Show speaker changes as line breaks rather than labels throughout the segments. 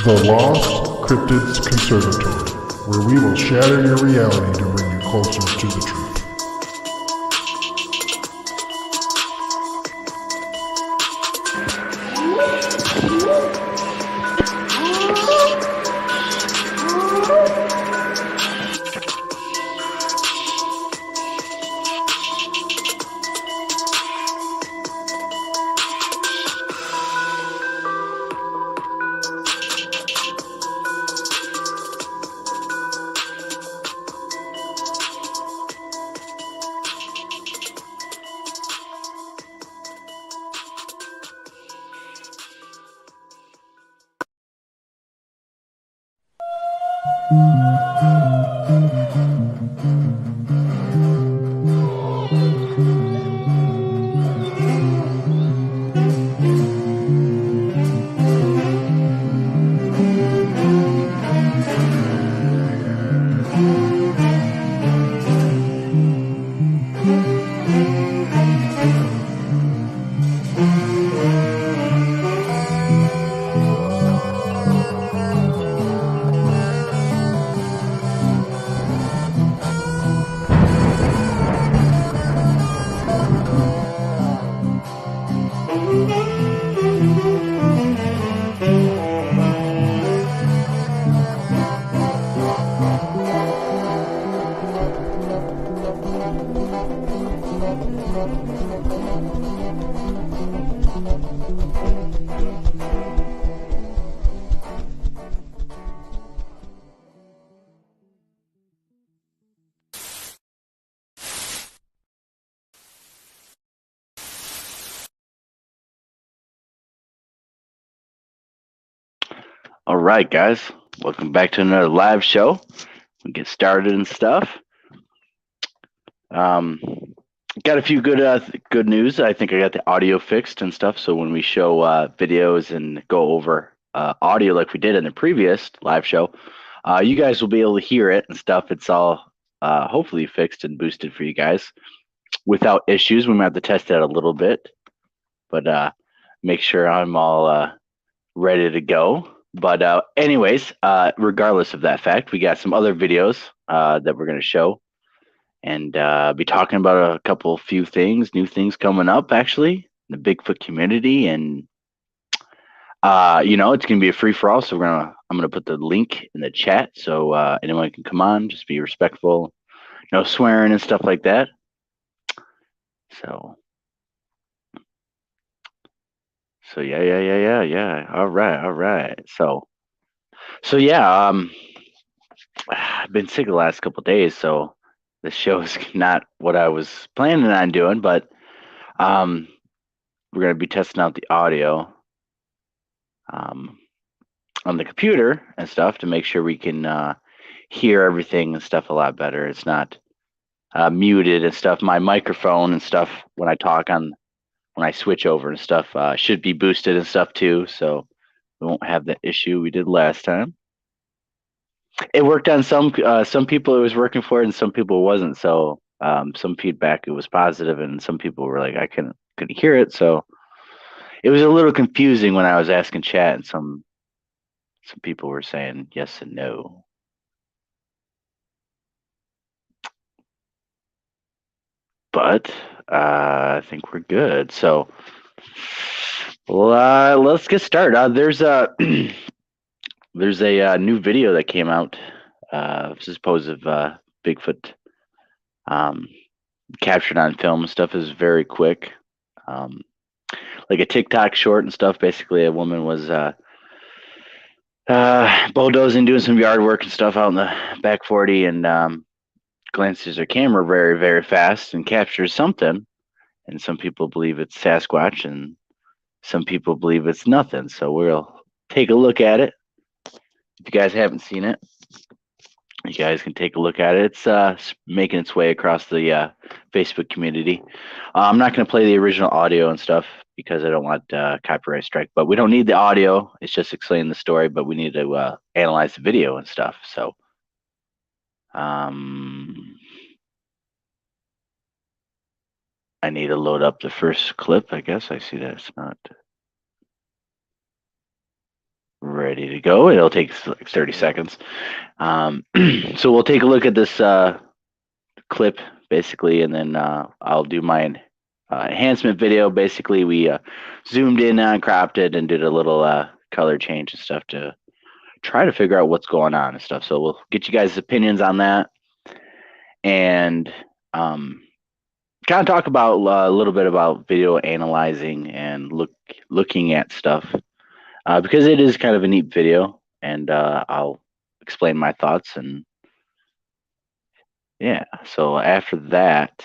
The Lost Cryptids Conservatory, where we will shatter your reality to bring you closer to the truth.
All right, guys, welcome back to another live show. We get started and stuff. Got a few good news. I think I got the audio fixed and stuff. So when we show videos and go over audio like we did in the previous live show, you guys will be able to hear it and stuff. It's all hopefully fixed and boosted for you guys without issues. We might have to test that a little bit, but make sure I'm all ready to go. But anyways, regardless of that fact, we got some other videos that we're going to show and be talking about a few things, new things coming up actually, in the Bigfoot community. And, it's going to be a free for all. So I'm going to put the link in the chat so anyone can come on, just be respectful, no swearing and stuff like that. So yeah. All right. So yeah, I've been sick the last couple of days, so this show is not what I was planning on doing, but we're gonna be testing out the audio on the computer and stuff to make sure we can hear everything and stuff a lot better. It's not muted and stuff. My microphone and stuff when I talk when I switch over and stuff should be boosted and stuff too, so we won't have that issue we did last time. It worked on some people it was working for, and some people it wasn't. So some feedback it was positive, and some people were like, I couldn't hear it. So it was a little confusing when I was asking chat, and some people were saying yes and no. But I think we're good. So let's get started. There's a there's a new video that came out. Supposed Bigfoot captured on film and stuff is very quick. Like a TikTok short and stuff. Basically, a woman was bulldozing, doing some yard work and stuff out in the back 40, and glances her camera very, very fast and captures something. And some people believe it's Sasquatch, and some people believe it's nothing. So we'll take a look at it. If you guys haven't seen it, you guys can take a look at it. It's making its way across the Facebook community. I'm not going to play the original audio and stuff because I don't want copyright strike, but we don't need the audio. It's just explaining the story, but we need to analyze the video and stuff. So I need to load up the first clip. I guess I see that it's not. ready to go. It'll take like 30 seconds. So we'll take a look at this clip basically, and then I'll do my enhancement video. Basically, we zoomed in on, cropped it, and did a little color change and stuff to try to figure out what's going on and stuff. So we'll get you guys' opinions on that, and kind of talk about a little bit about video analyzing and looking at stuff because it is kind of a neat video, and I'll explain my thoughts. And yeah, so after that,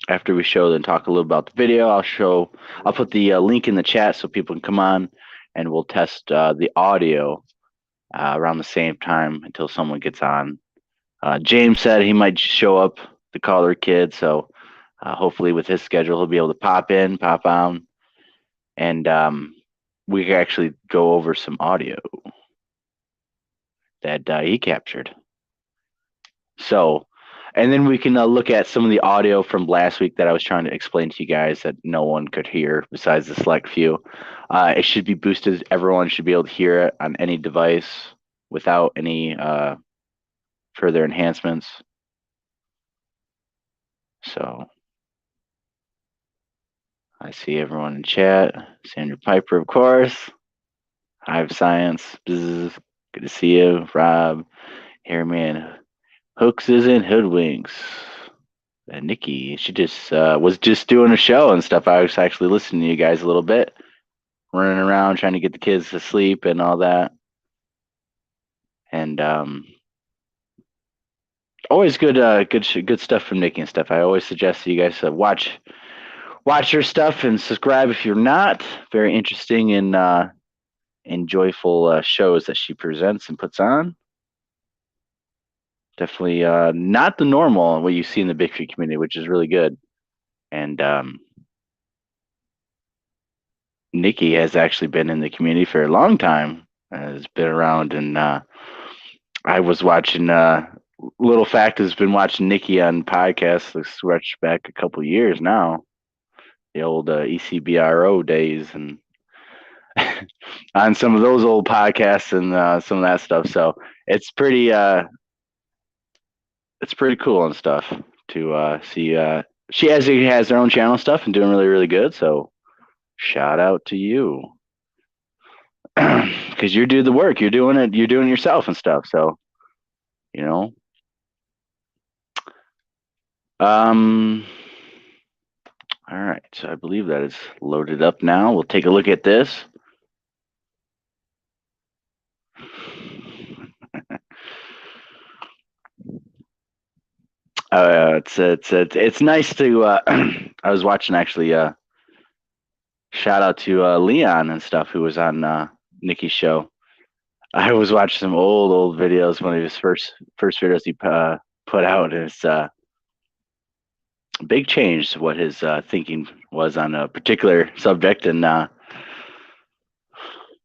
after we show and talk a little about the video, I'll put the link in the chat so people can come on, and we'll test the audio around the same time until someone gets on. James said he might show up to call their kid, so hopefully with his schedule he'll be able to pop in, pop on, and we can actually go over some audio that he captured. So, and then we can look at some of the audio from last week that I was trying to explain to you guys that no one could hear besides the select few. It should be boosted. Everyone should be able to hear it on any device without any further enhancements. So I see everyone in chat. Sandra Piper, of course. Hive Science. Bzz. Good to see you. Rob. Hairman. Hooks isn't hoodwinks. Nikki, she just was just doing a show and stuff. I was actually listening to you guys a little bit, running around trying to get the kids to sleep and all that. And always good stuff from Nikki and stuff. I always suggest that you guys watch her stuff and subscribe if you're not. Very interesting and joyful shows that she presents and puts on. Definitely not the normal what you see in the Bigfoot community, which is really good. And Nikki has actually been in the community for a long time. Has been around, and I was watching. Little fact has been watching Nikki on podcasts that stretch back a couple years now. The old ECBRO days, and on some of those old podcasts and some of that stuff. So it's pretty cool and stuff to see. She has her own channel stuff and doing really, really good. So shout out to you. Because you do the work, you're doing it yourself and stuff. So, you know, all right. So I believe that is loaded up now. We'll take a look at this. It's nice to. I was watching actually. Shout out to Leon and stuff who was on Nikki's show. I was watching some old videos, one of his first videos he put out. It's big change to what his thinking was on a particular subject, and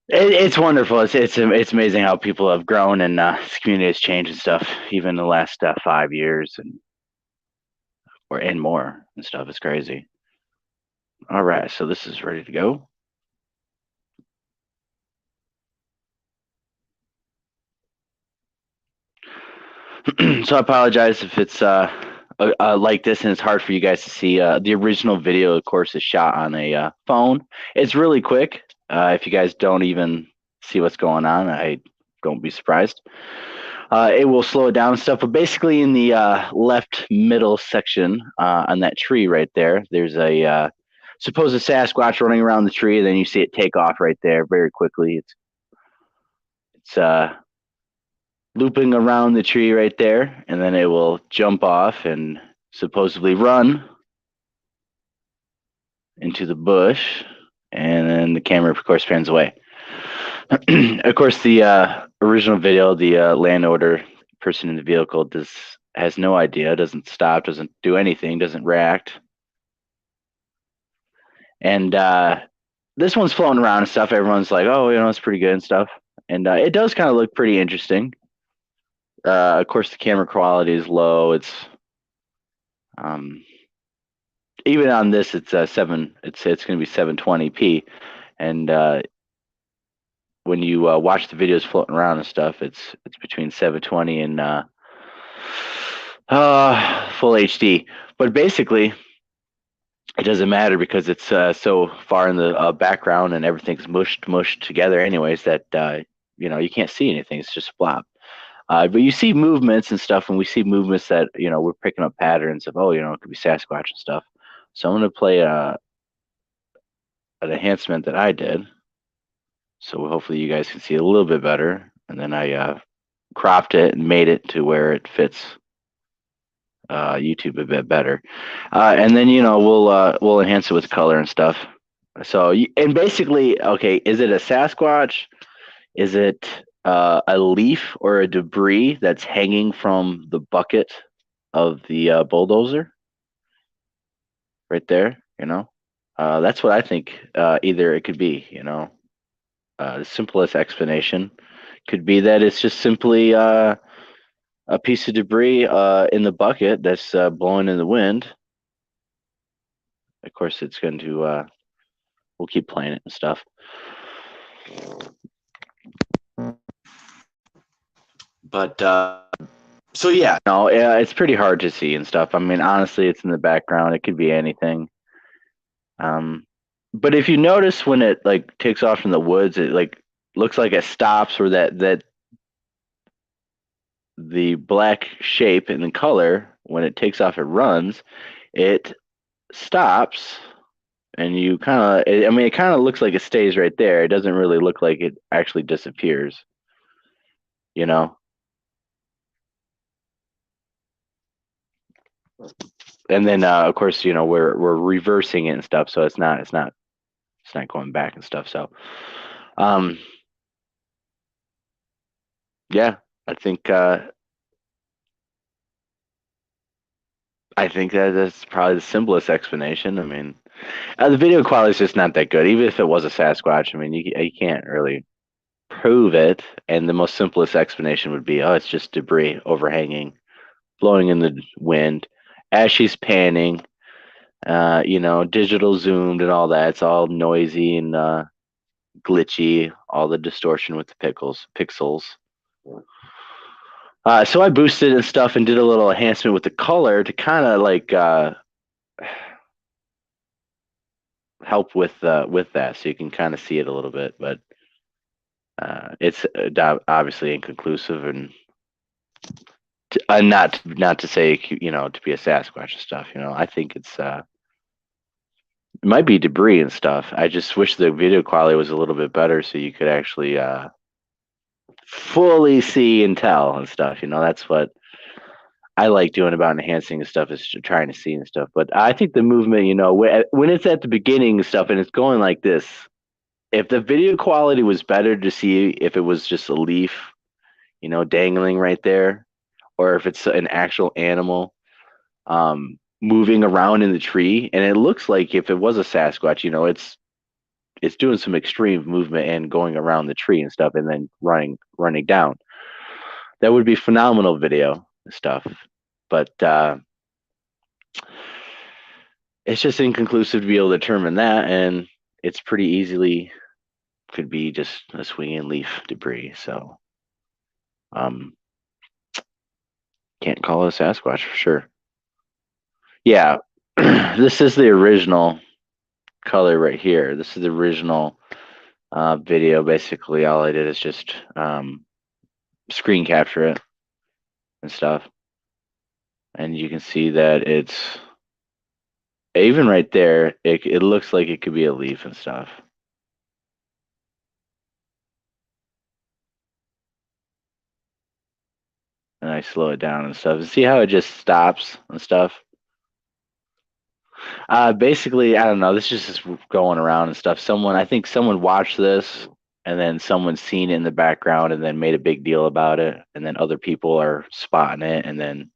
it's wonderful. It's amazing how people have grown and this community has changed and stuff, even in the last 5 years and more and stuff. It's crazy. All right, so this is ready to go. So I apologize if it's like this and it's hard for you guys to see. The original video, of course, is shot on a phone. It's really quick. If you guys don't even see what's going on, I don't be surprised. It will slow it down and stuff. But basically, in the left middle section on that tree right there, there's a supposed Sasquatch running around the tree. And then you see it take off right there very quickly. It's looping around the tree right there, and then it will jump off and supposedly run into the bush, and then the camera, of course, pans away. Of course, the original video, the landowner person in the vehicle has no idea, doesn't stop, doesn't do anything, doesn't react. And this one's floating around and stuff. Everyone's like, oh, it's pretty good and stuff. And it does kind of look pretty interesting. Of course, the camera quality is low. It's even on this, it's 7. It's going to be 720p, and when you watch the videos floating around and stuff, it's between 720 and full HD. But basically, it doesn't matter because it's so far in the background and everything's mushed together, anyways. That you can't see anything. It's just a blob. But you see movements and stuff, and we see movements that we're picking up patterns of. Oh, it could be Sasquatch and stuff. So I'm going to play an enhancement that I did. So hopefully you guys can see it a little bit better. And then I cropped it and made it to where it fits YouTube a bit better. And then we'll enhance it with color and stuff. So and basically, okay, is it a Sasquatch? Is it a leaf or a debris that's hanging from the bucket of the bulldozer right there? That's what I think. Either it could be, the simplest explanation could be that it's just simply a piece of debris in the bucket that's blowing in the wind. Of course, it's going to. We'll keep playing it and stuff. But so yeah, no, it's pretty hard to see and stuff. I mean, honestly, it's in the background. It could be anything. But if you notice when it like takes off from the woods, it like looks like it stops, or that the black shape and the color when it takes off, it runs, it stops, and you kind of. I mean, it kind of looks like it stays right there. It doesn't really look like it actually disappears. You know. And then of course we're reversing it and stuff, so it's not going back and stuff. So um yeah, I think that's probably the simplest explanation. I mean, the video quality is just not that good, even if it was a Sasquatch. I mean, you can't really prove it, and the most simplest explanation would be, oh, it's just debris overhanging, blowing in the wind as she's panning. Digital zoomed and all that. It's all noisy and glitchy, all the distortion with the pixels. So I boosted and stuff and did a little enhancement with the color to kind of like help with that, so you can kind of see it a little bit. But it's obviously inconclusive, and not to say to be a Sasquatch and stuff. I think it might be debris and stuff. I just wish the video quality was a little bit better, so you could actually fully see and tell and stuff. That's what I like doing about enhancing and stuff, is trying to see and stuff. But I think the movement, when it's at the beginning and stuff and it's going like this, if the video quality was better to see if it was just a leaf, dangling right there, or if it's an actual animal moving around in the tree, and it looks like if it was a Sasquatch, it's doing some extreme movement and going around the tree and stuff, and then running down. That would be phenomenal video stuff. But it's just inconclusive to be able to determine that, and it's pretty easily could be just a swinging leaf debris. So can't call it a Sasquatch for sure. Yeah, this is the original color right here. This is the original video. Basically, all I did is just screen capture it and stuff, and you can see that it's even right there. It looks like it could be a leaf and stuff. And I slow it down and stuff. And see how it just stops and stuff. Basically, I don't know. This is just going around and stuff. I think someone watched this, and then someone's seen it in the background and then made a big deal about it, and then other people are spotting it, and then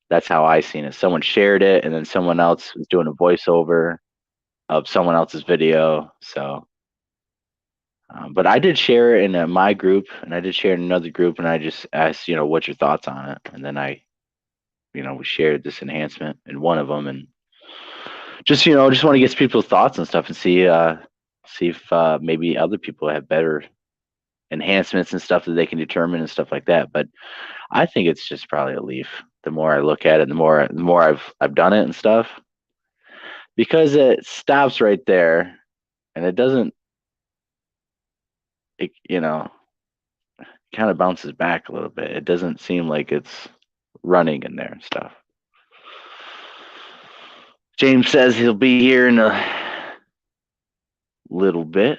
that's how I seen it. Someone shared it, and then someone else was doing a voiceover of someone else's video. So, but I did share it in my group, and I did share it in another group, and I just asked, what's your thoughts on it, and then we shared this enhancement in one of them, and just want to get people's thoughts and stuff, and see if maybe other people have better enhancements and stuff that they can determine and stuff like that. But I think it's just probably a leaf. The more I look at it, the more I've done it and stuff, because it stops right there, and it doesn't. It, kind of bounces back a little bit. It doesn't seem like it's running in there and stuff. James says he'll be here in a little bit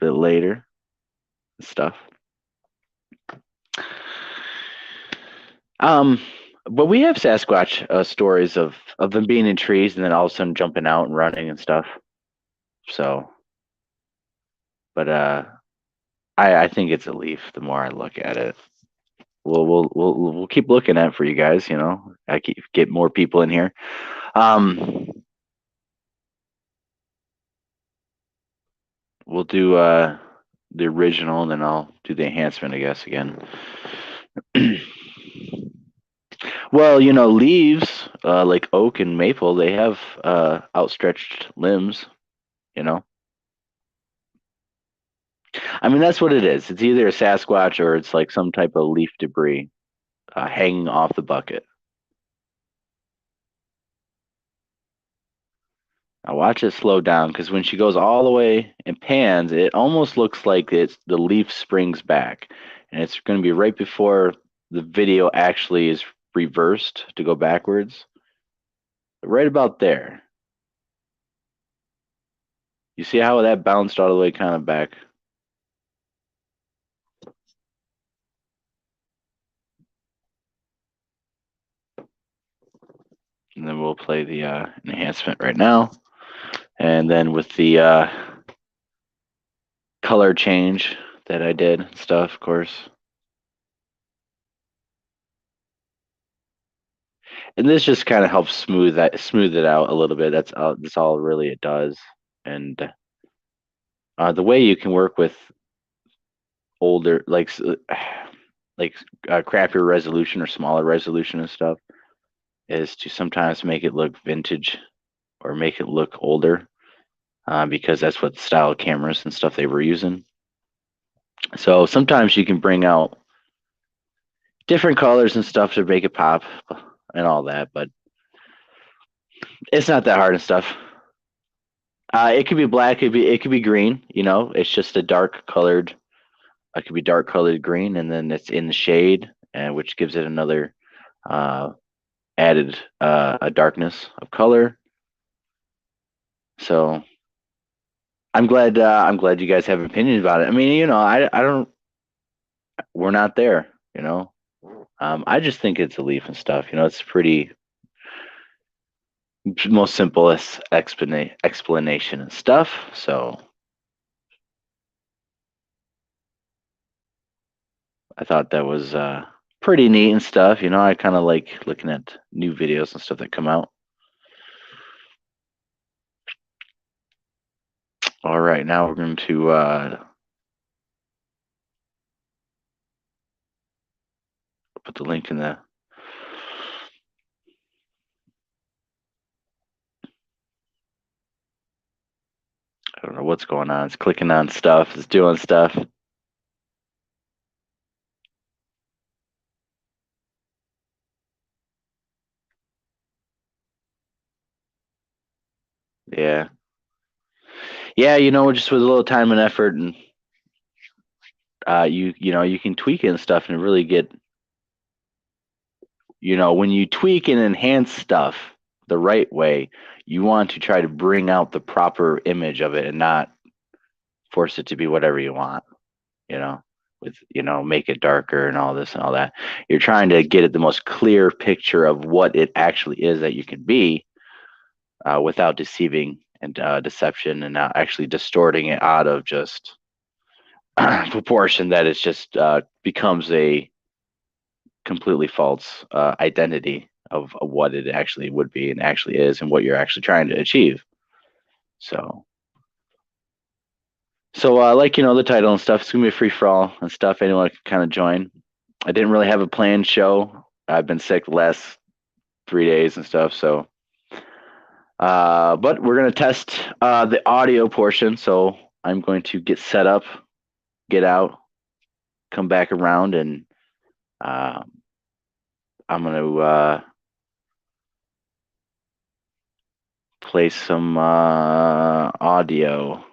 later and stuff. But we have Sasquatch stories of them being in trees and then all of a sudden jumping out and running and stuff. So, but I think it's a leaf. The more I look at it, we'll keep looking at it for you guys. I keep get more people in here. We'll do the original, and then I'll do the enhancement, I guess, again. Well, leaves like oak and maple, they have outstretched limbs. I mean, that's what it is. It's either a Sasquatch or it's like some type of leaf debris hanging off the bucket. Now watch it slow down, because when she goes all the way and pans, it almost looks like the leaf springs back, and it's going to be right before the video actually is reversed to go backwards. Right about there. You see how that bounced all the way kind of back? And then we'll play the enhancement right now. And then with the color change that I did and stuff, of course. And this just kind of helps smooth it out a little bit. That's all really it does. And the way you can work with older, like crappier resolution or smaller resolution and stuff, is to sometimes make it look vintage or make it look older, because that's what style cameras and stuff they were using. So sometimes you can bring out different colors and stuff to make it pop and all that, but it's not that hard and stuff. It could be black, it could be green. It's just a dark colored. It could be dark colored green, and then it's in the shade, and which gives it another added a darkness of color. So I'm glad you guys have opinions about it. I mean, I don't. We're not there. I just think it's a leaf and stuff. It's pretty most simplest explanation and stuff. So I thought that was pretty neat and stuff. I kind of like looking at new videos and stuff that come out. All right, now we're going to put the link in the. I don't know what's going on. It's clicking on stuff. It's doing stuff. Yeah. Yeah, just with a little time and effort, and you can tweak it and stuff and really get, when you tweak and enhance stuff the right way, you want to try to bring out the proper image of it and not force it to be whatever you want, with, make it darker and all this and all that. You're trying to get it the most clear picture of what it actually is that you can be, without deceiving and deception, and not actually distorting it out of just proportion that it's just becomes a completely false identity of what it actually would be and actually is, and what you're actually trying to achieve. So like, the title and stuff, it's gonna be a free for all and stuff. Anyone can kind of join. I didn't really have a planned show. I've been sick the last 3 days and stuff, so but we're gonna test the audio portion. So I'm going to get set up get out, come back around, and um, I'm gonna play some audio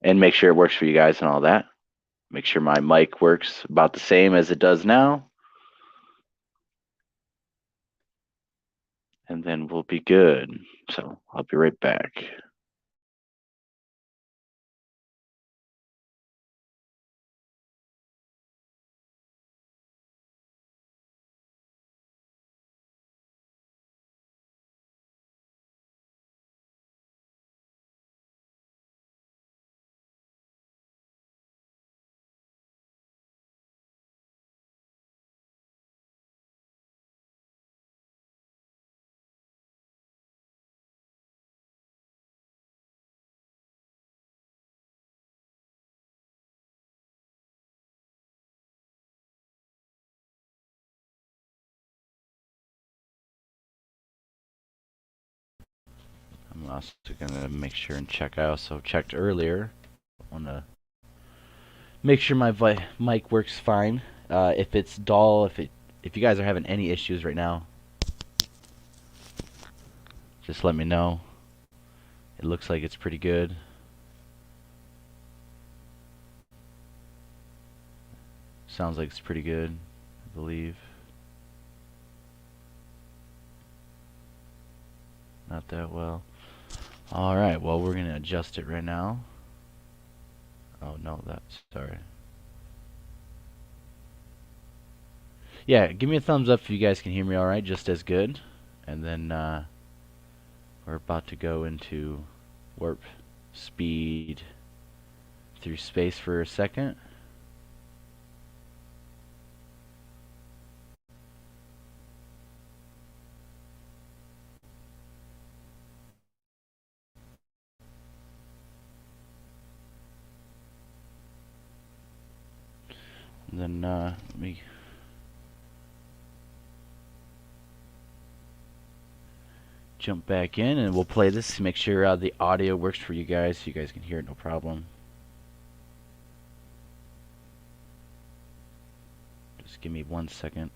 and make sure it works for you guys and all that. Make sure my mic works about the same as it does now. And then we'll be good. So I'll be right back. I'm also gonna make sure and check. I also checked earlier. I wanna make sure my mic works fine. If it's dull, if you guys are having any issues right now, just let me know. It looks like it's pretty good. Sounds like it's pretty good, I believe. Not that well. Alright, well, we're gonna adjust it right now. Oh, no, that's... sorry. Yeah, give me a thumbs up if you guys can hear me alright, just as good. And then, we're about to go into warp speed through space for a second. And then, let me... jump back in and we'll play this to make sure the audio works for you guys so you guys can hear it no problem. Just give me 1 second.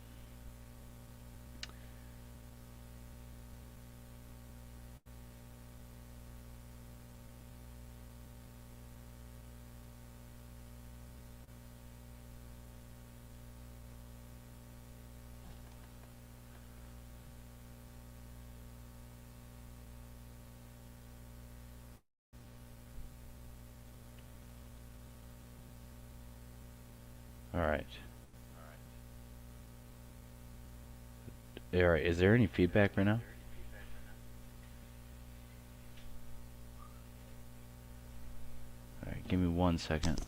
Alright. Alright, is there any feedback right now? Alright, give me 1 second.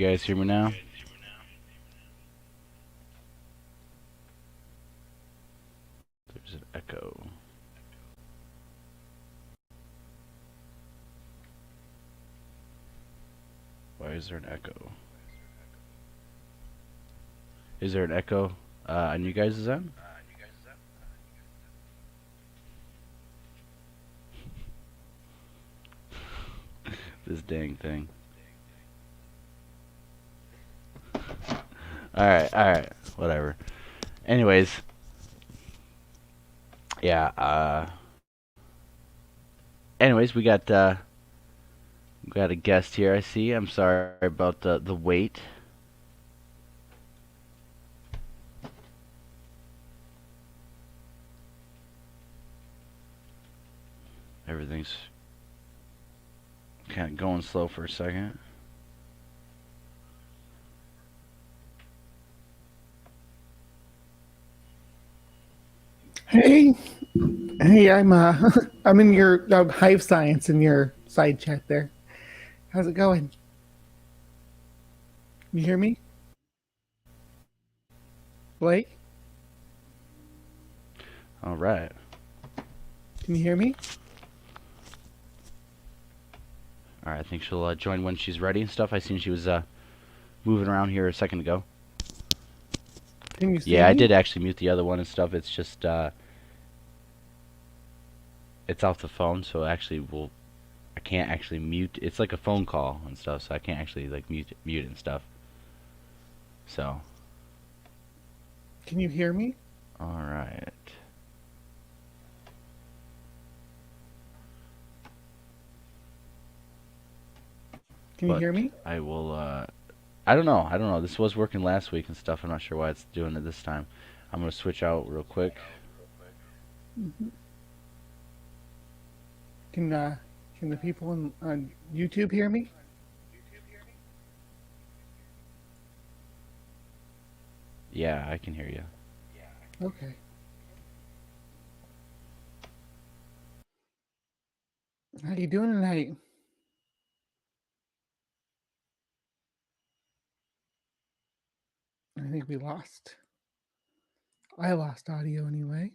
guys hear me now? There's an echo. Why is there an echo? Is there an echo on you guys' end? This dang thing. Alright, whatever. Anyways, yeah, anyways, we got a guest here, I see. I'm sorry about the wait. Everything's kind of going slow for a second.
Hey, I'm I'm in your hive science in your side chat there. How's it going? You hear me, Blake?
All right.
Can you hear me?
All right, I think she'll join when she's ready and stuff. I seen she was moving around here a second ago.
Can you see
Yeah, I
me?
did actually mute the other one and stuff. It's just it's off the phone, so actually I can't actually mute. It's like a phone call and stuff, so I can't actually like mute it and stuff. So,
Can you hear me?
all right.
Can you hear me?
I will. I don't know. I don't know. This was working last week and stuff. I'm not sure why it's doing it this time. I'm gonna switch out real quick.
Can uh, can the people on YouTube hear me?
Yeah, I can hear you.
Okay. How you doing tonight? I think we lost. I lost audio anyway.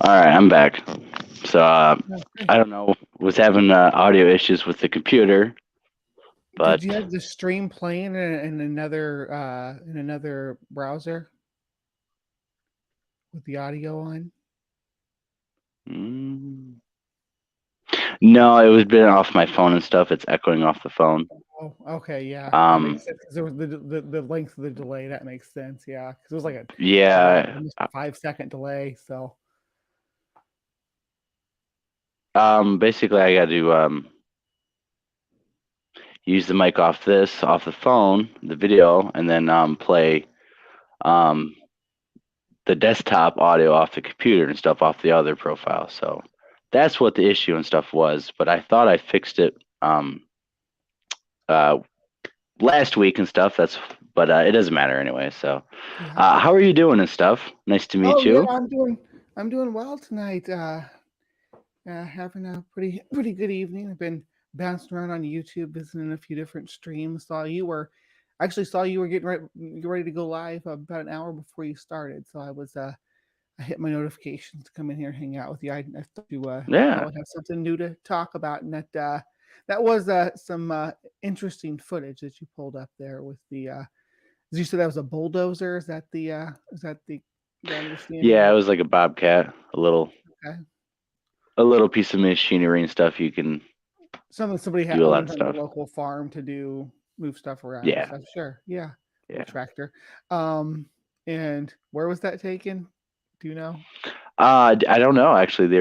All right, I'm back. So
Okay.
I don't know. Was having audio issues with the computer, but
Did you have the stream playing in another browser with the audio on?
mm, no, it was been off my phone and stuff. It's echoing off the phone.
Oh, okay, yeah, that
Um,
makes sense. 'Cause there was the length of the delay. That makes sense. Yeah, because it was like
yeah.
almost a 5 second delay. So
Basically, I got to use the mic off the phone, the video, and then play um the desktop audio off the computer and stuff off the other profile. So that's what the issue and stuff was. But I thought I fixed it uh last week and stuff. But it doesn't matter anyway. So
yeah.
how are you doing and stuff? Nice to
Oh
meet
yeah,
you.
I'm doing well tonight. Having a pretty good evening. I've been bouncing around on YouTube, visiting a few different streams. Saw you were getting ready to go live about an hour before you started. So I hit my notifications to come in here and hang out with you. I thought you
Yeah.
probably have something new to talk about, and that was some interesting footage that you pulled up there with the. As you said, that was a bulldozer. Is that the
Yeah,
understanding?
it was like a bobcat,
Okay.
a little piece of machinery and stuff. You can
Something somebody
do a lot
owned
of
on the
stuff.
local farm to move stuff around and
Yeah,
stuff. Sure, yeah,
yeah.
little tractor. Um, and where was that taken? Do you know?
I don't know actually. The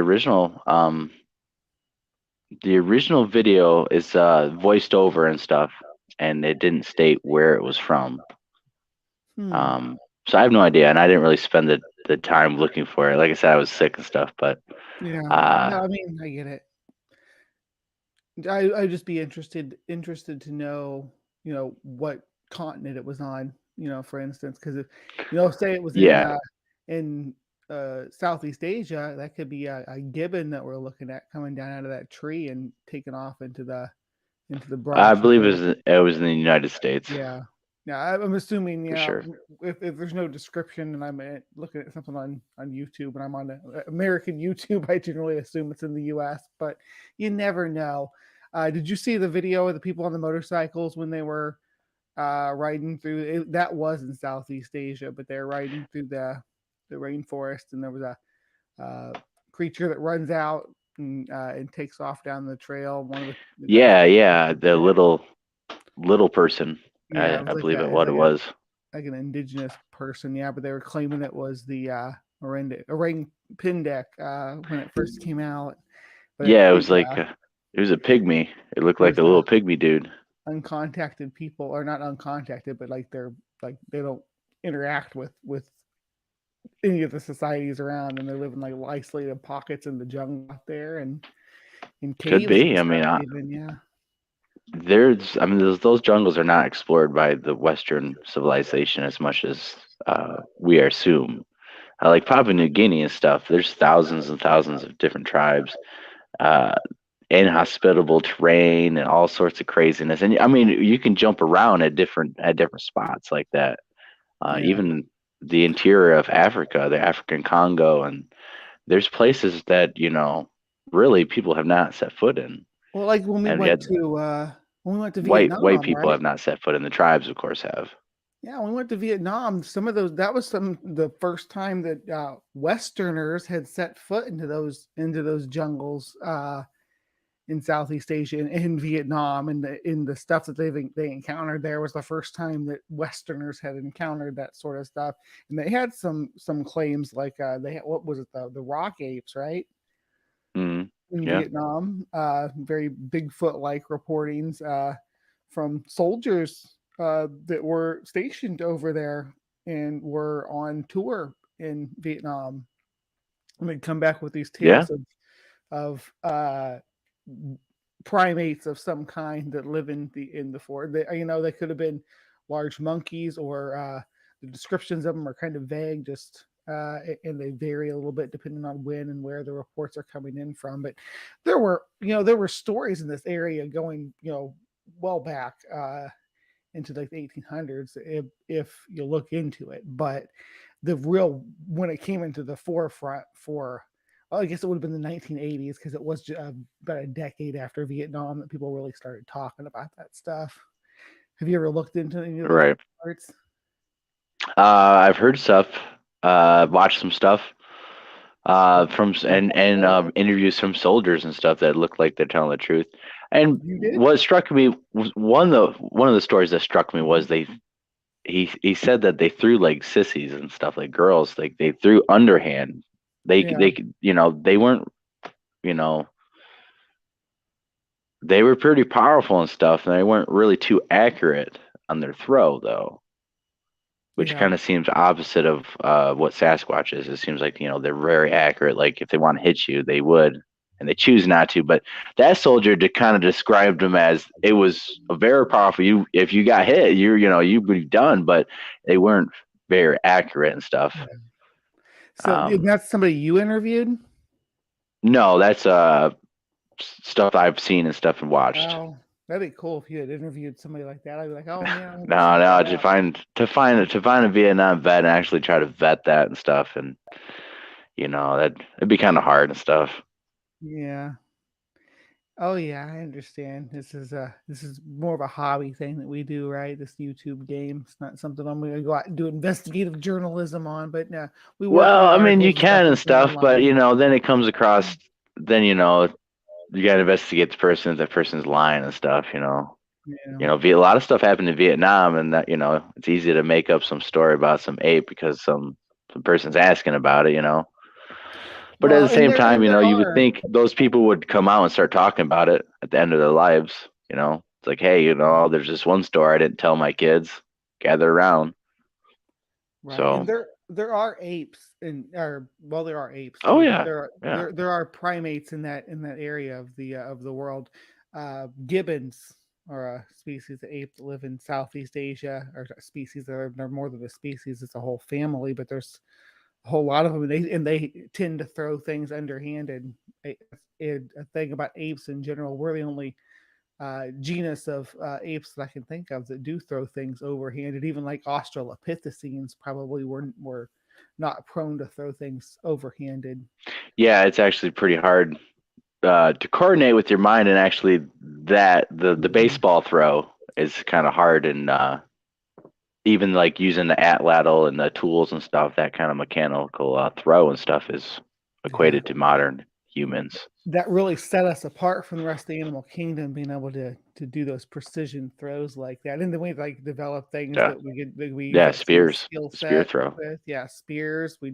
original video is voiced over and stuff, and it didn't state where it was from.
Hmm.
Um, so I have no idea, and I didn't really spend the time looking for it. Like I said, I was sick and stuff, but
Yeah.
uh,
No, I mean, I get it. I'd just be interested to know, what continent it was on, for instance, because if say it was
Yeah,
in Southeast Asia, that could be a gibbon that we're looking at coming down out of that tree and taking off into the
I
brush.
believe it was in the United States
Yeah. Yeah, I'm assuming,
for sure.
if there's no description and I'm looking at something on YouTube and I'm on American YouTube, I generally assume it's in the US, but you never know. Did you see the video of the people on the motorcycles when they were riding through? That was in Southeast Asia, but they're riding through the rainforest, and there was a creature that runs out and takes off down the trail. One of the guys,
Yeah, the little person.
yeah,
I,
it was
I
like
believe it what it was.
an indigenous person, yeah, but they were claiming it was the orang pindeck when it first came out. But
Yeah, it was like it was a pygmy. It looked like
there's
a little pygmy dude.
uncontacted people, or not uncontacted, but like they don't interact with any of the societies around, and they live in like isolated pockets in the jungle out there and in
Could
caves and
be. I mean,
stuff even, yeah.
those jungles are not explored by the Western civilization as much as we assume. Like Papua New Guinea and stuff. There's thousands and thousands of different tribes, uh, inhospitable terrain, and all sorts of craziness. And I mean, you can jump around at different spots like that.
Yeah.
Even the interior of Africa, the African Congo, and there's places that really people have not set foot in,
Well, like
and yet
when we went to
white
Vietnam,
people
right?
have not set foot in. The tribes, of course, have.
Yeah, when we went to Vietnam, some of those that was the first time that Westerners had set foot into those jungles in Southeast Asia and in Vietnam, and in the stuff that they encountered there was the first time that Westerners had encountered that sort of stuff. And they had some claims like they had, what was it, the rock apes, right?
Mm,
In
yeah,
Vietnam, very Bigfoot like reportings from soldiers that were stationed over there and were on tour in Vietnam. And they'd come back with these
yeah,
tales of primates of some kind that live in the forest. They could have been large monkeys, or the descriptions of them are kind of vague, just and they vary a little bit depending on when and where the reports are coming in from. But there were stories in this area going well back into like the 1800s if you look into it. But when it came into the forefront for, well, I guess it would have been the 1980s, because it was about a decade after Vietnam that people really started talking about that stuff. Have you ever looked into any of those
right.
parts?
I've heard stuff, watched some stuff and interviews from soldiers and stuff that looked like they're telling the truth. And
You did?
what struck me was one of the stories that struck me was he said that they threw like sissies and stuff, like girls, like they threw underhand.
Yeah.
They weren't, you know they were pretty powerful and stuff, and they weren't really too accurate on their throw though, which
Yeah.
kind of seems opposite of what Sasquatch is. It seems like they're very accurate. Like if they want to hit you, they would, and they choose not to. But that soldier kind of described them as it was a very powerful. If you got hit, you'd be done. But they weren't very accurate and stuff.
Yeah. So that's somebody you interviewed?
No, that's stuff I've seen and stuff and watched.
Oh, that'd be cool if you had interviewed somebody like that. I'd be like, oh man, I want to check
No,
that
to
out.
find a Vietnam vet and actually try to vet that and stuff, and that it'd be kind of hard and stuff.
Yeah. Oh yeah, I understand. This is more of a hobby thing that we do, right? This YouTube game. It's not something I'm going to go out and do investigative journalism on, but no, we work on
Well,
our
I mean, you
articles and stuff
can and
and put them
stuff, but
online.
then it comes across. Then you got to investigate the person, if that person's lying and stuff.
Yeah.
A lot of stuff happened in Vietnam, and that it's easy to make up some story about some ape because some person's asking about it. But at
Well,
the same time,
and there
you would
are.
think those people would come out and start talking about it at the end of their lives. It's like, hey, there's this one story I didn't tell my kids. Gather around.
Right, and
So,
there are apes, there are apes
oh
too, but
yeah, yeah,
there are primates in that area of the world. Gibbons are a species of ape that live in Southeast Asia, or a species that they're more than a species; it's a whole family. But there's a whole lot of them, and they tend to throw things underhanded. A thing about apes in general, we're the only genus of apes that I can think of that do throw things overhanded. Even like Australopithecines probably were not prone to throw things overhanded.
Yeah, it's actually pretty hard to coordinate with your mind, and actually that the baseball throw is kind of hard, and even like using the atlatl and the tools and stuff, that kind of mechanical throw and stuff is
Yeah.
equated to modern humans.
That really set us apart from the rest of the animal kingdom, being able to do those precision throws like that. And then we like develop things
Yeah,
that we use
yeah,
that same
spears,
skill
spear
set
throw.
with. Yeah, spears. We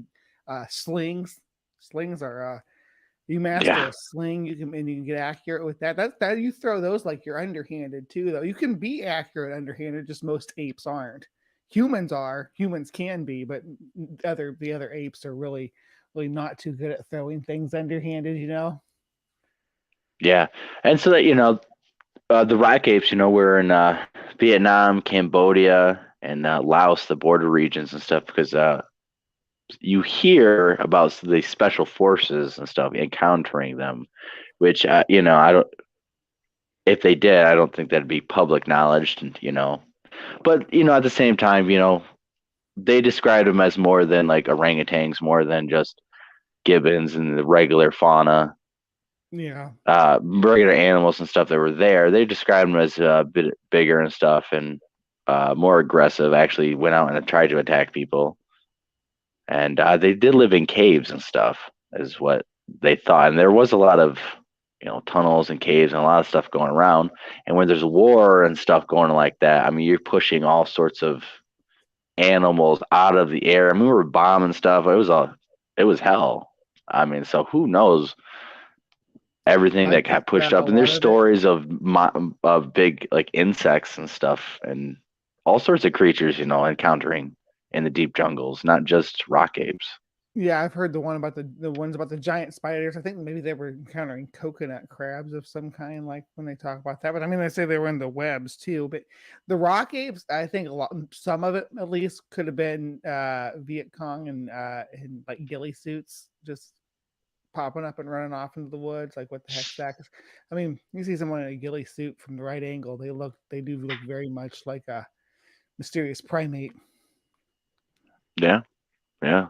slings. Slings are you master
Yeah,
a sling, you can get accurate with that. That you throw those like you're underhanded too, though. You can be accurate underhanded, just most apes aren't. Humans are. Humans can be, but the other apes are really not too good at throwing things underhanded. You know.
yeah, and so that the rock apes, were in Vietnam, Cambodia, and Laos, the border regions and stuff, because you hear about the special forces and stuff encountering them, which I don't. If they did, I don't think that'd be public knowledge, and But at the same time, they described them as more than like orangutans, more than just gibbons and the regular fauna,
Yeah.
regular animals and stuff that were there. They described them as a bit bigger and stuff, and more aggressive. Actually, went out and tried to attack people, and they did live in caves and stuff, is what they thought. And there was a lot of tunnels and caves and a lot of stuff going around. And when there's war and stuff going like that, I mean, you're pushing all sorts of animals out of the air. I mean, we were bombing stuff. It was hell. I mean, so who knows everything
I
that
think
got pushed
a
up? And
lot
there's
of it.
stories of big like insects and stuff, and all sorts of creatures, encountering in the deep jungles, not just rock apes.
Yeah, I've heard the ones about the giant spiders. I think maybe they were encountering coconut crabs of some kind, like when they talk about that. But I mean, they say they were in the webs too. But the rock apes, I think some of it at least could have been Viet Cong and in like ghillie suits, just popping up and running off into the woods. Like what the heck's that? 'Cause, I mean, you see someone in a ghillie suit from the right angle, they do look very much like a mysterious primate.
Yeah, yeah.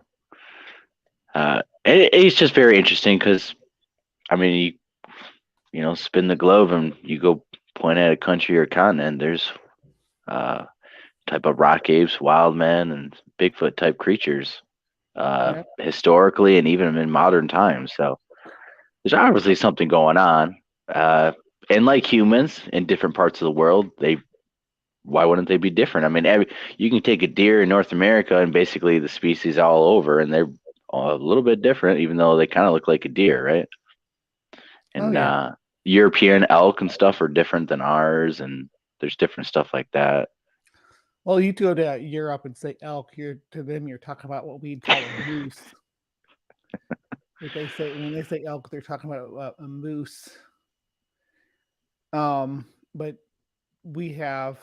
It's just very interesting because I mean, spin the globe and you go point at a country or continent. There's uh, type of rock apes, wild men, and Bigfoot type creatures
Yep.
historically and even in modern times. So there's obviously something going on. And like humans in different parts of the world, why wouldn't they be different? I mean, you can take a deer in North America and basically the species all over, and they're a little bit different, even though they kind of look like a deer, right?
Oh
And
yeah.
European elk and stuff are different than ours, and there's different stuff like that.
Well, you go to Europe and say elk, to them you're talking about what we'd call a moose. If they say when they say elk, they're talking about a moose. But we have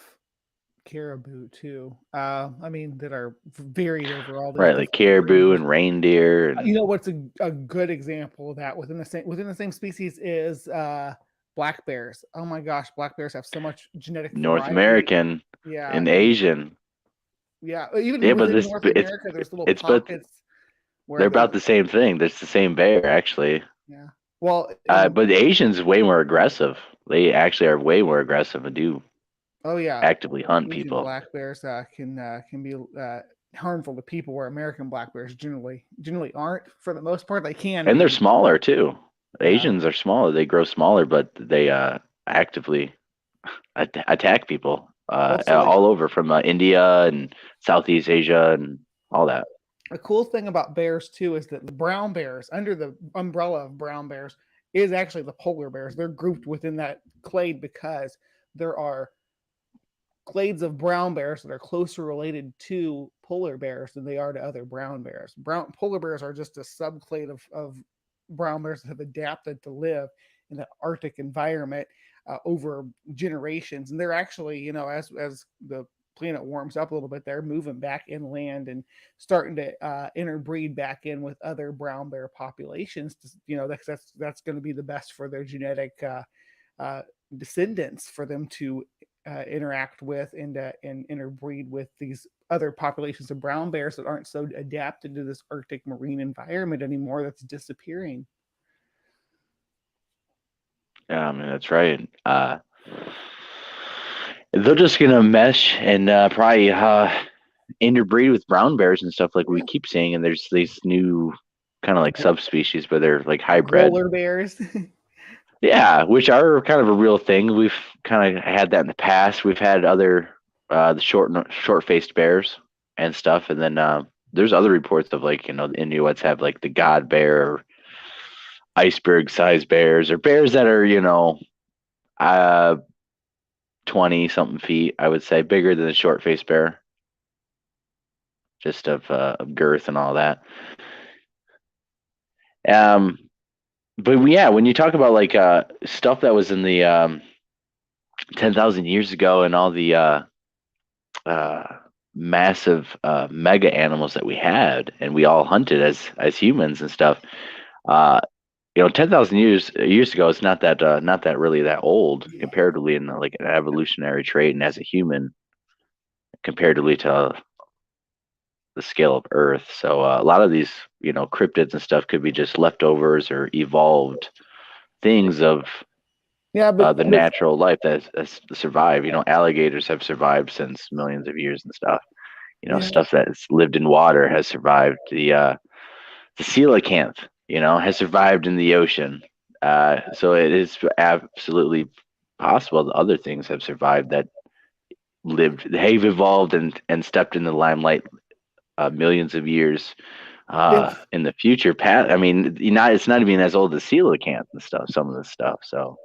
caribou too. I mean that are varied over all these
Right, like
different
caribou
breeds.
and reindeer
You
and
know what's a good example of that within the same species is black bears. Oh my gosh, black bears have so much genetic
North
variety.
American
Yeah,
and
and
Asian.
yeah, even
Yeah, but
within
this
North
it's
America, there's little
it's but
pockets
they're
where
about
the
the same thing. There's the same bear actually.
yeah. Well, in
But the Asians way more aggressive. They actually are way more aggressive and do
oh yeah,
actively hunt
Asian
people.
black bears can be harmful to people, where American black bears generally aren't. For the most part, they can
And they're
be.
smaller too.
Yeah.
Asians are smaller. They grow smaller, but they actively attack people
Well, so
all over from India and Southeast Asia and all that.
a cool thing about bears too is that the brown bears, under the umbrella of brown bears, is actually the polar bears. They're grouped within that clade because there are clades of brown bears that are closer related to polar bears than they are to other brown bears. Brown polar bears are just a subclade of brown bears that have adapted to live in the Arctic environment. over generations. And they're actually, as the planet warms up a little bit, they're moving back inland and starting to interbreed back in with other brown bear populations. That's going to be the best for their genetic descendants, for them to interact with and interbreed with these other populations of brown bears that aren't so adapted to this Arctic marine environment anymore, that's disappearing.
Yeah, I mean, that's right. They're just gonna mesh and probably interbreed with brown bears and stuff like we keep seeing. And there's these new kind of like subspecies, but they're like hybrid.
Polar bears.
Yeah, which are kind of a real thing. We've kind of had that in the past. We've had other the short-faced bears and stuff, and then there's other reports of like the Inuits have like the god bear, or iceberg-sized bears, or bears that are 20 something feet, I would say, bigger than the short-faced bear, just of girth and all that. But yeah, when you talk about like stuff that was in the 10,000 years ago, and all the massive mega animals that we had, and we all hunted as humans and stuff. 10,000 years ago, it's not that really that old comparatively in like an evolutionary trait, and as a human comparatively to the scale of Earth. So a lot of these cryptids and stuff could be just leftovers or evolved things of the natural life that has survived. Alligators have survived since millions of years and stuff. Stuff that's lived in water has survived. The coelacanth, has survived in the ocean. So it is absolutely possible that other things have survived that have evolved and stepped in the limelight millions of years in the future. I mean, it's not even as old as coelacanth and stuff. Some of this stuff. So,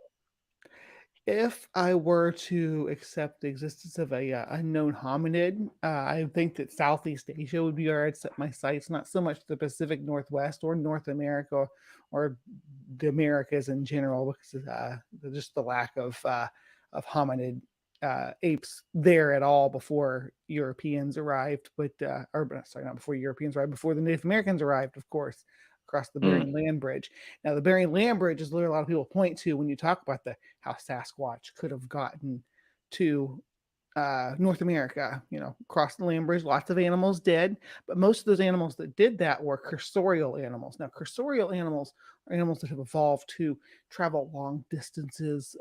if I were to accept the existence of a unknown hominid, I think that Southeast Asia would be where I'd set my sights. Not so much the Pacific Northwest or North America or the Americas in general, because just the lack of hominid apes there at all before Europeans arrived. Not before Europeans arrived, before the Native Americans arrived, of course, across the Bering Land Bridge. Now, the Bering Land Bridge is where a lot of people point to when you talk about how Sasquatch could have gotten to North America. Across the land bridge, lots of animals did, but most of those animals that did that were cursorial animals. Now, cursorial animals are animals that have evolved to travel long distances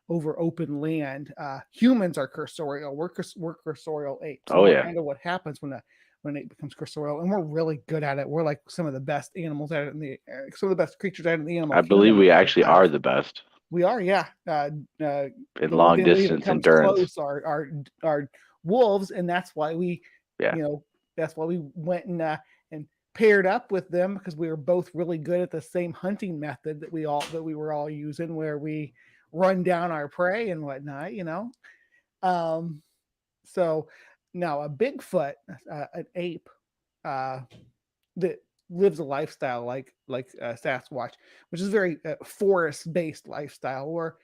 over open land. Humans are cursorial. We're cursorial apes.
Oh, yeah.
Kind of what happens when it becomes cursorial, and we're really good at it. We're like some of the best animals at it, some of the best creatures at it in the animal.
I believe we actually are the best.
We are, yeah.
In long distance endurance,
close are wolves, and that's why we, that's why we went and paired up with them, because we were both really good at the same hunting method that we were all using, where we run down our prey and whatnot. So now a Bigfoot, an ape, that lives a lifestyle like Sasquatch, which is very forest-based lifestyle, or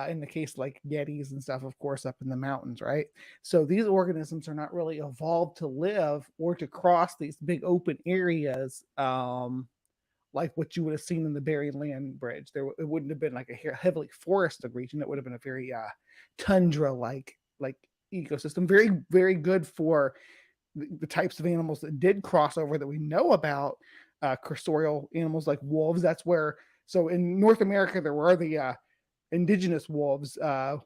in the case like Yetis and stuff, of course, up in the mountains, right? So these organisms are not really evolved to live or to cross these big open areas, like what you would have seen in the Bering Land Bridge. It wouldn't have been like a heavily forested region. It would have been a very tundra-like ecosystem. Very, very good for the types of animals that did cross over that we know about. Cursorial animals like wolves. So in North America, there were the indigenous wolves,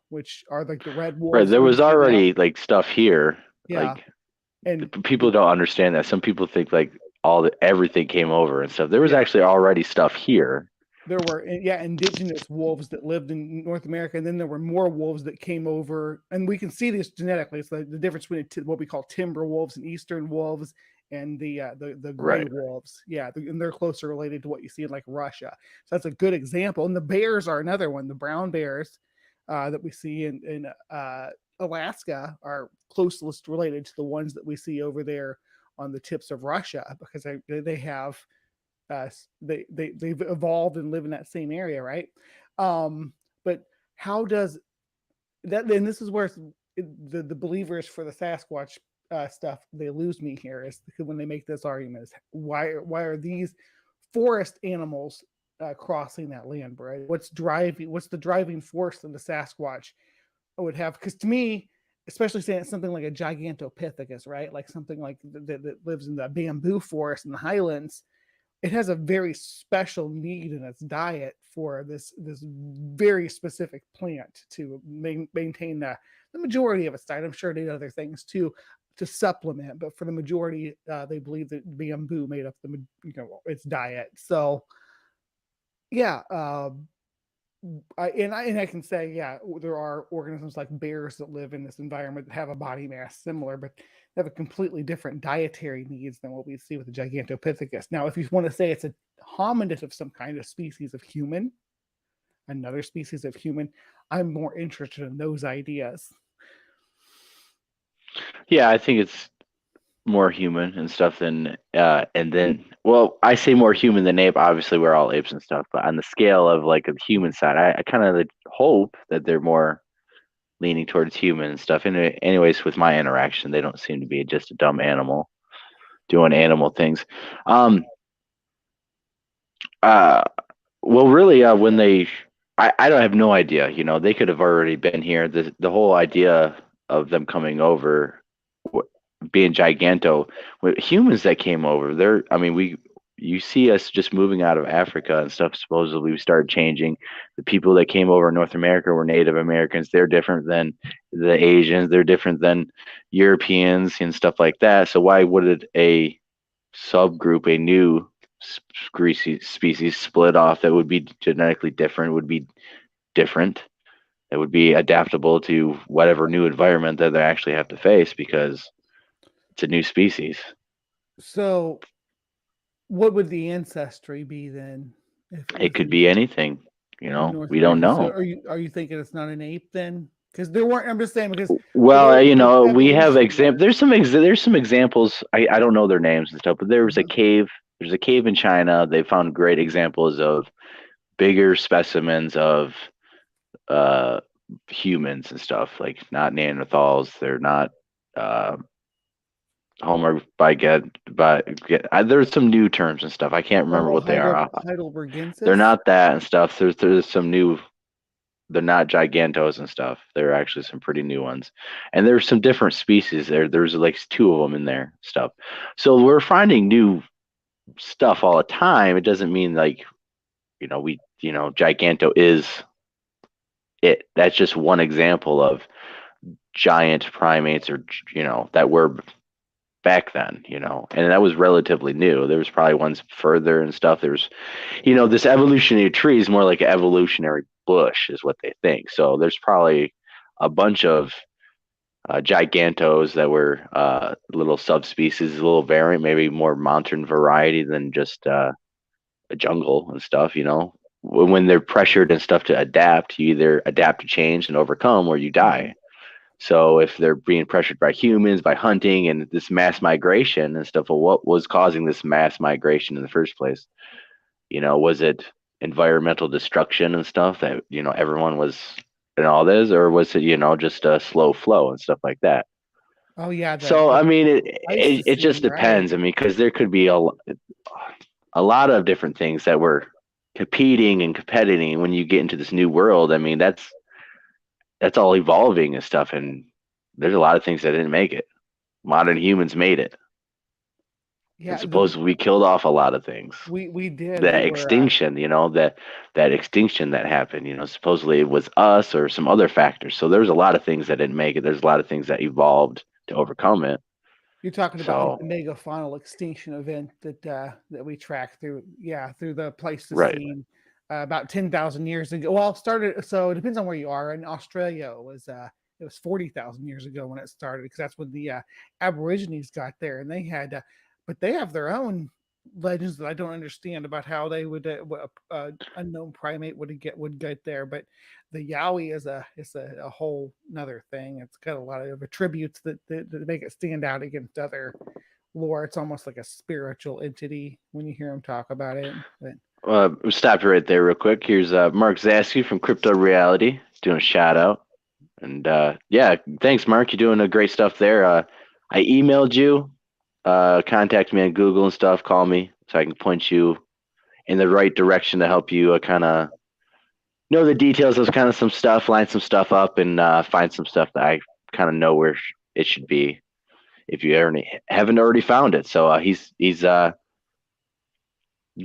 which are like the red wolves.
Right, there was already like stuff here.
Yeah.
And people don't understand that. Some people think like everything came over and stuff. There was actually already stuff here.
There were indigenous wolves that lived in North America, and then there were more wolves that came over, and we can see this genetically. It's the difference between what we call timber wolves and eastern wolves, and the gray wolves. Yeah, and they're closer related to what you see in like Russia. So that's a good example. And the bears are another one. The brown bears that we see in Alaska are closest related to the ones that we see over there on the tips of Russia, because they have they've evolved and live in that same area, right? But how does that? And this is where the believers for the Sasquatch stuff, they lose me here, is when they make this argument: is why are these forest animals crossing that land, right? What's the driving force that the Sasquatch would have? Because to me, especially saying it's something like a gigantopithecus, right? Like something like that lives in the bamboo forest in the highlands, it has a very special need in its diet for this very specific plant to maintain the majority of its diet. I'm sure it ate other things too to supplement, but for the majority, they believe that bamboo made up its diet. So yeah, I can say, yeah, there are organisms like bears that live in this environment that have a body mass similar, but they have a completely different dietary needs than what we see with the Gigantopithecus. Now, if you want to say it's a hominid of some kind of species of human, another species of human, I'm more interested in those ideas.
Yeah, I think it's more human and stuff than and then well, I say more human than ape. Obviously, we're all apes and stuff, but on the scale of like the human side, I kind of hope that they're more leaning towards human and stuff. And anyways, with my interaction, they don't seem to be just a dumb animal doing animal things. Um, uh, well, really, when I don't have no idea. You know, they could have already been here. The whole idea of them coming over, being giganto, with humans that came over, they're. I mean, you see us just moving out of Africa and stuff. Supposedly, we started changing. The people that came over in North America were Native Americans. They're different than the Asians. They're different than Europeans and stuff like that. So why would it a subgroup, a new species split off that would be genetically different, would be different, that would be adaptable to whatever new environment that they actually have to face because it's a new species.
So, what would the ancestry be then if it
It
was
could be anything,
in North
we don't
America? So,
know.
are you thinking it's not an ape then? Because there weren't. I'm just saying because the
Well,
way
we have
evolution works.
there's some examples. I don't know their names and stuff, but there was a cave. There's a cave in China. They found great examples of bigger specimens of uh humans and stuff, like not Neanderthals. They're not uh Homer there's some new terms and stuff. I can't remember
Homo
what they are. They're
heidelbergensis.
not that and stuff. There's some new. They're not gigantos and stuff. There are actually some pretty new ones, and there's some different species there. There's like two of them in there stuff. So we're finding new stuff all the time. It doesn't mean like giganto is it. That's just one example of giant primates or that were back then, and that was relatively new. There was probably ones further and stuff. There's this evolutionary tree is more like an evolutionary bush is what they think. So there's probably a bunch of gigantos that were little subspecies, a little variant, maybe more mountain variety than just a jungle and stuff. When they're pressured and stuff to adapt, you either adapt to change and overcome or you die. So if they're being pressured by humans, by hunting and this mass migration and stuff, well, what was causing this mass migration in the first place? Was it environmental destruction and stuff that, everyone was and all this, or was it, just a slow flow and stuff like that?
Oh yeah,
So, I mean, it just
Pleistocene, right?
depends. I mean, because there could be a lot of different things that were competing and competing when you get into this new world. I mean, that's all evolving and stuff, and there's a lot of things that didn't make it. Modern humans made it, and
Yeah,
supposedly we killed off a lot of things.
we did.
That
We were
extinction, that extinction that happened, supposedly it was us or some other factors. So there's a lot of things that didn't make it. There's a lot of things that evolved to overcome it.
you're talking about like
So
the megafaunal extinction event that we tracked through the
right,
Pleistocene about 10,000 years ago. Well, it started. So it depends on where you are. In Australia, it was 40,000 years ago when it started because that's when the Aborigines got there, and they had, but they have their own legends that I don't understand about how they would unknown primate would get there. But the Yowie is a whole another thing. It's got a lot of attributes that make it stand out against other lore. It's almost like a spiritual entity when you hear them talk about it. But
We stopped right there real quick. Here's Mark Zasky from Crypto Reality doing a shout out. And yeah, thanks, Mark. You're doing great stuff there. I emailed you, contact me on Google and stuff. Call me so I can point you in the right direction to help you kind of know the details of kind of some stuff, line some stuff up, and find some stuff that I kind of know where it should be if you haven't already found it. So he's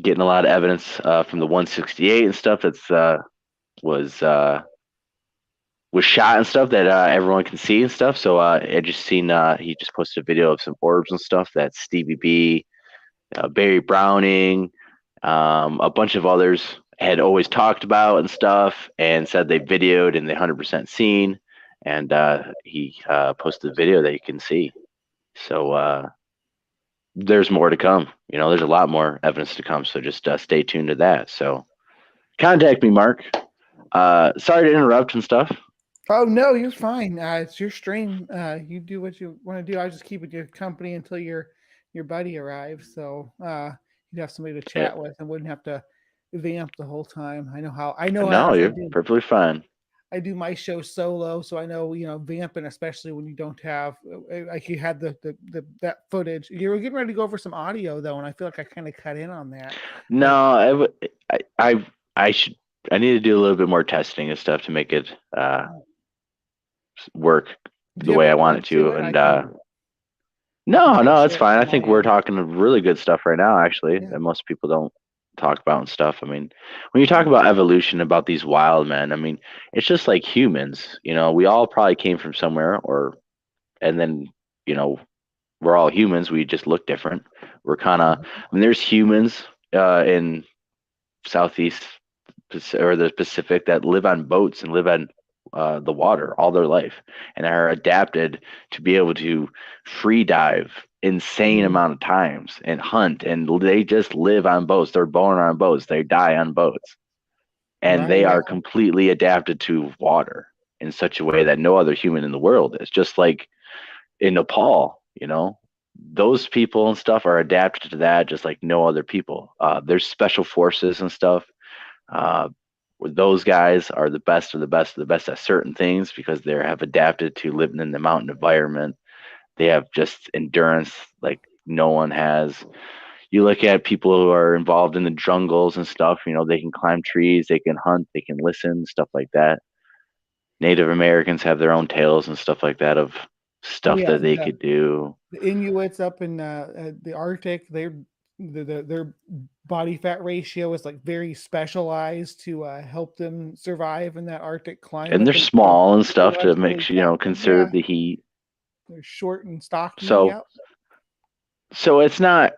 getting a lot of evidence from the 168 and stuff that's was uh, was shot and stuff that everyone can see and stuff. So I just seen he just posted a video of some orbs and stuff that Stevie B, Barry Browning, a bunch of others had always talked about and stuff, and said they videoed and they 100% seen. And he posted a video that you can see. So there's more to come. There's a lot more evidence to come. So just stay tuned to that. So contact me, Mark. Sorry to interrupt and stuff.
Oh no, you're fine. It's your stream. You do what you want to do. I just keep it your company until your buddy arrives. So you'd have somebody to chat with and wouldn't have to vamp the whole time. I know how.
No, you're perfectly fine.
I do my show solo, so I know vamping, especially when you don't have like you had that footage. You were getting ready to go over some audio though, and I feel like I kind of cut in on that.
No, I should. I need to do a little bit more testing and stuff to make it work the way I want it to. And no, it's fine. I think we're talking really good stuff right now, actually, that most people don't talk about and stuff. I mean, when you talk about evolution, about these wild men, I mean, it's just like humans. We all probably came from somewhere, and then we're all humans. We just look different. We're kind of. I mean, there's humans in Southeast or the Pacific that live on boats and live on the water all their life and are adapted to be able to free dive insane amount of times and hunt, and they just live on boats. They're born on boats, they die on boats, and they are completely adapted to water in such a way that no other human in the world is. Just like in Nepal, those people and stuff are adapted to that just like no other people. There's special forces and stuff. Those guys are the best of the best of the best at certain things because they have adapted to living in the mountain environment. They have just endurance like no one has. You look at people who are involved in the jungles and stuff, they can climb trees, they can hunt, they can listen, stuff like that. Native Americans have their own tales and stuff like that of stuff that they could do.
The Inuits up in the Arctic, their body fat ratio is like very specialized to help them survive in that Arctic climate.
And they're small and stuff to make conserve the heat.
They're short and stocky.
So it's not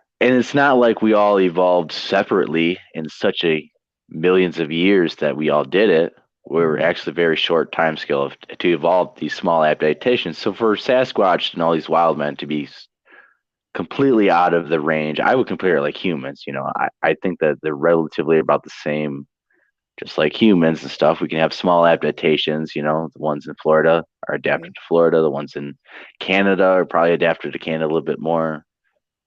like we all evolved separately in such a millions of years that we all did it. We're actually very short time scale to evolve these small adaptations. So for Sasquatch and all these wild men to be completely out of the range, I would compare it like humans. I think that they're relatively about the same, just like humans and stuff. We can have small adaptations. The ones in Florida are adapted to Florida. The ones in Canada are probably adapted to Canada a little bit more.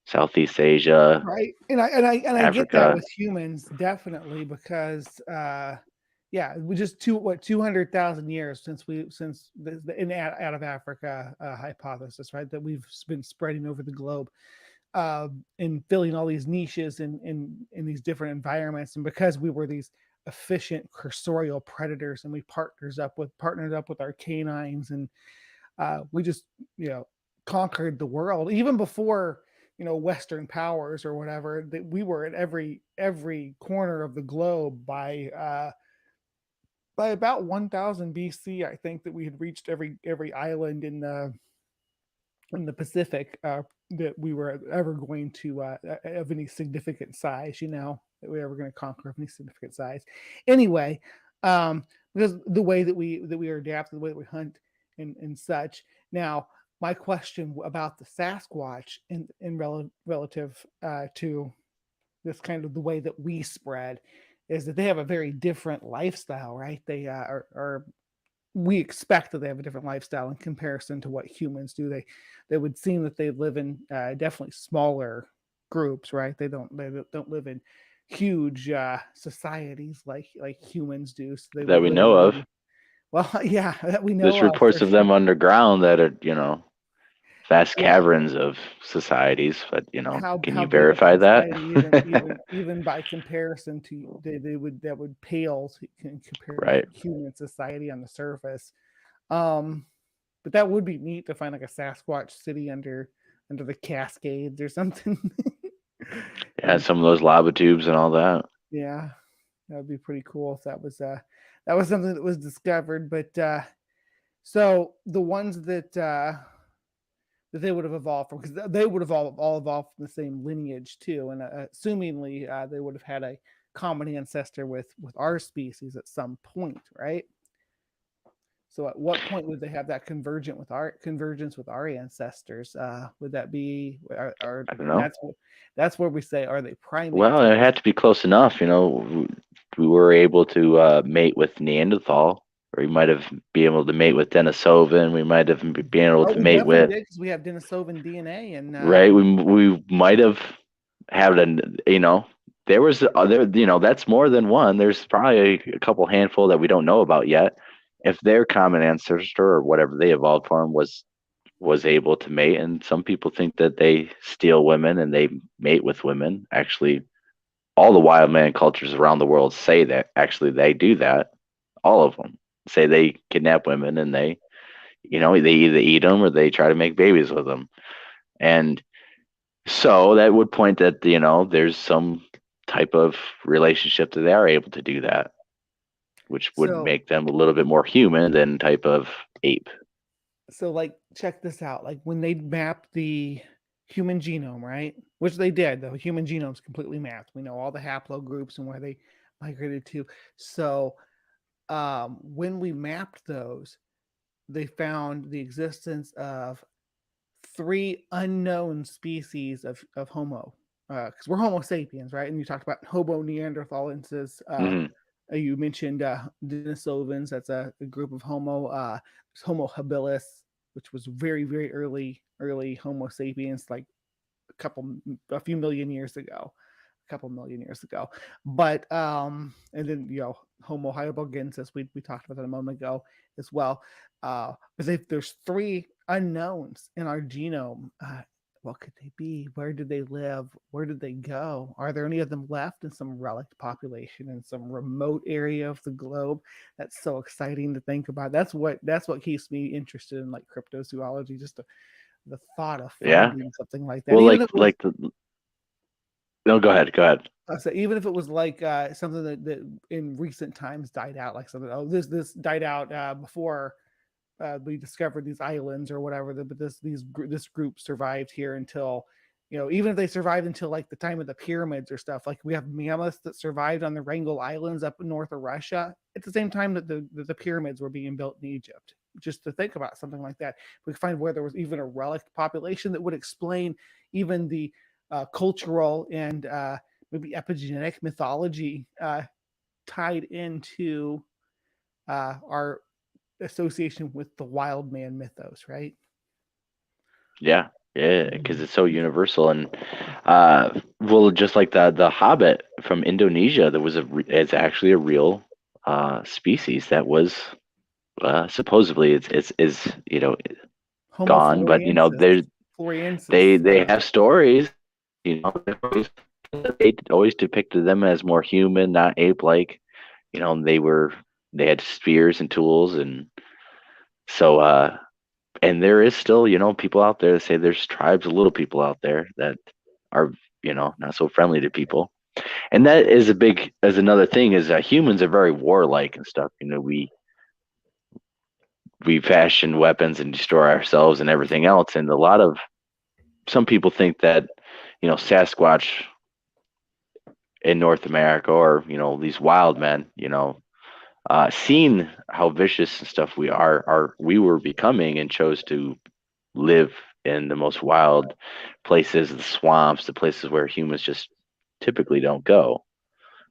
Southeast Asia,
right? And I get that with humans definitely because we just 200,000 years since the out of Africa hypothesis, right? That we've been spreading over the globe, and filling all these niches in these different environments, and because we were these efficient cursorial predators, and we partnered up with our canines, and we just conquered the world even before Western powers or whatever. That we were at every corner of the globe by about 1000 BC. I think that we had reached every island in the Pacific that we were ever going to of any significant size. That we were ever going to conquer of any significant size. Anyway, because the way that we are adapted, the way that we hunt and such. Now, my question about the Sasquatch in relative to this kind of the way that we spread is that they have a very different lifestyle, right? They we expect that they have a different lifestyle in comparison to what humans do. They would seem that they live in definitely smaller groups, right? They don't live in huge societies like humans do. So they
that
would
we
live
know of.
in, well, yeah, that we
There's
know of for
reports of
sure.
them underground that are, vast
Well,
caverns of societies, but can
how
you
big of a
verify that?
society, even by comparison to they would that would pale compared to
Right.
human society on the surface. Um, but that would be neat to find like a Sasquatch city under the Cascades or something.
Yeah,
And
some of those lava tubes and all that.
yeah, that would be pretty cool if that was something that was discovered. But so the ones that they would have evolved from, because they would have all evolved from the same lineage too, and assumingly they would have had a common ancestor with our species at some point, right? So at what point would they have that convergence with our ancestors? Would that be,
I don't
and
know.
that's where we say, are they primates?
Well, it had to be close enough. We were able to mate with Neanderthal, or we might have been able to mate with Denisovan. We might have been able
Oh,
to
we
mate
definitely
with,
did because we have Denisovan DNA, and
right? We might have had there was other, that's more than one. There's probably a couple handful that we don't know about yet. If their common ancestor or whatever they evolved from was able to mate, and some people think that they steal women and they mate with women. Actually, all the wild man cultures around the world say that actually they do that. All of them say they kidnap women and they either eat them or they try to make babies with them. And so that would point that, there's some type of relationship that they are able to do that, which would
so
make them a little bit more human than type of ape.
so like check this out. Like when they mapped the human genome, right? Which they did. The human genome's completely mapped. We know all the haplogroups and where they migrated to. So when we mapped those, they found the existence of three unknown species of Homo. Because we're Homo sapiens, right? And you talked about Homo neanderthalensis.
Hmm.
You mentioned Denisovans. That's a group of Homo. There's Homo habilis, which was very, very early Homo sapiens, like a few million years ago, a couple million years ago. But and then Homo heidelbergensis, we talked about that a moment ago as well. But there's three unknowns in our genome. What could they be? Where did they live? Where did they go? Are there any of them left in some relict population in some remote area of the globe? That's so exciting to think about. That's what keeps me interested in like cryptozoology. Just the thought of
Yeah.
finding something like that,
Well,
even if it was
no, go ahead. Go ahead.
so even if it was like something that in recent times died out, like something, oh, this died out before we discovered these islands or whatever, but this group survived here until, even if they survived until like the time of the pyramids or stuff. Like we have mammoths that survived on the Wrangel Islands up north of Russia at the same time that the pyramids were being built in Egypt. Just to think about something like that, we could find where there was even a relic population that would explain even the cultural and maybe epigenetic mythology tied into our association with the wild man mythos, right?
Yeah. Yeah, because it's so universal, and well, just like the Hobbit from Indonesia, it's actually a real species that was supposedly it's is
Homo
gone, but
floresiensis.
they have stories, they always depicted them as more human, not ape-like. They had spears and tools, and so and there is still, people out there that say there's tribes of little people out there that are, not so friendly to people. And that is another thing is that humans are very warlike and stuff. We fashion weapons and destroy ourselves and everything else. And some people think that, Sasquatch in North America or, these wild men, seeing how vicious and stuff we were becoming and chose to live in the most wild places, the swamps, the places where humans just typically don't go,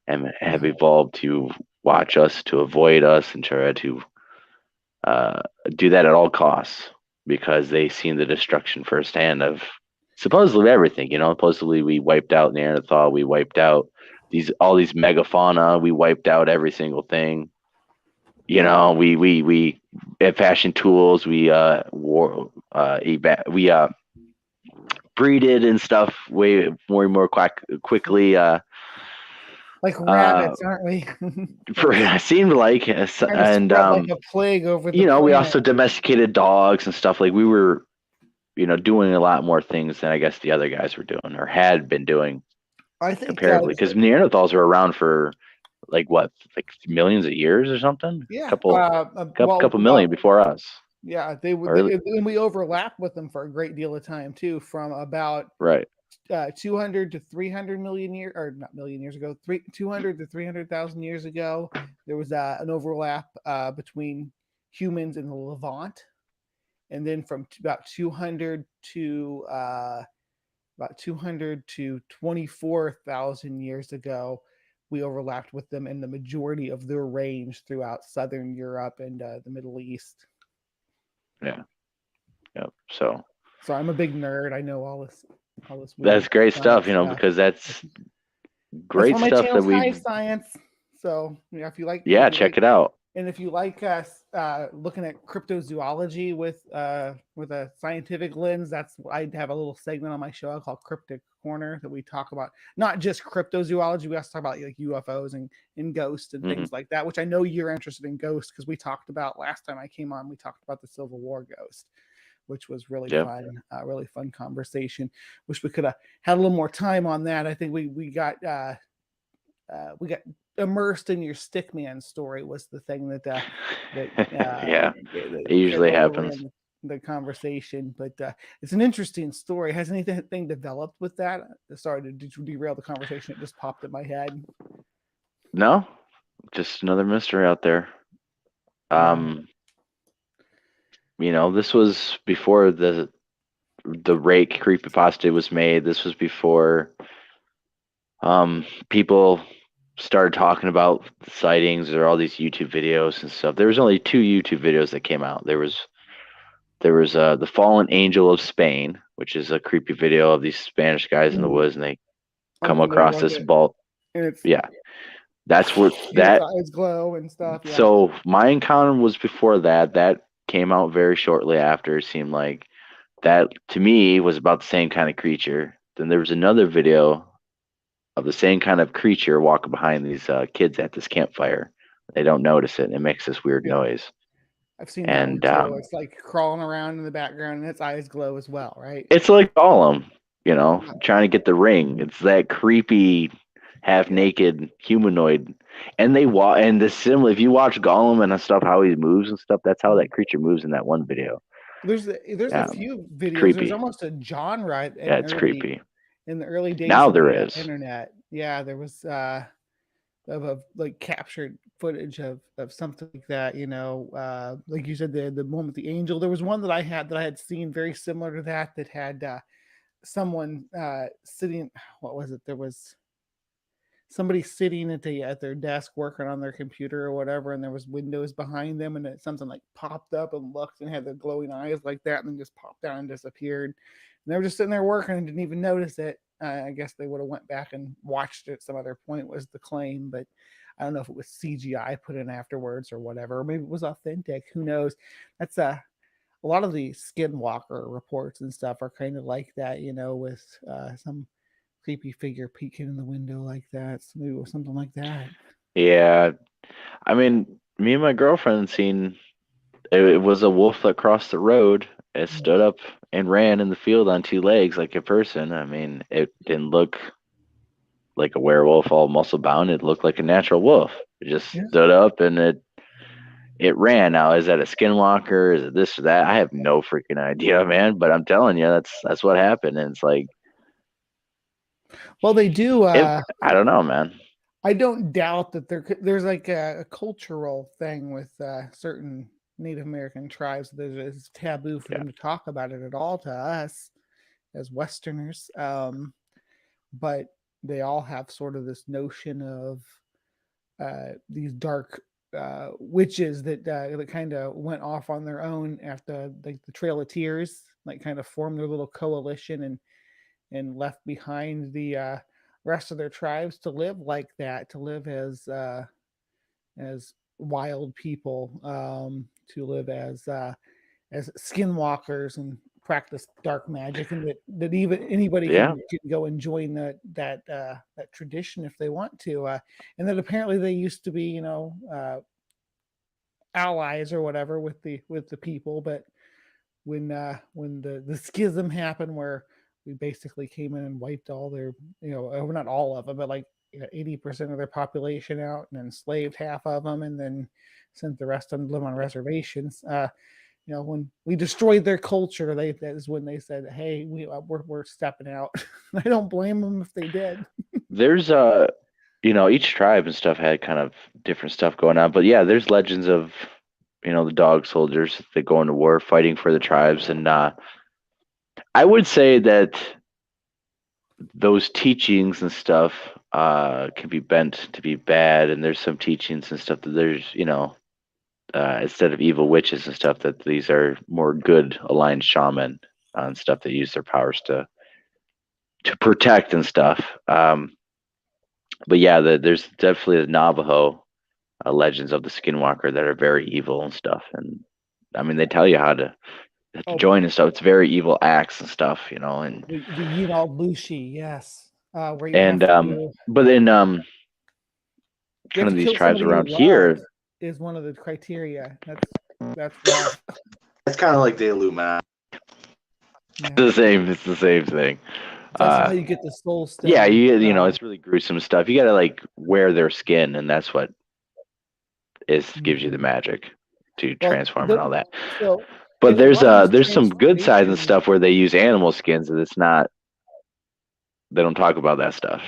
and have evolved to watch us, to avoid us, and try to uh, do that at all costs because they seen the destruction firsthand of supposedly everything. Supposedly we wiped out Neanderthal, we wiped out all these megafauna. We wiped out every single thing. You know, we at Fashion Tools, we breeded and stuff way more quickly.
Like rabbits, aren't we?
It seemed like,
Kind of
and
spread like a plague over the
you know, we
planet.
also domesticated dogs and stuff. Like we were, you know, doing a lot more things than I guess the other guys were doing or had been doing
I think
comparably. Because Neanderthals were around for like millions of years or something.
Yeah,
couple million before us.
Yeah, they would, and we overlapped with them for a great deal of time too. From about
right
200 to 300 million years, or not million years ago, 200 to 300,000 years ago, there was an overlap between humans and the Levant, and then from about 200 to 24,000 years ago, we overlapped with them in the majority of their range throughout southern Europe and the Middle East.
Yeah. So
I'm a big nerd. I know all this.
That's great stuff, you know, because that's great stuff that we
science. So yeah, if you like,
check it out.
And if you like us looking at cryptozoology with a scientific lens, I have a little segment on my show called Cryptic Corner that we talk about not just cryptozoology. We also talk about like UFOs and ghosts and things like that, which I know you're interested in ghosts because we talked about last time I came on. We talked about the Civil War ghost, which was really fun, really fun conversation. Wish we could have had a little more time on that. I think we got immersed in your stickman story was the thing that
it usually happens.
The conversation, but it's an interesting story. Has anything developed with that? Sorry to derail the conversation. It just popped in my head.
No, just another mystery out there. You know, this was before the Rake creepypasta was made. This was before people started talking about sightings or all these YouTube videos and stuff. There was only 2 YouTube videos that came out. There was The Fallen Angel of Spain, which is a creepy video of these Spanish guys in the woods, and they come across this ball. That's where that
eyes glow and stuff. Yeah.
So my encounter was before that. That came out very shortly after. It seemed like that to me was about the same kind of creature. Then there was another video of the same kind of creature walking behind these kids at this campfire. They don't notice it, and it makes this weird noise.
I've seen that one too. It's like crawling around in the background, and its eyes glow as well, right?
It's like Gollum, you know, trying to get the ring. It's that creepy, half-naked humanoid. And if you watch Gollum and stuff, how he moves and stuff, that's how that creature moves in that one video.
There's a few videos.
Creepy.
There's almost a genre.
It's creepy.
In the early days
now
of
there
the
is
internet. Yeah, there was of like captured footage of something like that, you know, like you said, the one with the angel. There was one that I had seen very similar to that had someone sitting. What was it? There was somebody sitting at their desk working on their computer or whatever, and there was windows behind them, and something like popped up and looked and had the glowing eyes like that, and then just popped down and disappeared. And they were just sitting there working and didn't even notice it. I guess they would have went back and watched it at some other point, was the claim, but I don't know if it was CGI put in afterwards or whatever, or maybe it was authentic. Who knows? That's a lot of the skinwalker reports and stuff are kind of like that, you know, with some creepy figure peeking in the window like that. So maybe it was something like that.
Yeah. I mean, me and my girlfriend seen it was a wolf that crossed the road. It stood up and ran in the field on 2 legs like a person. I mean, it didn't look like a werewolf all muscle bound. It looked like a natural wolf. It just stood up and it ran. Now, is that a skinwalker? Is it this or that? I have no freaking idea, man. But I'm telling you, that's what happened. And it's like,
well, they do.
I don't know, man.
I don't doubt that there's like a cultural thing with certain Native American tribes. It's taboo for them to talk about it at all to us as Westerners. But they all have sort of this notion of these dark witches that kind of went off on their own after the Trail of Tears, like kind of formed their little coalition and left behind the rest of their tribes to live like that, to live as wild people, to live as skinwalkers and practice dark magic, and that even anybody can go and join that tradition if they want to, and that apparently they used to be, allies or whatever with the people, but when the schism happened, where we basically came in and wiped all their, not all of them, but like 80% of their population out, and enslaved half of them, and then sent the rest of them to live on reservations. When we destroyed their culture, that is when they said, "Hey, we're stepping out." I don't blame them if they did.
There's each tribe and stuff had kind of different stuff going on, but yeah, there's legends of the dog soldiers that go into war fighting for the tribes, and I would say that those teachings and stuff can be bent to be bad, and there's some teachings and stuff that there's instead of evil witches and stuff, that these are more good aligned shaman and stuff that use their powers to protect and stuff. But yeah, there's definitely the Navajo legends of the Skinwalker that are very evil and stuff, and I mean they tell you how to join and stuff. It's very evil acts and stuff, and
the Yinal Lushi, yes, where you
and
have to
but then
you
kind
have
of
to
these
kill
tribes
somebody
around
you
here.
love is one of the criteria. That's rough.
It's kind of like the Illuminati.
Yeah.
It's the same thing.
That's how you get the soul stone.
Yeah, it's really gruesome stuff. You got to like wear their skin, and that's what gives you the magic to transform and all that.
So,
but there's some good sides and stuff where they use animal skins, and it's not. They don't talk about that stuff.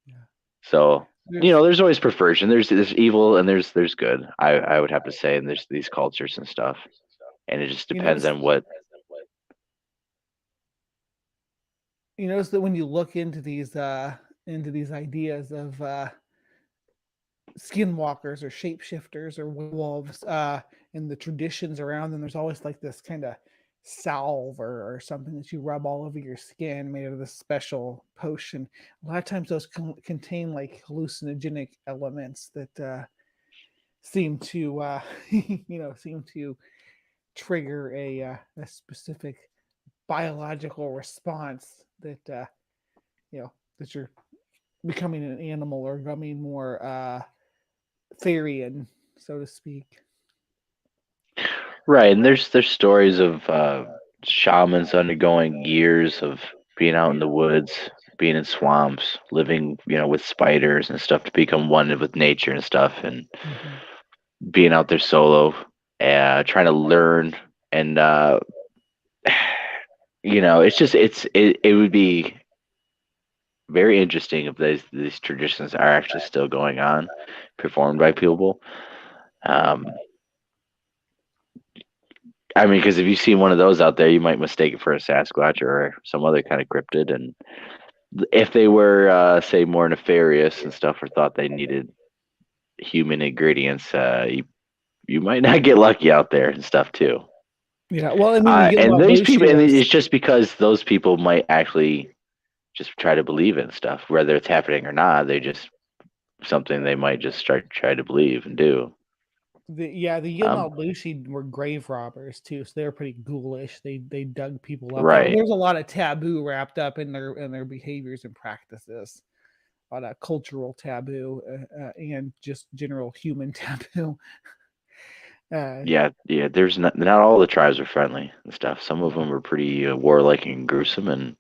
Yeah.
So there's always perversion. There's evil and there's good. I would have to say, and there's these cultures and stuff, and it just depends on what.
You notice that when you look into these ideas of skinwalkers or shapeshifters or wolves, and the traditions around them, there's always like this kind of salve or something that you rub all over your skin, made of this special potion. A lot of times those contain like hallucinogenic elements that seem to trigger a specific biological response that that you're becoming an animal or becoming more Therian, so to speak.
Right, and there's stories of shamans undergoing years of being out in the woods, being in swamps, living with spiders and stuff to become one with nature and stuff, and being out there solo, trying to learn, and it would be very interesting if these traditions are actually still going on, performed by people. I mean, because if you see one of those out there, you might mistake it for a Sasquatch or some other kind of cryptid. And if they were, say, more nefarious and stuff, or thought they needed human ingredients, you might not get lucky out there and stuff too.
Yeah, well, I mean,
and these people, and it's just because those people might actually just try to believe in stuff, whether it's happening or not. They just something they might just try to believe and do.
The Yinal Lushi were grave robbers too, so they were pretty ghoulish. They dug people up.
Right.
There's a lot of taboo wrapped up in their behaviors and practices. A lot of cultural taboo and just general human taboo.
There's not all the tribes are friendly and stuff. Some of them were pretty warlike and gruesome, and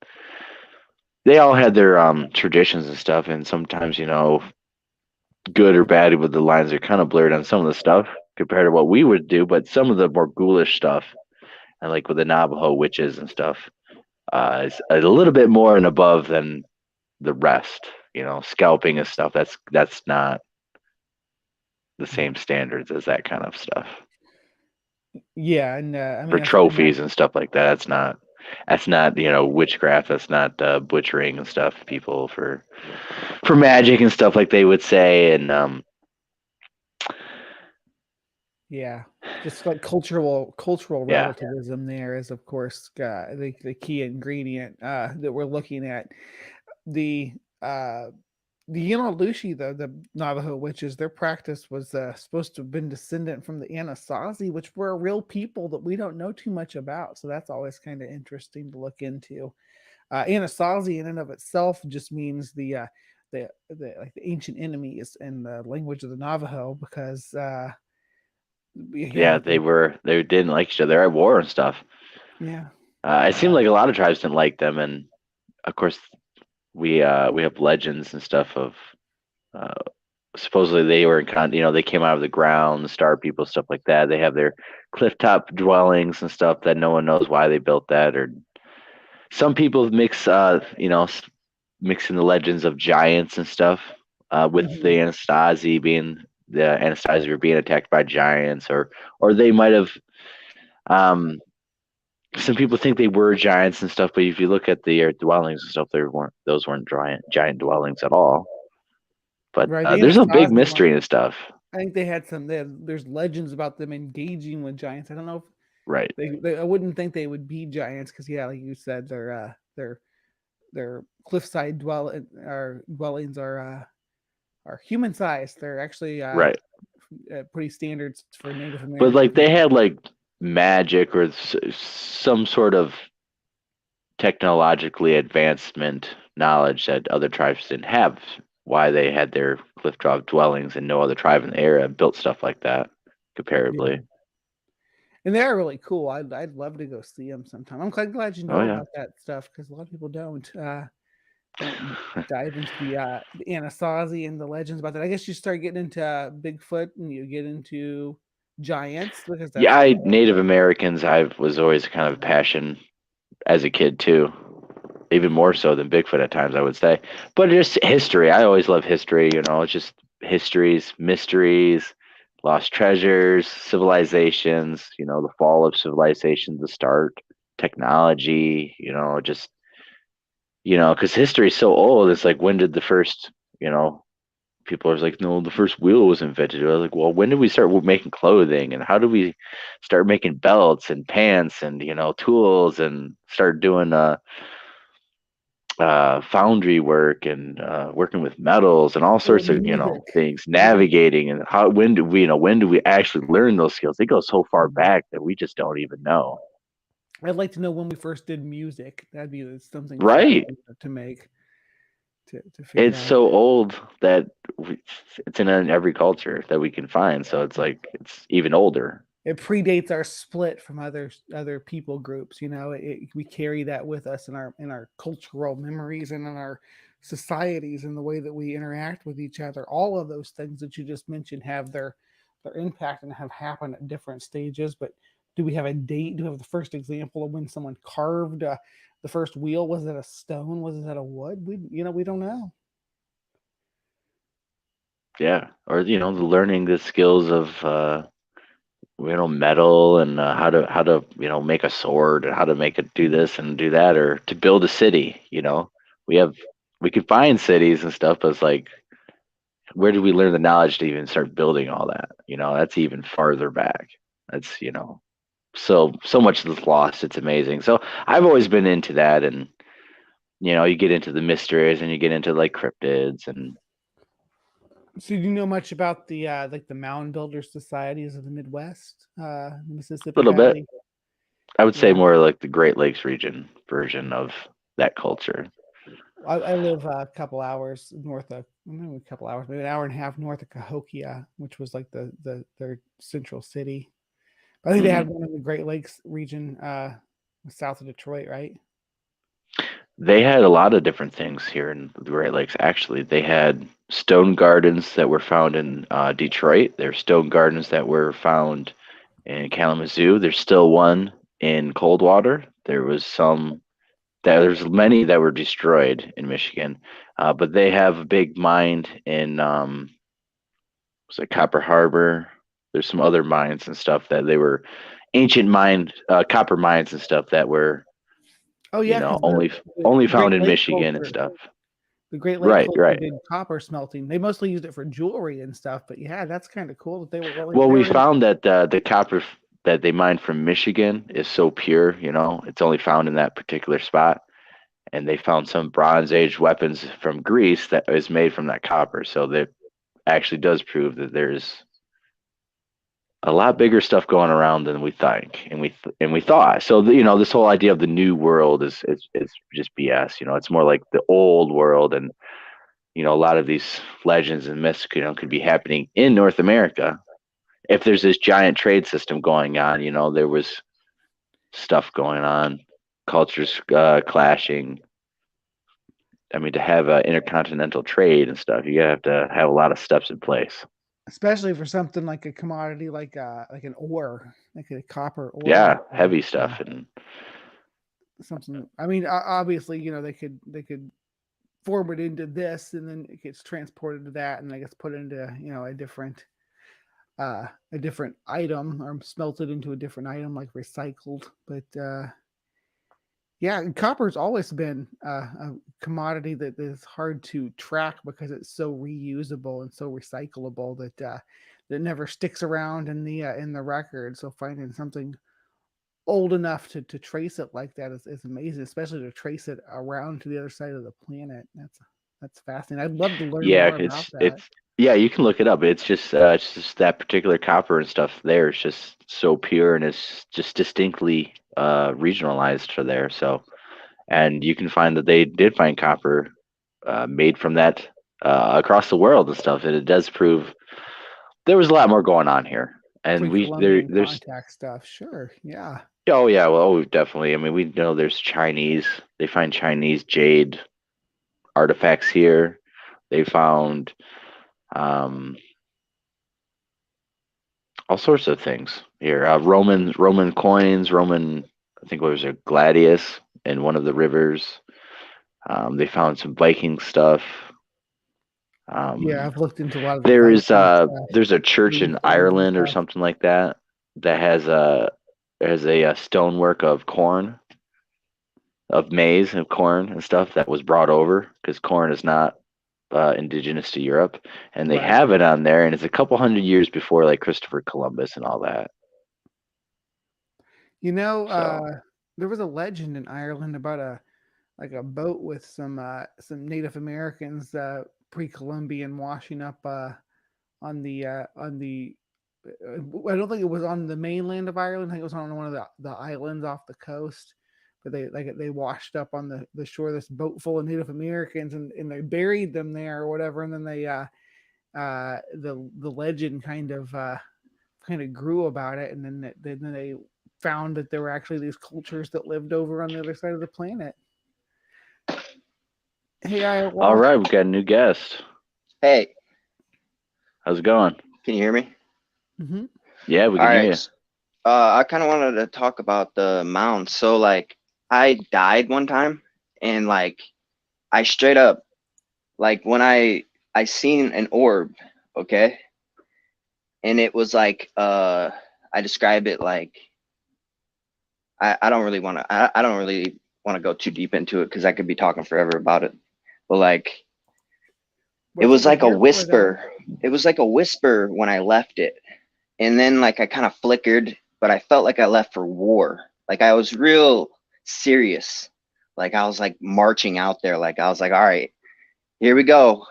they all had their traditions and stuff. And sometimes, good or bad, with the lines are kind of blurred on some of the stuff compared to what we would do. But some of the more ghoulish stuff, and like with the Navajo witches and stuff, is a little bit more and above than the rest. Scalping and stuff. That's not the same standards as that kind of stuff.
Yeah, and I mean,
for trophies and stuff like that. That's not witchcraft. That's not butchering and stuff. People for magic and stuff, like they would say, and
yeah, just like cultural relativism. There is, of course, the key ingredient that we're looking at. The The Inalushi, the Navajo witches, their practice was supposed to have been descendant from the Anasazi, which were a real people that we don't know too much about. So that's always kind of interesting to look into. Anasazi in and of itself just means the like the ancient enemies in the language of the Navajo, because
Yeah, they didn't like each other. They're at war and stuff.
yeah.
It seemed like a lot of tribes didn't like them, and of course we have legends and stuff of uh, supposedly they were they came out of the ground, the star people, stuff like that. They have their cliff top dwellings and stuff that no one knows why they built that. Or some people mixing the legends of giants and stuff with the
Mhm.
Anasazi were being attacked by giants, or they might have. Um, some people think they were giants and stuff, but if you look at their dwellings and stuff, those weren't giant dwellings at all. But
Right. The
there's a big
Anasazi one,
mystery and stuff.
I think there's legends about them engaging with giants. I don't know if
Right.
I wouldn't think they would be giants, because yeah, like you said, their cliffside dwellings are human sized. They're actually
Right.
pretty standards for Native
But
American
like they
people.
had like magic or some sort of technologically advancement knowledge that other tribes didn't have. Why they had their cliff top dwellings and no other tribe in the area built stuff like that
Yeah.
comparably.
And they're really cool. I'd love to go see them sometime. I'm quite glad you
Oh
know
yeah.
about that stuff, because a lot of people don't dive into the Anasazi and the legends about that. I guess you start getting into Bigfoot and you get into giants, because that's
Yeah,
kind
Native Americans I was always kind of a passion as a kid too. Even more so than Bigfoot at times, I would say. But just history. I always love history, it's just histories, mysteries, lost treasures, civilizations, the fall of civilizations, the start, technology, just, because history is so old. It's like, when did the first, people are like, no, the first wheel was invented. I was like, well, when did we start making clothing, and how did we start making belts and pants and, tools, and start doing, foundry work and working with metals and all
of
sorts of
music.
things,
Yeah.
navigating, and when do we actually learn those skills? They go so far back that we just don't even know.
I'd like to know when we first did music. That'd be something fun
Right?
to make to figure
It's
out.
so old that it's in every culture that we can find. So it's like it's even older.
It predates our split from other people groups. We carry that with us in our cultural memories and in our societies, and the way that we interact with each other. All of those things that you just mentioned have their impact and have happened at different stages. But do we have a date? Do we have the first example of when someone carved the first wheel? Was it a stone? Was it a wood? We don't know.
Yeah, or the learning the skills of metal, and how to make a sword, and how to make it do this and do that, or to build a city. We have we can find cities and stuff, but it's like, where did we learn the knowledge to even start building all that? That's even farther back. That's so much is lost. It's amazing. So I've always been into that, and you get into the mysteries, and you get into like cryptids and
So do you know much about the like the mound builder societies of the Midwest, the
a
Mississippi
little bit.
Valley?
I would say
Yeah,
more like the Great Lakes region version of that culture.
I live a couple hours north of, maybe a couple hours, maybe an hour and a half north of Cahokia, which was like their central city. But I think they
Hmm.
had one in the Great Lakes region, south of Detroit, right?
They had a lot of different things here in the Great Lakes. Actually, they had stone gardens that were found in Detroit. There's stone gardens that were found in Kalamazoo. There's still one in Coldwater. There's many that were destroyed in Michigan, but they have a big mine in was it Copper Harbor. There's some other mines and stuff that they were ancient copper mines and stuff that were
Oh yeah, because
only
the
found
Great
in
Lake
Michigan and
culture,
stuff.
the Great Lake
Right,
culture
right.
did copper smelting. They mostly used it for jewelry and stuff. But yeah, that's kind of cool that they were really
Well,
they
we
were in.
found that the copper that they mined from Michigan is so pure. It's only found in that particular spot, and they found some Bronze Age weapons from Greece that is made from that copper. So that actually does prove that there's a lot bigger stuff going around than we think, and we thought. So this whole idea of the new world is just BS. It's more like the old world, and a lot of these legends and myths could be happening in North America. If there's this giant trade system going on, there was stuff going on, cultures clashing. I mean, to have intercontinental trade and stuff, you have to have a lot of steps in place.
Especially for something like a commodity like an ore, like a copper ore.
Yeah, heavy stuff and
something. I mean, obviously, they could form it into this, and then it gets transported to that, and I guess put into a different item, or smelted into a different item, like recycled. But yeah, copper's always been a commodity that is hard to track because it's so reusable and so recyclable that never sticks around in the record. So finding something old enough to trace it like that is amazing, especially to trace it around to the other side of the planet. That's fascinating. I'd love to learn more about that.
Yeah, you can look it up. It's just that particular copper and stuff there is just so pure, and it's just distinctly regionalized for there. So, and you can find that they did find copper made from that across the world and stuff, and it does prove there was a lot more going on here. And there's
contact stuff, sure, yeah.
Oh yeah, well, definitely. I mean, we know there's Chinese. They find Chinese jade artifacts here. They found all sorts of things here. Roman coins, I think what was it, gladius in one of the rivers. They found some Viking stuff.
Yeah, I've looked into a lot of the
there's
Viking
a church in Ireland or something like that has a stonework of corn, of maize and corn and stuff that was brought over, because corn is not indigenous to Europe, and they have it on there, and it's a couple hundred years before like Christopher Columbus and all that.
There was a legend in Ireland about a boat with some Native Americans pre-Columbian washing up on the I don't think it was on the mainland of Ireland. I think it was on one of the islands off the coast. But they washed up on the shore, this boat full of Native Americans, and they buried them there or whatever. And then the legend kind of grew about it, and then they found that there were actually these cultures that lived over on the other side of the planet. Hey,
all right, we got a new guest.
Hey,
how's it going?
Can you hear me?
Mm-hmm.
Yeah, we can hear you.
I kind of wanted to talk about the mounds. So like, I died one time, and like, I straight up, like, when I seen an orb, okay, and it was like, I describe it like, I don't really want to go too deep into it because I could be talking forever about it, but like, it was like a whisper. It was like a whisper when I left it, and then like I kind of flickered, but I felt like I left for war. Like I was real serious. Like I was like marching out there. Like I was like, all right, here we go.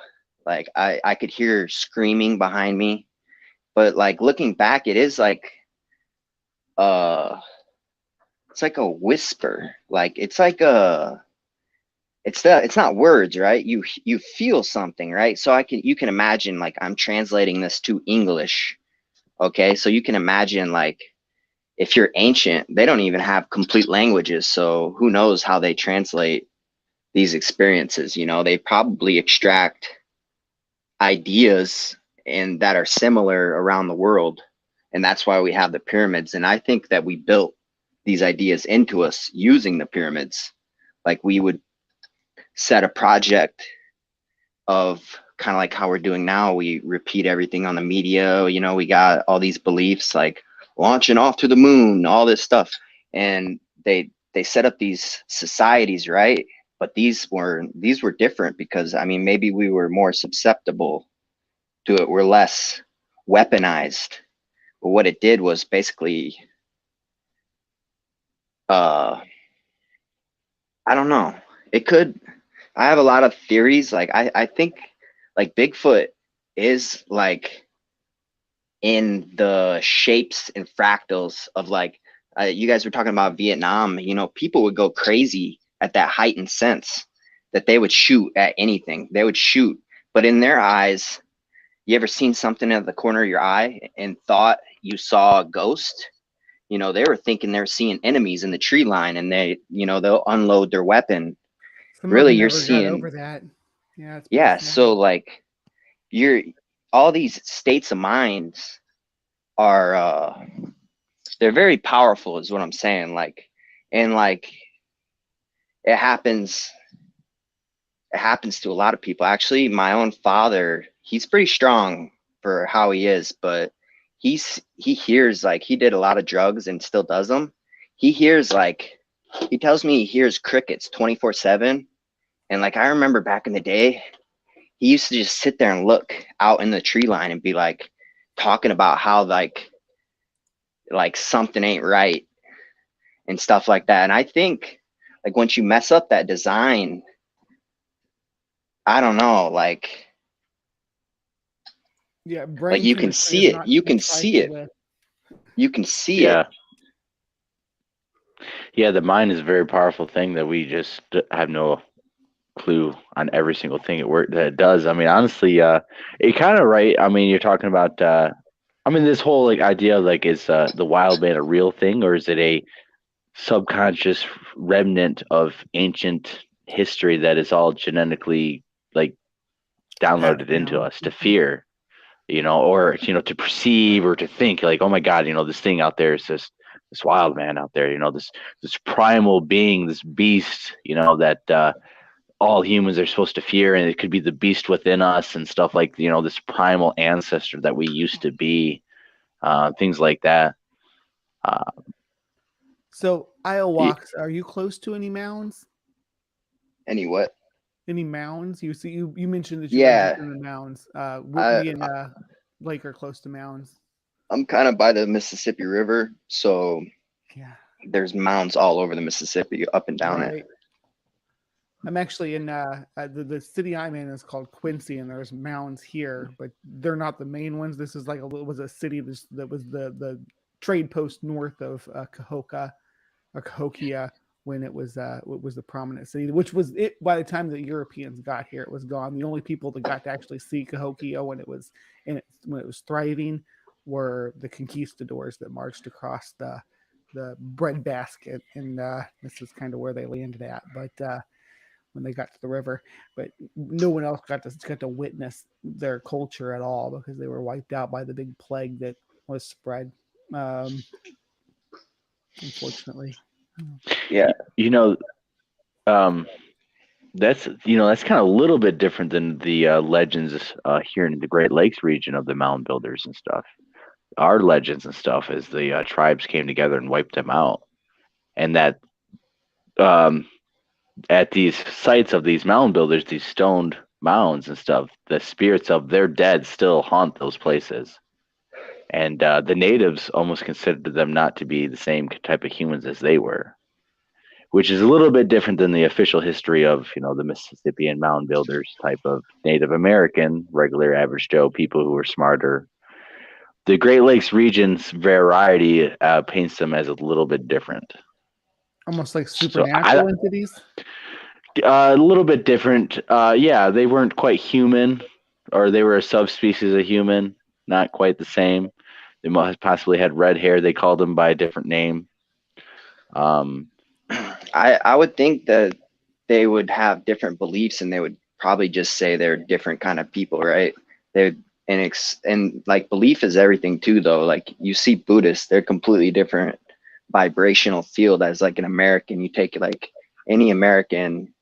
Like I could hear screaming behind me, but like looking back, it is like it's like a whisper. Like it's like it's not words, right? You feel something, right? So you can imagine, like, I'm translating this to English. Okay, so you can imagine, like, if you're ancient, they don't even have complete languages, so who knows how they translate these experiences. They probably extract ideas and that are similar around the world, and that's why we have the pyramids. And I think that we built these ideas into us using the pyramids. Like we would set a project of kind of like how we're doing now. We repeat everything on the media. We got all these beliefs like launching off to the moon, all this stuff, and they set up these societies, right? But these were different because, I mean, maybe we were more susceptible to it. We're less weaponized. But what it did was basically, I don't know. It could. I have a lot of theories. Like I think like Bigfoot is like in the shapes and fractals of like you guys were talking about Vietnam. You know, people would go crazy at that heightened sense that they would shoot at anything. They would shoot, but in their eyes, you ever seen something at the corner of your eye and thought you saw a ghost? You know, they were thinking they're seeing enemies in the tree line, and they, you know, they'll unload their weapon.
Some of
Really,
them
you're
never got
seeing,
over that. Yeah, it's pretty
yeah.
sad.
So like, you're all these states of minds are they're very powerful, is what I'm saying. Like, and like, it happens to a lot of people. Actually, my own father, he's pretty strong for how he is, but he hears, like, he did a lot of drugs and still does them. He hears, like, he tells me he hears crickets 24/7. And like, I remember back in the day, he used to just sit there and look out in the tree line and be like talking about how like something ain't right and stuff like that. And I think like once you mess up that design, I don't know, like
Yeah, brain
you can
chemistry
see
is
it.
not
You
to be
can see
trifled
it.
with.
You can see
Yeah.
it.
Yeah, the mind is a very powerful thing that we just have no clue on every single thing that it does. I mean, honestly, it kind of right. I mean, you're talking about. I mean, this whole like idea of like is the wild man a real thing, or is it a subconscious remnant of ancient history that is all genetically like downloaded
Passed
into
down.
us to fear, or to perceive or to think like, oh my God, this thing out there is just this wild man out there, this primal being, this beast, that all humans are supposed to fear, and it could be the beast within us and stuff like, this primal ancestor that we used to be, things like that.
So, Iowax, are you close to any mounds?
Any what?
Any mounds? You see, you mentioned that you
Yeah.
lived in the mounds. Whitney and Blake are close to mounds.
I'm kind of by the Mississippi River, so
Yeah.
there's mounds all over the Mississippi, up and down it.
I'm actually in the city I'm in is called Quincy, and there's mounds here, but they're not the main ones. This is like was a city that was the trade post north of Cahokia or Cahokia when it was the prominent city, which was it by the time the Europeans got here. It was gone. The only people that got to actually see Cahokia when it was thriving were the conquistadors that marched across the breadbasket, and this is kind of where they landed at. But when they got to the river, but no one else got to witness their culture at all because they were wiped out by the big plague that was spread. Unfortunately.
Yeah.
That's kind of a little bit different than the legends here in the Great Lakes region of the mound builders and stuff. Our legends and stuff is the tribes came together and wiped them out, and that at these sites of these mound builders, these stoned mounds and stuff, the spirits of their dead still haunt those places. And the natives almost considered them not to be the same type of humans as they were, which is a little bit different than the official history of, the Mississippian mound builders type of Native American, regular average Joe people who were smarter. The Great Lakes region's variety paints them as a little bit different.
Almost like supernatural entities?
A little bit different. Yeah, they weren't quite human, or they were a subspecies of human, not quite the same. They must possibly had red hair. They called them by a different name.
I would think that they would have different beliefs, and they would probably just say they're different kind of people, right? And like belief is everything too, though. Like you see Buddhists, they're completely different vibrational field as like an American. You take like any American,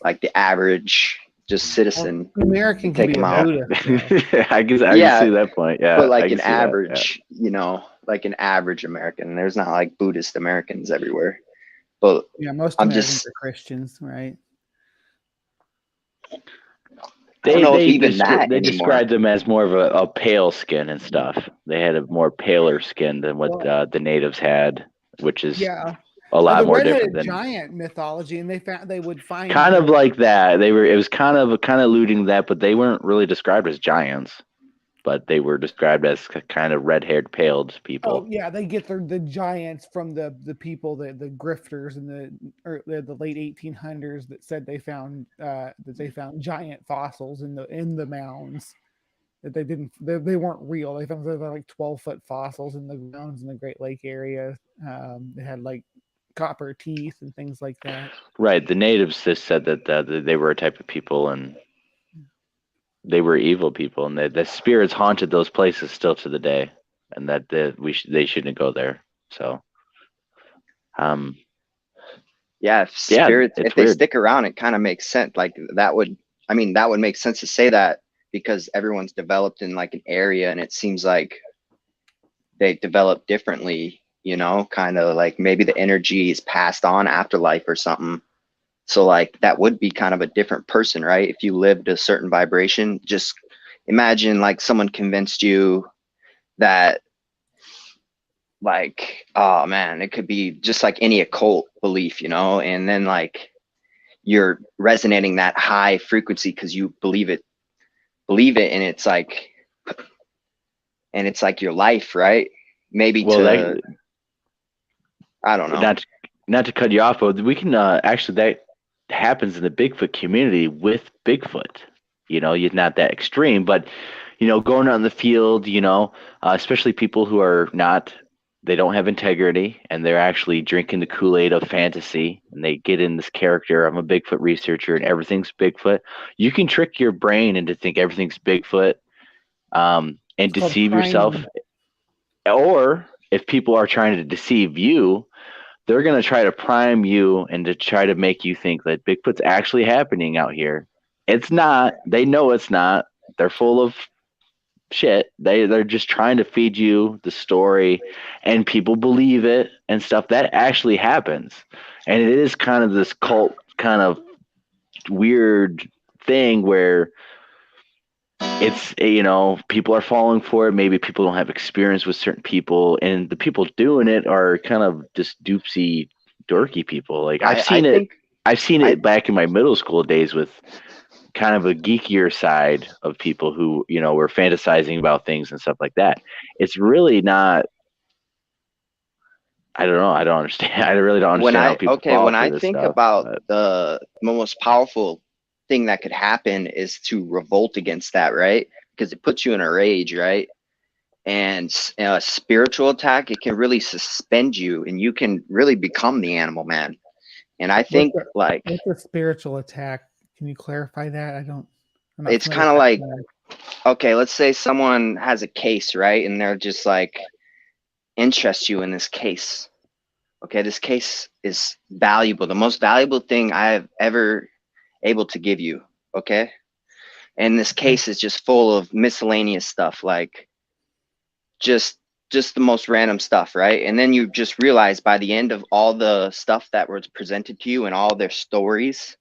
like the average just citizen,
American can
take
be
them
a
out.
Buddhist.
I can see that point. Yeah,
but like
an
average, like an average American. There's not like Buddhist Americans everywhere. But
yeah, most Americans are Christians, right?
They described them as more of a pale skin and stuff. They had a more paler skin than what the natives had, which is a lot
the
more
red-headed
different than
giant mythology, and they would find
kind of
the-
like that. It was kind of alluding to that, but they weren't really described as giants, but they were described as kind of red-haired, paled people.
Oh yeah, they get the giants from the people the grifters in the late 1800s that said they found giant fossils in the mounds. That they weren't real. They found like 12-foot fossils in the grounds in the Great Lake area. They had like copper teeth and things like that.
Right. The natives just said that they were a type of people and they were evil people, and the spirits haunted those places still to the day, and that they shouldn't go there. So,
Yeah, if spirits,
it's
if they
weird.
stick around, it kind of makes sense. Like that would make sense to say that because everyone's developed in like an area, and it seems like they develop differently, you know, kind of like maybe the energy is passed on afterlife or something. So like that would be kind of a different person, right? If you lived a certain vibration, just imagine like someone convinced you that like, oh man, it could be just like any occult belief, you know, and then like you're resonating that high frequency because you believe it, and it's like your life, right? Maybe I don't know.
Not to cut you off, but we can actually that happens in the Bigfoot community with Bigfoot. You know, you're not that extreme, but you know, going out in the field, you know, especially people who are not, they don't have integrity, and they're actually drinking the Kool-Aid of fantasy, and they get in this character. I'm a Bigfoot researcher, and everything's Bigfoot. You can trick your brain into think everything's Bigfoot, and
It's called
deceive yourself.
priming.
Or if people are trying to deceive you, they're going to try to prime you and to try to make you think that Bigfoot's actually happening out here. It's not. They know it's not. They're full of shit. They're just trying to feed you the story, and people believe it and stuff. That actually happens. And it is kind of this cult kind of weird thing where it's, you know, people are falling for it. Maybe people don't have experience with certain people, and the people doing it are kind of just doopsy dorky people. Like I've seen it back in my middle school days with kind of a geekier side of people who, you know, were fantasizing about things and stuff like that. It's really not, I don't know, I don't understand. I really don't understand how people fall
when
for
I
this
think
stuff,
about
but
the most powerful thing that could happen is to revolt against that, right? Because it puts you in a rage, right? And a spiritual attack, it can really suspend you, and you can really become the animal man. And I think
What's a spiritual attack? Can you clarify that? I'm not
it's
familiar
kind of
with
like,
that.
okay, let's say someone has a case, right? And they're just like, interest you in this case. Okay, this case is valuable, the most valuable thing I have ever able to give you. Okay. And this case is just full of miscellaneous stuff, like just the most random stuff, right? And then you just realize by the end of all the stuff that was presented to you and all their stories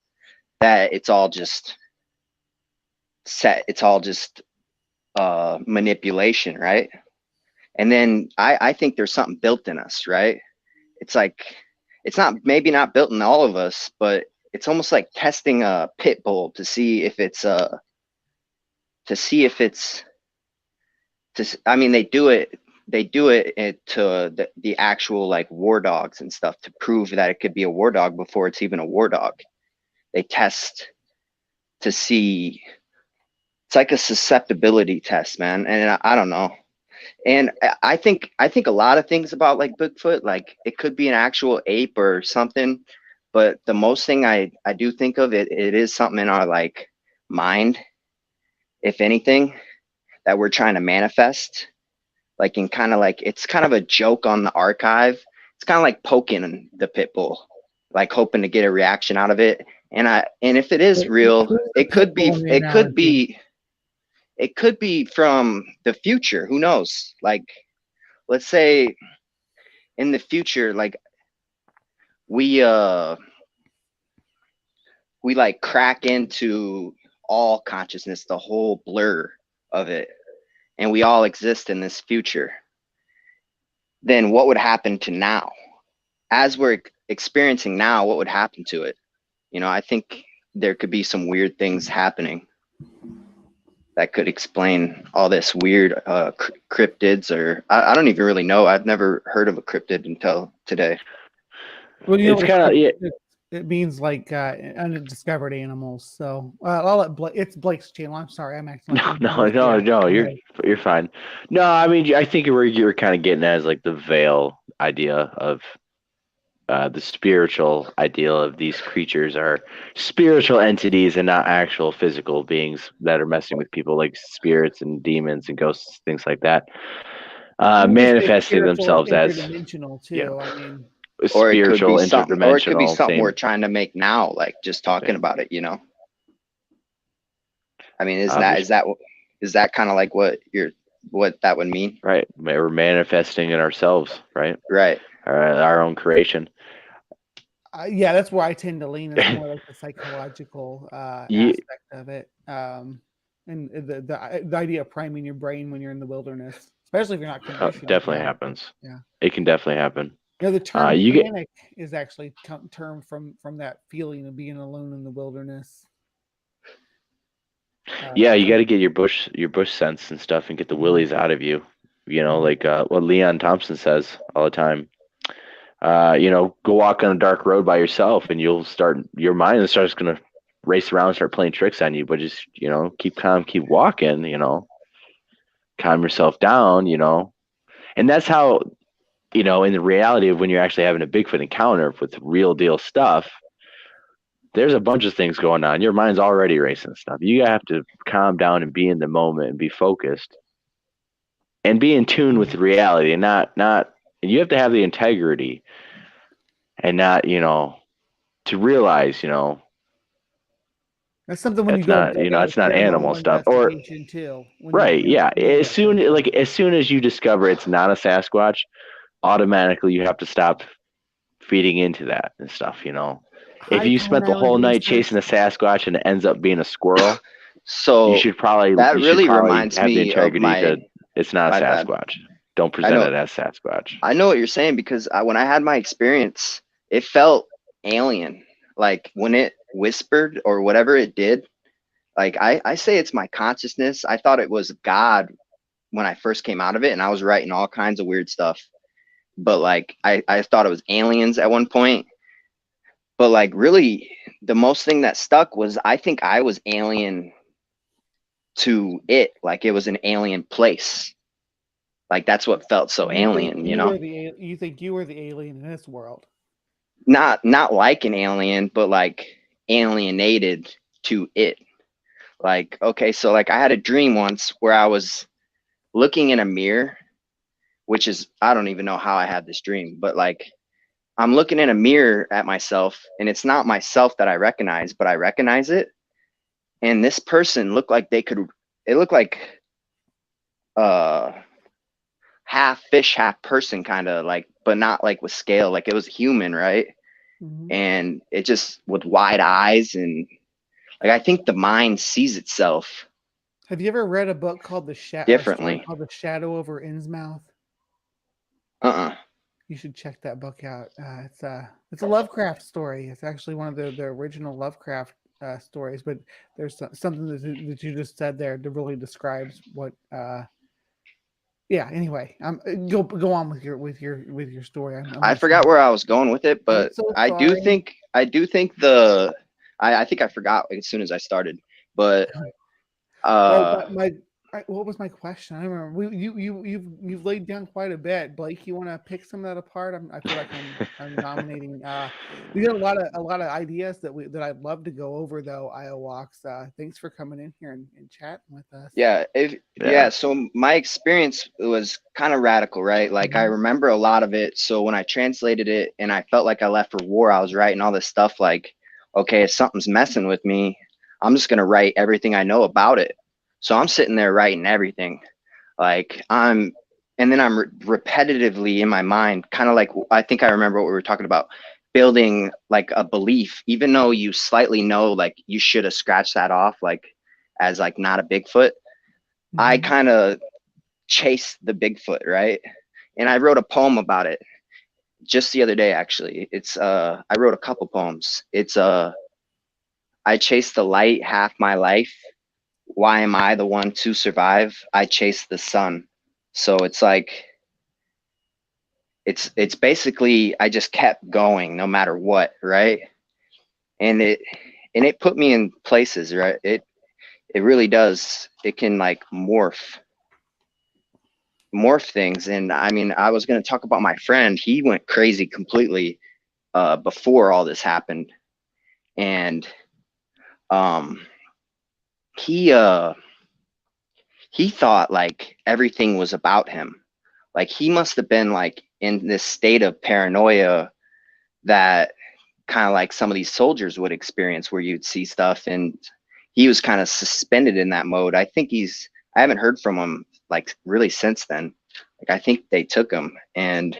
that it's all just set, it's all just manipulation, right? And then I think there's something built in us, right? It's like, it's not, maybe not built in all of us, but it's almost like testing a pit bull to see if it's I mean, they do it to the actual like war dogs and stuff to prove that it could be a war dog before it's even a war dog. They test to see, it's like a susceptibility test, man. And I don't know. And I think a lot of things about like Bigfoot, like it could be an actual ape or something, but the most thing I do think of it is something in our like mind, if anything, that we're trying to manifest. Like in kind of like, it's kind of a joke on the archive. It's kind of like poking the pit bull, like hoping to get a reaction out of it. And if it is real, it could be from the future. Who knows? Like, let's say in the future, like we like crack into all consciousness, the whole blur of it, and we all exist in this future. Then what would happen to now as we're experiencing now, what would happen to it? I think there could be some weird things happening that could explain all this weird cryptids, or I don't even really know. I've never heard of a cryptid until today.
Well,
It's kind of, yeah.
It means like undiscovered animals. So I'll let it's Blake's channel. I'm sorry, I'm acting like
No, you're fine. No, I mean, I think you're kind of getting at is like the veil idea of the spiritual ideal of these creatures are spiritual entities and not actual physical beings that are messing with people, like spirits and demons and ghosts, things like that, manifesting themselves as
interdimensional too.
You know,
I mean,
spiritual, interdimensional,
or it could be something we're trying to make now, like just talking about it. I mean, is that kind of like what that would mean?
Right, we're manifesting in ourselves, right?
Right.
Our own creation.
Yeah, that's where I tend to lean. It's more like the psychological aspect of it, and the idea of priming your brain when you're in the wilderness, especially if you're not conditioned.
Definitely happens.
Yeah,
it can definitely happen.
The term panic is actually termed from that feeling of being alone in the wilderness.
Yeah, you got to get your bush sense and stuff and get the willies out of you. Like what Leon Thompson says all the time. Go walk on a dark road by yourself and your mind starts going to race around and start playing tricks on you, but just, keep calm, keep walking, calm yourself down, and that's how, in the reality of when you're actually having a Bigfoot encounter with real deal stuff, there's a bunch of things going on. Your mind's already racing stuff. You have to calm down and be in the moment and be focused and be in tune with the reality and not, and you have to have the integrity and not, to realize,
that's something when
it's not, it's not animal stuff or
too,
right. Yeah. As soon as you discover it's not a Sasquatch, automatically you have to stop feeding into that and stuff, If you spent the whole night chasing a Sasquatch and it ends up being a squirrel,
so
you should probably
reminds
have the
me
integrity
of
it's not a Sasquatch. Don't present it as Sasquatch.
I know what you're saying because when I had my experience, it felt alien. Like when it whispered or whatever it did, like I say it's my consciousness. I thought it was God when I first came out of it, and I was writing all kinds of weird stuff. But like I thought it was aliens at one point. But like really the most thing that stuck was I think I was alien to it. Like it was an alien place. Like that's what felt so alien,
You think you were the alien in this world?
Not like an alien, but like alienated to it. Like, okay, so like I had a dream once where I was looking in a mirror, which is, I don't even know how I had this dream, but like I'm looking in a mirror at myself and it's not myself that I recognize, but I recognize it. And this person looked like it looked like half fish, half person, kind of like, but not like with scale, like it was human, right? Mm-hmm. And it just with wide eyes, and like I think the mind sees itself.
Have you ever read a book called The Shadow Over Innsmouth? You should check that book out. It's a Lovecraft story. It's actually one of the original Lovecraft stories, but there's something that you just said there that really describes what. Yeah. Anyway, go on with your story.
I forgot where I was going with it, but I do think I think I forgot as soon as I started. But
what was my question? I don't remember. You've laid down quite a bit, Blake. You want to pick some of that apart? I feel like I'm dominating. We got a lot of ideas that I'd love to go over though. Iowalks. Thanks for coming in here and chatting with us.
Yeah. So my experience was kind of radical, right? Like I remember a lot of it. So when I translated it and I felt like I left for war, I was writing all this stuff like, okay, if something's messing with me, I'm just gonna write everything I know about it. So I'm sitting there writing everything, and then I'm repetitively in my mind, kind of like, I think I remember what we were talking about, building like a belief, even though you slightly know, like you should have scratched that off, like as like not a Bigfoot. I kind of chased the Bigfoot, right? And I wrote a poem about it. just the other day, actually. It's I wrote a couple poems. It's I chase the light half my life. Why am I the one to survive? I chase the sun. So it's like it's basically I just kept going no matter what, right? And it put me in places, right? It really does. It can like morph things. And I mean, I was going to talk about my friend. He went crazy completely before all this happened. And he thought like everything was about him. Like he must have been like in this state of paranoia that kind of like some of these soldiers would experience, where you'd see stuff, and he was kind of suspended in that mode. I haven't heard from him like really since then. Like I think they took him, and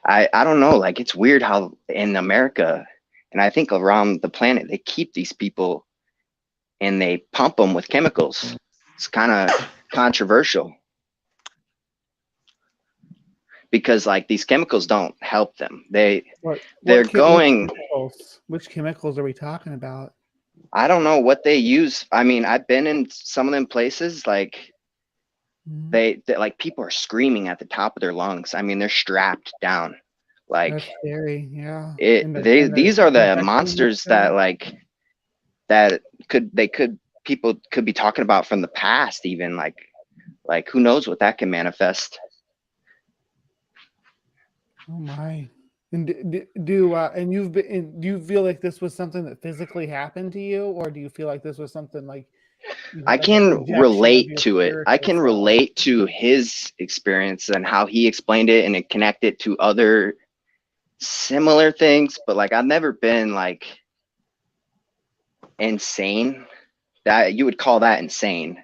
I don't know, like it's weird how in America, and I think around the planet, they keep these people and they pump them with chemicals. It's kind of controversial because like these chemicals don't help them.
Which chemicals are we talking about?
I don't know what they use. I mean, I've been in some of them places, like they like people are screaming at the top of their lungs. I mean, they're strapped down. Like
that's scary, yeah.
These are the monsters that like that people could be talking about from the past, even like who knows what that can manifest.
Oh my. And do you feel like this was something that physically happened to you, or do you feel like this was something like
I can relate to it. I can relate to his experience and how he explained it, and it connected to other similar things, but like I've never been like insane. That you would call that insane.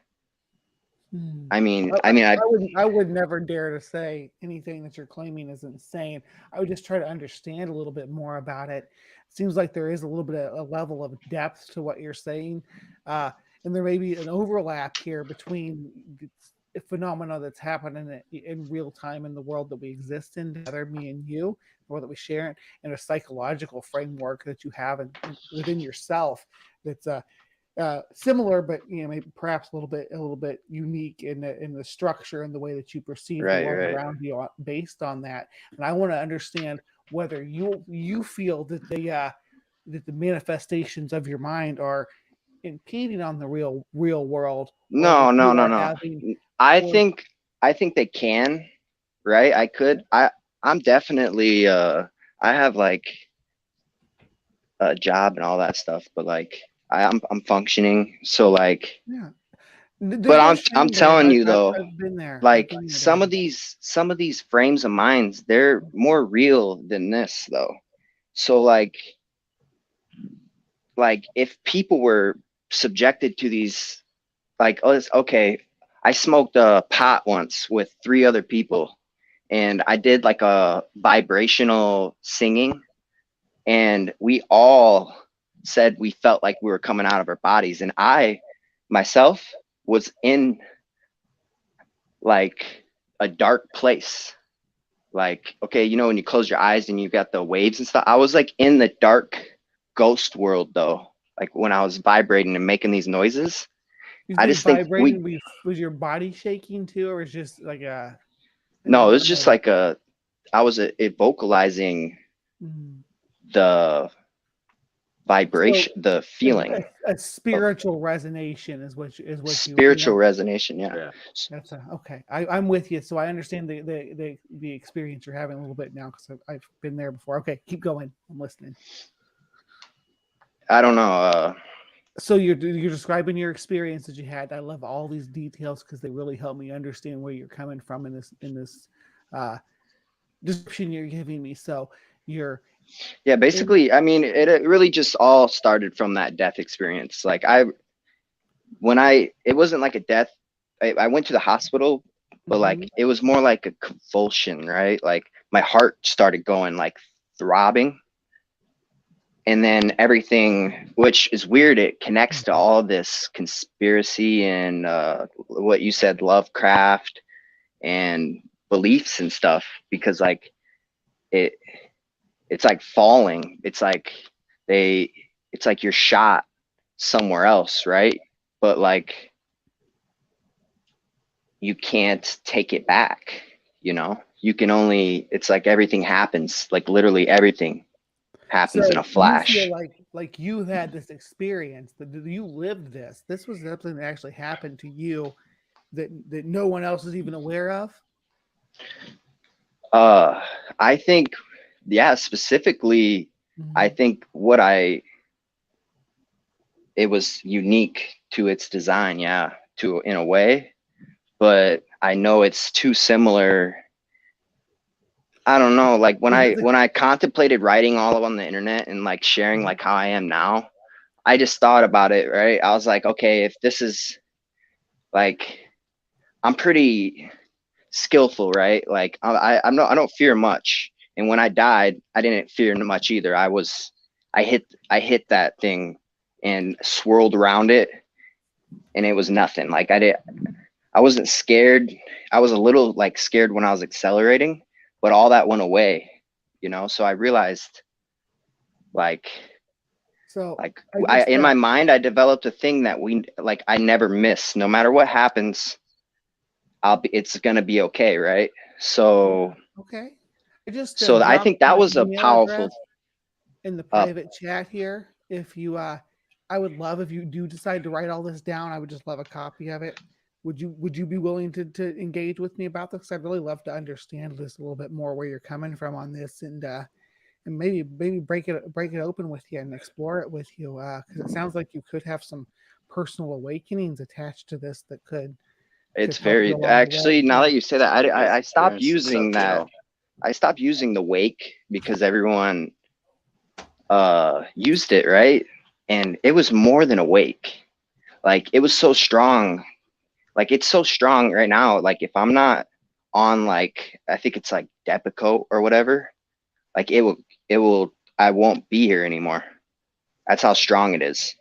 I
would never dare to say anything that you're claiming is insane. I would just try to understand a little bit more about it. It seems like there is a little bit of a level of depth to what you're saying, and there may be an overlap here between the phenomena that's happening in real time in the world that we exist in together, me and you, the world that we share, and a psychological framework that you have within yourself that's similar, but maybe perhaps a little bit unique in the structure and the way that you perceive the world around you based on that. And I want to understand whether you feel that the manifestations of your mind are impeding on the real world.
No. I think they can, right? I'm definitely I have like a job and all that stuff, but like I'm functioning, so like
yeah.
But I'm telling you though,
I've been there.
like some of these frames of minds, they're more real than this though. So like if people were subjected to these, like, oh, okay, I smoked a pot once with 3 other people, and I did like a vibrational singing, and we all said we felt like we were coming out of our bodies, and I myself was in like a dark place. Like, okay, when you close your eyes and you got the waves and stuff, I was like in the dark ghost world though. Like when I was vibrating and making these noises, I just think
was your body shaking too, or was just like
no, it was just like I was vocalizing the vibration, the feeling.
A spiritual resonation is what
spiritual resonation. Yeah.
That's okay. I'm with you, so I understand the experience you're having a little bit now because I've been there before. Okay, keep going. I'm listening.
I don't know.
So you're describing your experience that you had. I love all these details because they really help me understand where you're coming from in this description you're giving me. So basically,
I mean, it really just all started from that death experience. Like it wasn't like a death. I went to the hospital, but like it was more like a convulsion, right? Like my heart started going like throbbing. And then everything, which is weird, it connects to all this conspiracy and what you said, Lovecraft and beliefs and stuff, because like it's like falling. It's like you're shot somewhere else, right? But like you can't take it back, you know? You can only, it's like everything happens, like literally everything happens in a flash.
You feel like you had this experience, that you lived this. This was something that actually happened to you that no one else is even aware of.
I think, yeah, specifically, I think it was unique to its design, yeah, in a way, but I know it's too similar. I don't know, like when I contemplated writing all on the internet and like sharing like how I am now, I just thought about it, right? I was like, okay, if this is like, I'm pretty skillful, right? Like I don't fear much. And when I died, I didn't fear much either. I hit that thing and swirled around it, and it was nothing. Like I wasn't scared. I was a little like scared when I was accelerating, but all that went away, you know? So I realized like in my mind, I developed a thing that I never miss. No matter what happens, it's going to be okay. Right. So,
okay.
I think that was a powerful
in the private chat here. If you, I would love if you do decide to write all this down. I would just love a copy of it. Would you be willing to engage with me about this? I'd really love to understand this a little bit more, where you're coming from on this, and maybe break it open with you and explore it with you, because it sounds like you could have some personal awakenings attached to this that could.
It's very, actually, now that you say that, I stopped using that. I stopped using the wake because everyone used it, right? And it was more than a wake. Like it was so strong. Like it's so strong right now. Like if I'm not on, like, I think it's like Depakote or whatever, like it will, I won't be here anymore. That's how strong it is.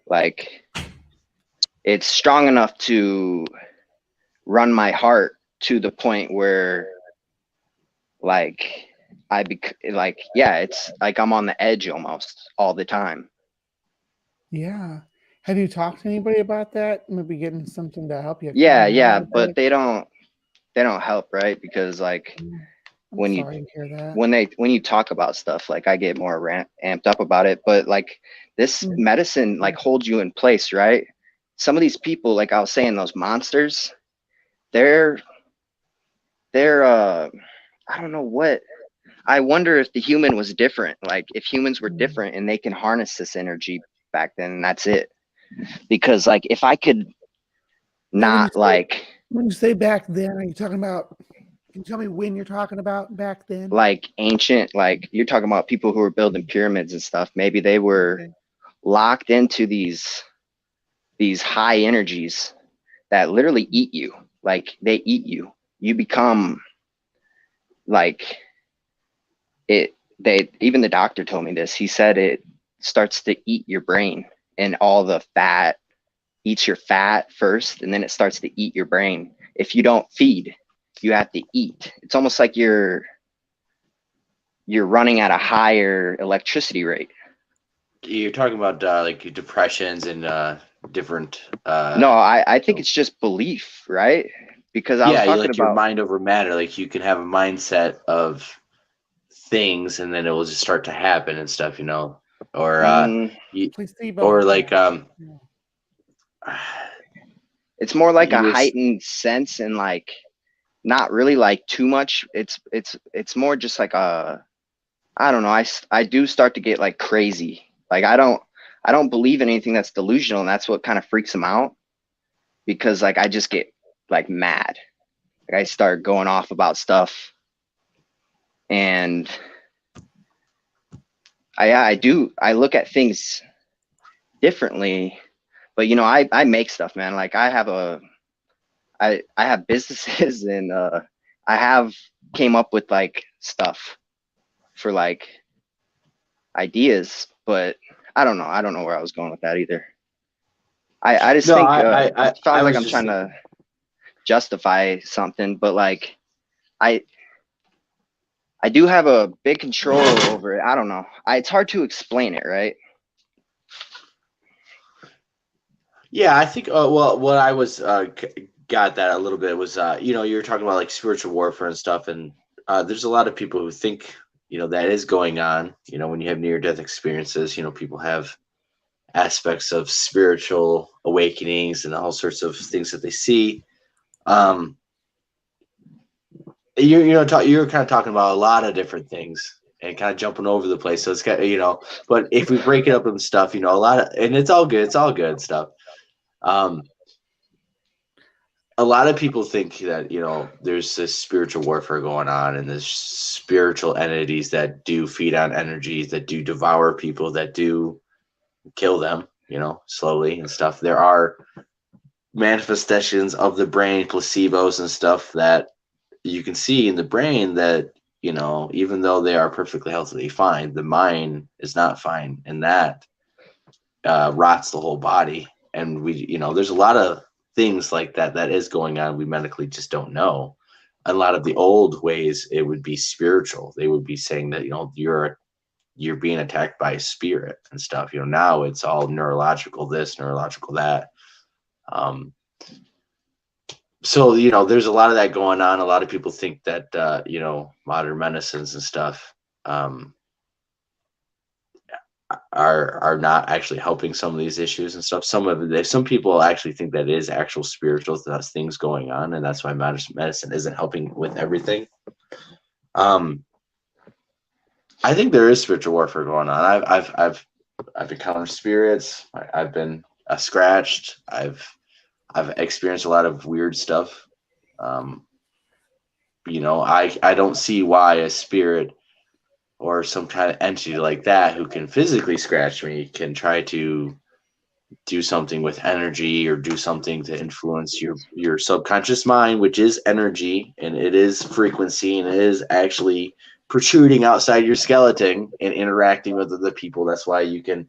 Like it's strong enough to run my heart to the point where like it's like I'm on the edge almost all the time.
Yeah. Have you talked to anybody about that? Maybe getting something to help you?
Yeah, but they don't help, right? Because like when you talk about stuff, like I get more amped up about it, but like this medicine like holds you in place, right? Some of these people, like I was saying, those monsters, they're I don't know what. I wonder if the human was different, like if humans were different and they can harness this energy back then, that's it. Because like if I could not
when you say back then, are you talking about, can you tell me when you're talking about back then?
Like ancient, like you're talking about people who were building pyramids and stuff. Maybe they were locked into these high energies that literally eat you. Like they eat you. You become like even the doctor told me this. He said it starts to eat your brain, and all the fat eats your fat first, and then it starts to eat your brain. If you don't feed, you have to eat. It's almost like you're running at a higher electricity rate.
You're talking about like depressions and different.
No, I think it's just belief, right? Because I was talking about
your mind over matter. Like you can have a mindset of things, and then it will just start to happen and stuff, you know, or
it's more like a heightened sense, and like not really like too much. It's more just like I don't know. I do start to get like crazy. Like I don't believe in anything that's delusional, and that's what kind of freaks them out, because like I just get like mad. Like I start going off about stuff, and I look at things differently. But you know, I make stuff, man. Like I have businesses, and I have came up with like stuff for like ideas, but I don't know where I was going with that either. I just think it sounds like I'm trying to justify something, but like I do have a big control over it. I don't know. It's hard to explain it, right?
Yeah, I think. Well, what I was got that a little bit was, you know, you were talking about like spiritual warfare and stuff, and there's a lot of people who think, you know, that is going on. You know, when you have near-death experiences, you know, people have aspects of spiritual awakenings and all sorts of things that they see. You're kind of talking about a lot of different things and kind of jumping over the place. So it's kind of, you know, but if we break it up into stuff, you know, a lot of, and it's all good stuff. A lot of people think that, you know, there's this spiritual warfare going on and there's spiritual entities that do feed on energies, that do devour people, that do kill them, you know, slowly and stuff. There are manifestations of the brain, placebos and stuff that you can see in the brain that, you know, even though they are perfectly healthily fine, the mind is not fine, and that rots the whole body. And we, you know, there's a lot of things like that that is going on. We medically just don't know. A lot of the old ways, it would be spiritual. They would be saying that, you know, you're being attacked by a spirit and stuff. You know, now it's all neurological this, neurological that. So, you know, there's a lot of that going on. A lot of people think that, you know, modern medicines and stuff are not actually helping some of these issues and stuff. Some people actually think that it is actual spiritual things going on, and that's why medicine isn't helping with everything. I think there is spiritual warfare going on. I've encountered spirits. I've been scratched. I've experienced a lot of weird stuff. You know, I don't see why a spirit or some kind of entity like that who can physically scratch me can try to do something with energy or do something to influence your subconscious mind, which is energy and it is frequency and it is actually protruding outside your skeleton and interacting with other people. That's why you can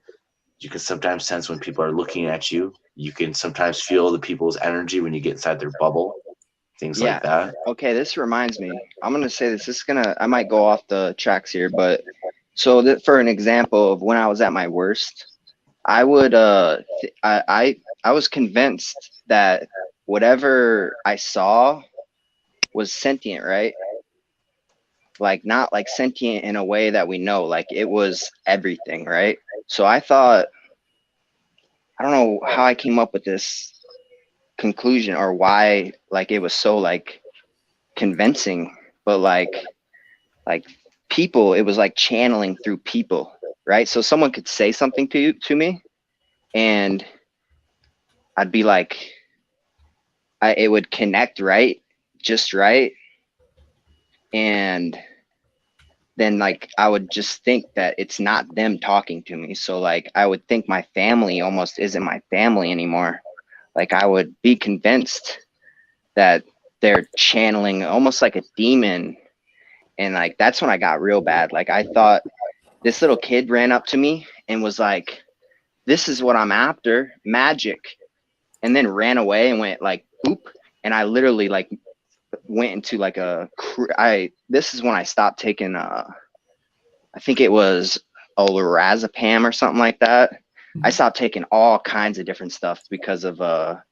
sometimes sense when people are looking at you. You can sometimes feel the people's energy when you get inside their bubble, things like that.
Okay, this reminds me. I'm gonna say this. I might go off the tracks here, but so that for an example of when I was at my worst, I would I was convinced that whatever I saw was sentient, right? Like not like sentient in a way that we know, like it was everything, right? So I thought, I don't know how I came up with this conclusion or why like it was so like convincing, but like people, it was like channeling through people, right? So someone could say something to me and I'd be like, it would connect just right, and then like I would just think that it's not them talking to me. So like I would think my family almost isn't my family anymore. Like I would be convinced that they're channeling almost like a demon. And like that's when I got real bad. Like I thought this little kid ran up to me and was like, "This is what I'm after, magic," and then ran away and went like oop. And I literally like went into like this is when I stopped taking I think it was lorazepam or something like that. I stopped taking all kinds of different stuff because of the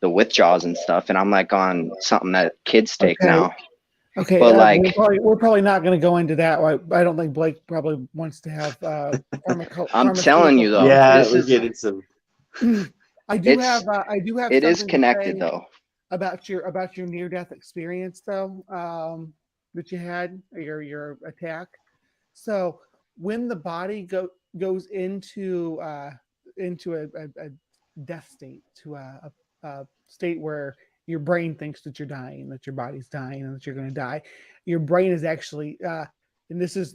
withdrawals and stuff, and I'm like on something that kids take now.
Okay,
but like
we're probably not going to go into that. I don't think Blake probably wants to have
I'm telling you though,
yeah, we're getting some.
I do have.
It is connected though.
About your near-death experience though, that you had, your attack. So when the body goes into a death state, to a state where your brain thinks that you're dying, that your body's dying, and that you're going to die, your brain is actually, and this is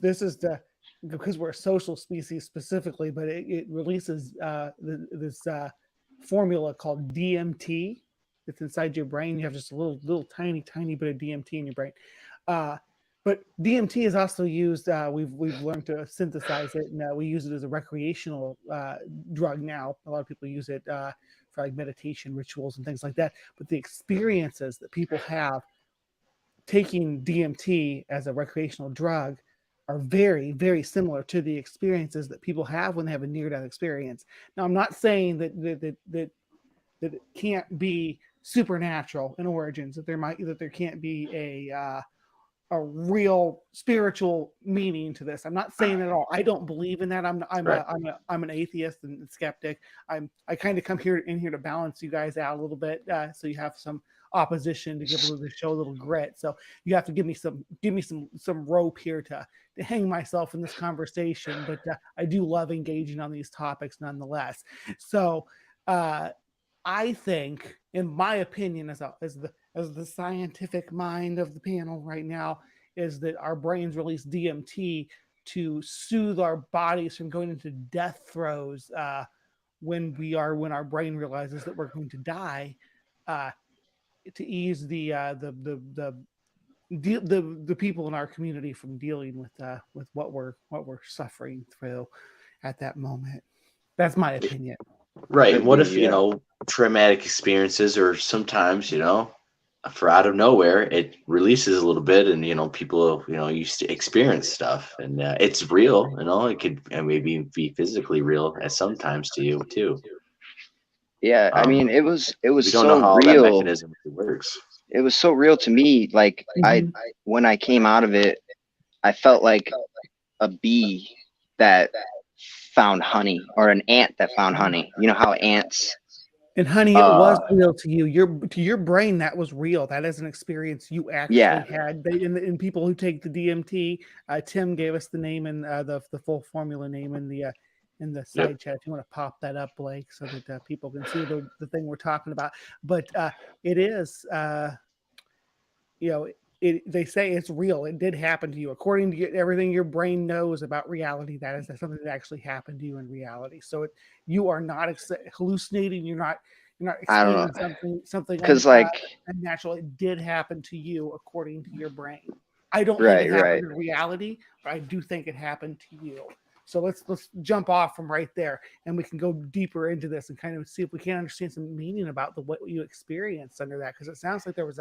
because we're a social species specifically, but it releases this formula called DMT. It's inside your brain. You have just a little tiny bit of DMT in your brain. But DMT is also used. We've learned to synthesize it, and we use it as a recreational drug now. A lot of people use it for like meditation rituals and things like that. But the experiences that people have taking DMT as a recreational drug are very, very similar to the experiences that people have when they have a near-death experience. Now, I'm not saying that it can't be supernatural in origins, that there can't be a real spiritual meaning to this. I'm not saying at all. I don't believe in that. I'm an atheist and skeptic. I kind of come here to balance you guys out a little bit, so you have some opposition to give the show a little grit. So you have to give me some rope here to hang myself in this conversation. But I do love engaging on these topics nonetheless. So I think, in my opinion, as the scientific mind of the panel right now, is that our brains release DMT to soothe our bodies from going into death throes when our brain realizes that we're going to die, to ease the people in our community from dealing with what we're suffering through at that moment. That's my opinion.
Right.
Could
And what
be,
if,
yeah.
Traumatic experiences, or sometimes, for out of nowhere, it releases a little bit, and, people, used to experience stuff, and it's real, it could maybe be physically real at sometimes to you too.
Yeah, I mean, it was
We don't
so
know how that
real.
mechanism works.
It was so real to me. Like when I came out of it, I felt like a bee that found honey, or an ant that found honey. You know how ants.
And honey, it was real to you. Your brain, that was real. That is an experience you actually had. In people who take the DMT, Tim gave us the name and the full formula name in the side chat. If you want to pop that up, Blake, so that people can see the thing we're talking about. But it is, they say it's real. It did happen to you. According to everything your brain knows about reality, that is something that actually happened to you in reality. So you are not hallucinating. You're not experiencing something unnatural. It did happen to you according to your brain. I don't think it happened in reality, but I do think it happened to you. So let's jump off from right there, and we can go deeper into this and kind of see if we can understand some meaning about what you experienced under that, because it sounds like there was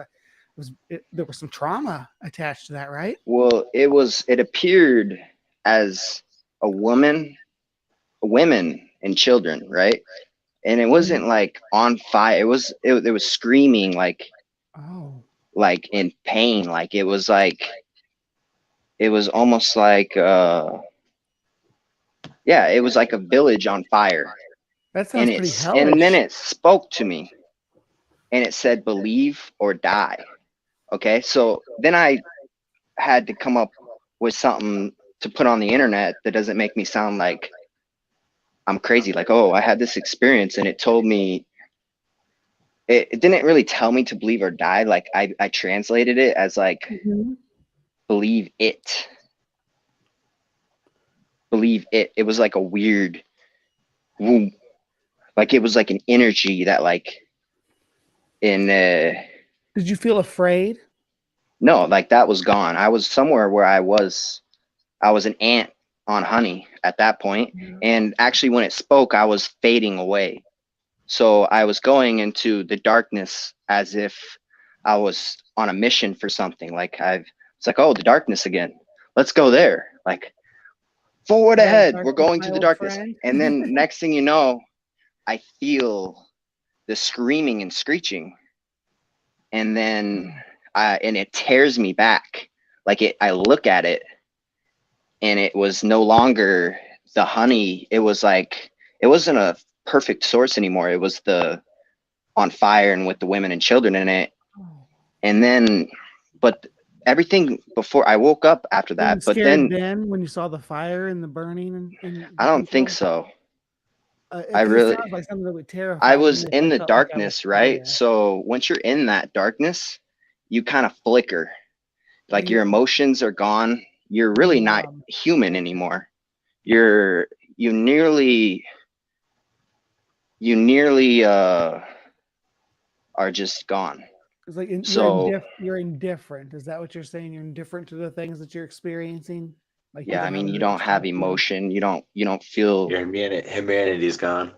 some trauma attached to that, right?
Well, it appeared as a women and children, right? And it wasn't like on fire. It was screaming like in pain. Like it was almost like it was like a village on fire.
That sounds pretty hellish.
And then it spoke to me, and it said, "Believe or die." Okay, so then I had to come up with something to put on the internet that doesn't make me sound like I'm crazy. Like, oh, I had this experience, and it told me. It didn't really tell me to believe or die. Like I translated it as like, believe it. Believe it. It was like a weird, like it was like an energy that like in.
Did you feel afraid?
No, like that was gone. I was somewhere where I was an ant on honey at that point. And actually when it spoke, I was fading away. So I was going into the darkness as if I was on a mission for something. Like it's like, oh, the darkness again. Let's go there. Like, forward ahead. We're going to the darkness. And then next thing you know, I feel the screaming and screeching. And then and it tears me back. Like I look at it, and it was no longer the honey. It was like, it wasn't a perfect source anymore. It was the on fire and with the women and children in it. And then, but everything before I woke up after that, but then
when you saw the fire and the burning, and
I don't think so.
I really, sounds like something that would terrify.
I was in the darkness, right? So once you're in that darkness, you kind of flicker, like your emotions are gone. You're really not human anymore. You nearly are just gone.
It's like you're indifferent. Is that what you're saying? You're indifferent to the things that you're experiencing? Like,
I mean, you don't have emotion. You don't feel.
Your humanity's gone.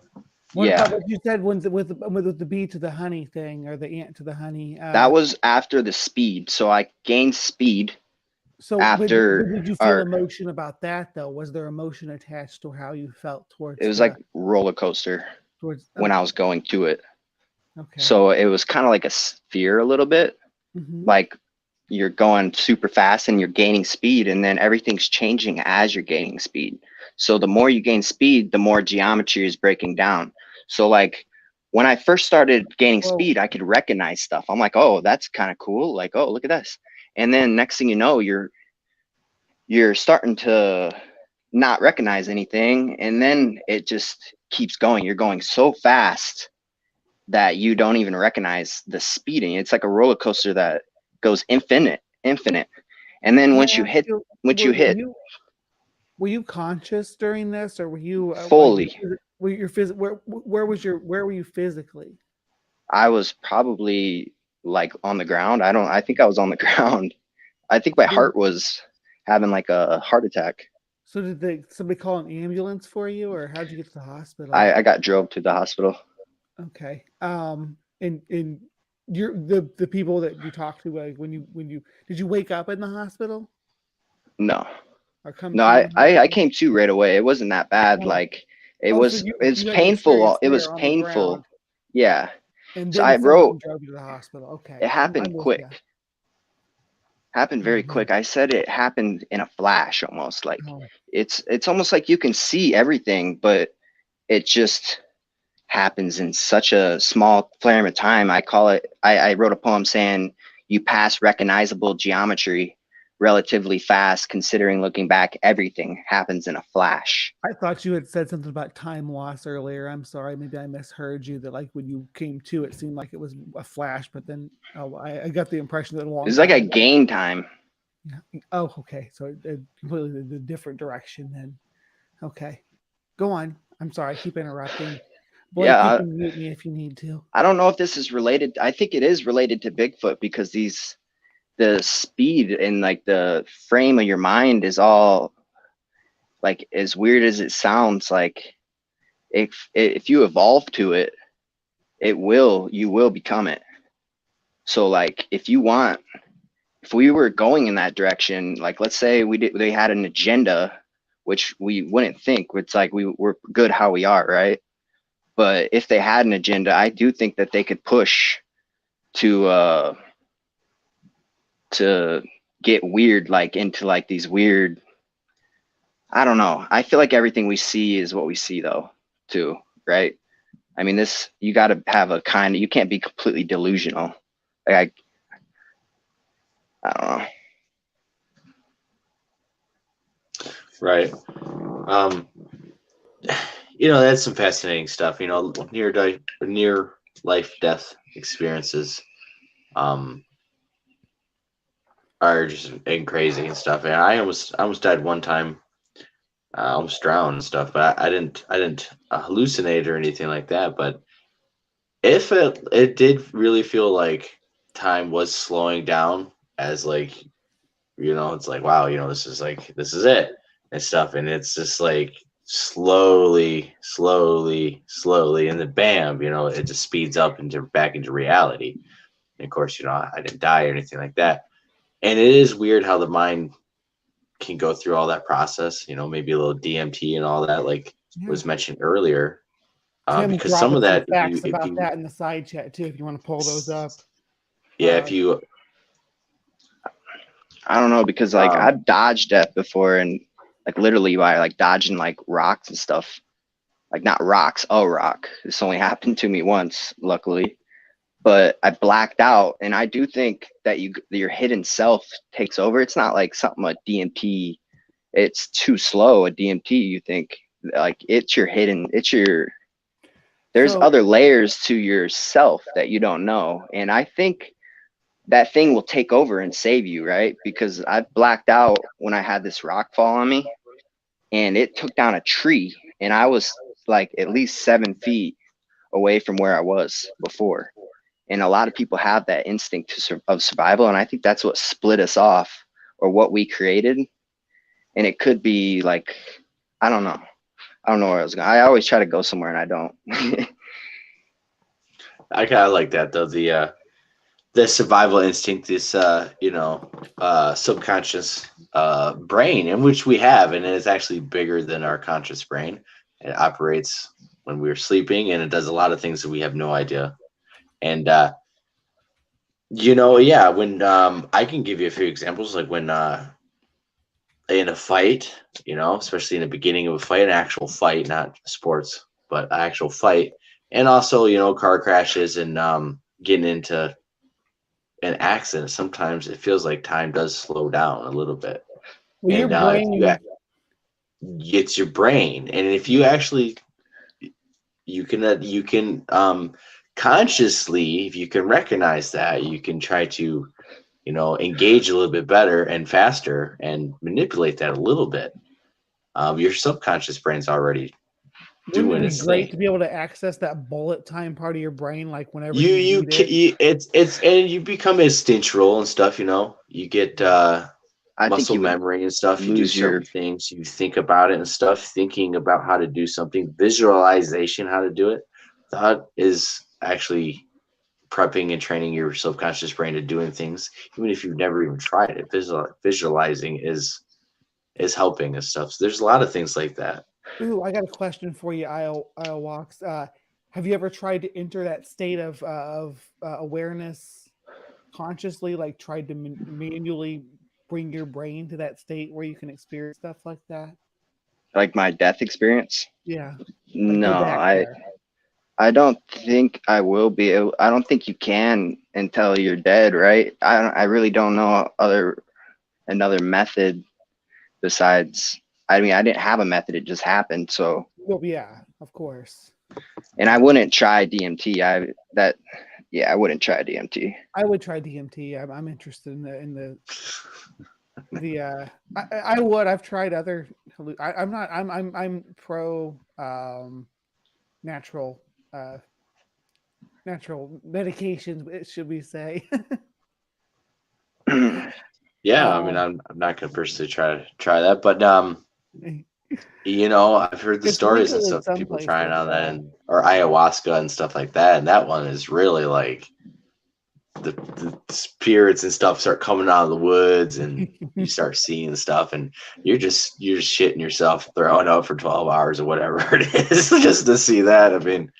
What
Yeah,
about what you said with the bee to the honey thing or the ant to the honey?
that was after the speed. So I gained speed
So,
after,
but did you feel
or
emotion about that though? Was there emotion attached to how you felt
it
towards
was like roller coaster when I was going to it.
okay.
So it was kind of like a fear a little bit, like you're going super fast and you're gaining speed, and then everything's changing as you're gaining speed. So the more you gain speed, the more geometry is breaking down. So like when I first started gaining
Whoa.
speed, I could recognize stuff. I'm like, oh, that's kind of cool. Like, oh, look at this. And then next thing you know, you're starting to not recognize anything, and then it just keeps going. You're going so fast that you don't even recognize the speeding. It's like a roller coaster that goes infinite. And then
Can I
once you
ask
hit,
you, were you conscious during this, or were you
fully,
were your where were you physically?
I was probably like on the ground. I think I was on the ground. I think my heart was having like a heart attack.
So did somebody call an ambulance for you, or how'd you get to the hospital?
I got drove to the hospital.
Okay. And you're the people that you talked to, like when you did you wake up in the hospital
No,
or come
no,
to the
I
hospital?
came to right away. It wasn't that bad.
Oh.
Like it
Oh, so
was,
you
it's
had the experience
painful. It was
there on the
painful.
ground,
Yeah.
and
So
then
I wrote,
someone drove you to the hospital. Okay.
it happened
I'm with
quick.
ya.
Happened very
Mhm.
quick. I said it happened in a flash almost. Like
Oh.
it's almost like you can see everything, but it just happens in such a small flame of time. I call it, I wrote a poem saying you pass recognizable geometry relatively fast, considering looking back, everything happens in a flash.
I thought you had said something about time loss earlier. I'm sorry, maybe I misheard you. That like when you came to, it seemed like it was a flash, but then I got the impression that a long
It's like a
time.
gain time.
Yeah. Oh, okay. So completely the different direction then. Okay, go on. I'm sorry, I keep interrupting. Blake, you
Yeah,
can mute me if you need to.
I don't know if this is related. I think it is related to Bigfoot because the speed and like the frame of your mind is all like, as weird as it sounds, like if you evolve to it, you will become it. So like if we were going in that direction, like let's say they had an agenda, which we wouldn't think. It's like we're good how we are, right? But if they had an agenda, I do think that they could push to get weird, like into like these weird, I don't know. I feel like everything we see is what we see though, too, right? I mean, you got to have you can't be completely delusional. Like I don't know.
Right. That's some fascinating stuff. Near life death experiences are just and crazy and stuff. And I almost died one time. I almost drowned and stuff, but I didn't hallucinate or anything like that. But if it did really feel like time was slowing down, as like, it's like, wow, this is it and stuff. And it's just like slowly, and then bam, it just speeds up back into reality. And of course, I didn't die or anything like that. And it is weird how the mind can go through all that process, maybe a little DMT and all that, like was mentioned earlier. Because some of that,
facts about that in the side chat too, if you want to pull those up.
Yeah, if you,
I don't know, because like I've dodged death before, and like literally by like dodging like rocks and stuff. Like not rocks, a rock. This only happened to me once, luckily. But I blacked out, and I do think that your hidden self takes over. It's not like something like DMT. It's too slow. A DMT, you think like it's your hidden. There's other layers to yourself that you don't know, and I think that thing will take over and save you, right? Because I blacked out when I had this rock fall on me, and it took down a tree, and I was like at least 7 feet away from where I was before. And a lot of people have that instinct of survival, and I think that's what split us off, or what we created. And it could be like, I don't know. I don't know where I was going. I always try to go somewhere and I don't.
I kind of like that though. The survival instinct, this subconscious brain, in which we have, and it's actually bigger than our conscious brain. It operates when we're sleeping, and it does a lot of things that we have no idea. And yeah, when I can give you a few examples, like when in a fight, especially in the beginning of a fight, an actual fight, not sports, but an actual fight, and also car crashes and getting into an accident. Sometimes it feels like time does slow down a little bit.
Well, your
And
brain.
it's your brain, and if you actually you can consciously, if you can recognize that, you can try to engage a little bit better and faster and manipulate that a little bit. Your subconscious brain's already
Wouldn't
doing
it be
its
great
thing.
to be able to access that bullet time part of your brain, like whenever
You
you need it?
it's and you become instinctual and stuff. You get
I think
muscle
you would
memory and stuff. You do
lose your.
certain things. You think about it and stuff. Thinking about how to do something, visualization, how to do it. That is actually prepping and training your subconscious brain to doing things, even if you've never even tried it. Visualizing is helping and stuff. So there's a lot of things like that.
Ooh, I got a question for you, Walks. Have you ever tried to enter that state of awareness consciously, like tried to manually bring your brain to that state where you can experience stuff like that?
Like my death experience?
Yeah. Like
No,
go back there.
I don't think I will be able. I don't think you can until you're dead, right? I really don't know another method besides. I mean, I didn't have a method; it just happened. So,
Well, yeah, of course.
and I wouldn't try DMT. I wouldn't try DMT.
I would try DMT. I'm interested in I would. I've tried other. I'm pro natural medications, should we say?
Yeah, I mean, I'm not gonna personally try that, but I've heard the
It's
stories and
legal in
stuff,
some
people trying
places,
on that, or ayahuasca and stuff like that, and that one is really like the spirits and stuff start coming out of the woods, and you start seeing stuff, and you're just shitting yourself, throwing up for 12 hours or whatever it is, just to see that. I mean,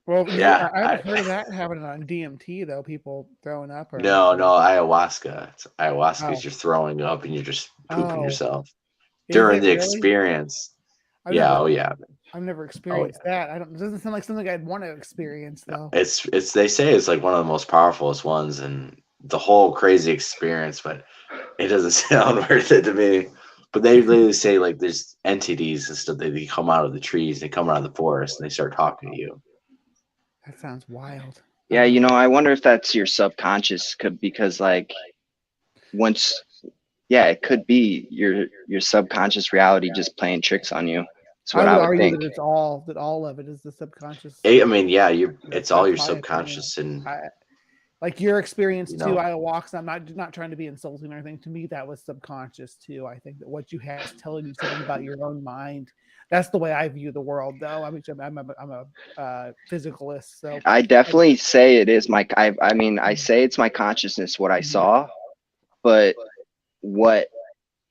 Well,
yeah,
I haven't heard of that happening on DMT though. People throwing up or
no,
anything.
ayahuasca. Ayahuasca is
Oh.
you're throwing up and you're just pooping
Oh.
yourself
Is
during
it
the
really?
experience.
I've
Yeah,
never,
oh yeah.
I've never experienced that. It doesn't sound like something I'd want to experience though.
It's they say it's like one of the most powerfulest ones, and the whole crazy experience, but it doesn't sound worth it to me. But they literally say like there's entities and stuff that they come out of the trees, they come out of the forest, and they start talking to you.
That sounds wild.
Yeah, I wonder if that's your subconscious, because like once, yeah, it could be your subconscious reality just playing tricks on you. That's what I would
argue
think.
that all of it is the subconscious.
I mean, yeah, it's all your
That's my
subconscious, and
like your experience
You
too.
know.
ayahuasca. I'm not trying to be insulting or anything. To me, that was subconscious too. I think that what you had is telling you something about your own mind. That's the way I view the world, though. I mean, I'm a physicalist, so
I definitely say it is I mean, I say it's my consciousness, what I saw, but what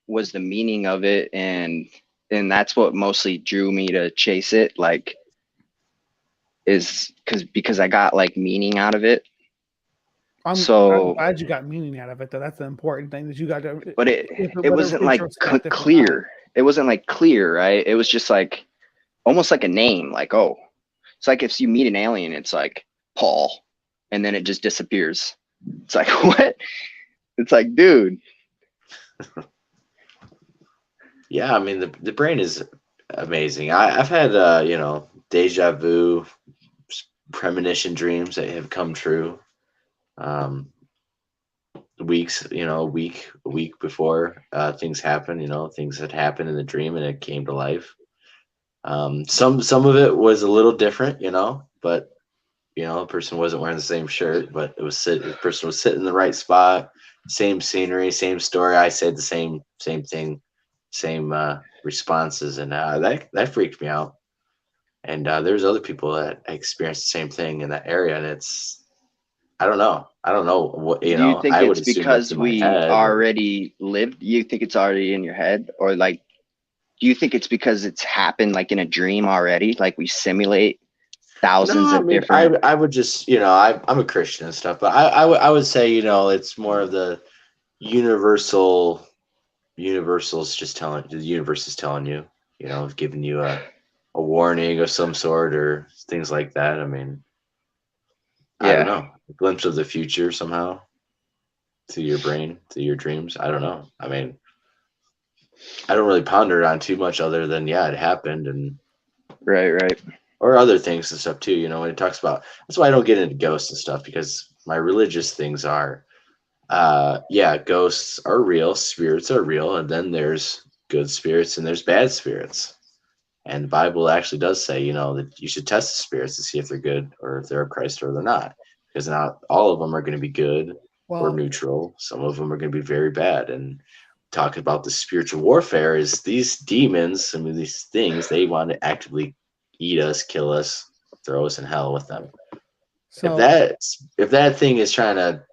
was the meaning of it, and that's what mostly drew me to chase it, like, is because I got like meaning out of it.
I'm
So
glad you got meaning out of it, though. That's the important thing that you got to.
but it wasn't like clear. It wasn't like clear, right? It was just like almost like a name, like, oh, it's like if you meet an alien, it's like Paul, and then it just disappears. It's like, what? It's like, dude.
Yeah, I mean the brain is amazing. I've had deja vu, premonition dreams that have come true. Weeks, a week before things happen, things that happened in the dream and it came to life. Some of it was a little different, but the person wasn't wearing the same shirt, but the person was sitting in the right spot, same scenery, same story. I said the same thing, same responses, and that freaked me out. And there's other people that experienced the same thing in that area, and I don't know what,
Do you think
I would
it's
assume that's
because
in my
we
head.
already lived? You think it's already in your head, or like, do you think it's because it's happened like in a dream already? Like we simulate thousands
No, I
of
mean,
different.
I would just, I'm a Christian and stuff, but I would say, it's more of the universal's just telling the universe is telling you, giving you a warning of some sort or things like that. I mean, I don't
Yeah,
know, a glimpse of the future somehow through your brain, through your dreams. I don't know. I mean, I don't really ponder it on too much other than, yeah, it happened, and
right.
or other things and stuff too. When it talks about, that's why I don't get into ghosts and stuff, because my religious things are, yeah, ghosts are real, spirits are real, and then there's good spirits and there's bad spirits. And the Bible actually does say, that you should test the spirits to see if they're good or if they're of Christ or they're not, because not all of them are going to be good or
Well,
neutral. Some of them are going to be very bad. And talking about the spiritual warfare is these demons, I mean, these things, they want to actively eat us, kill us, throw us in hell with them.
so
If that thing is trying to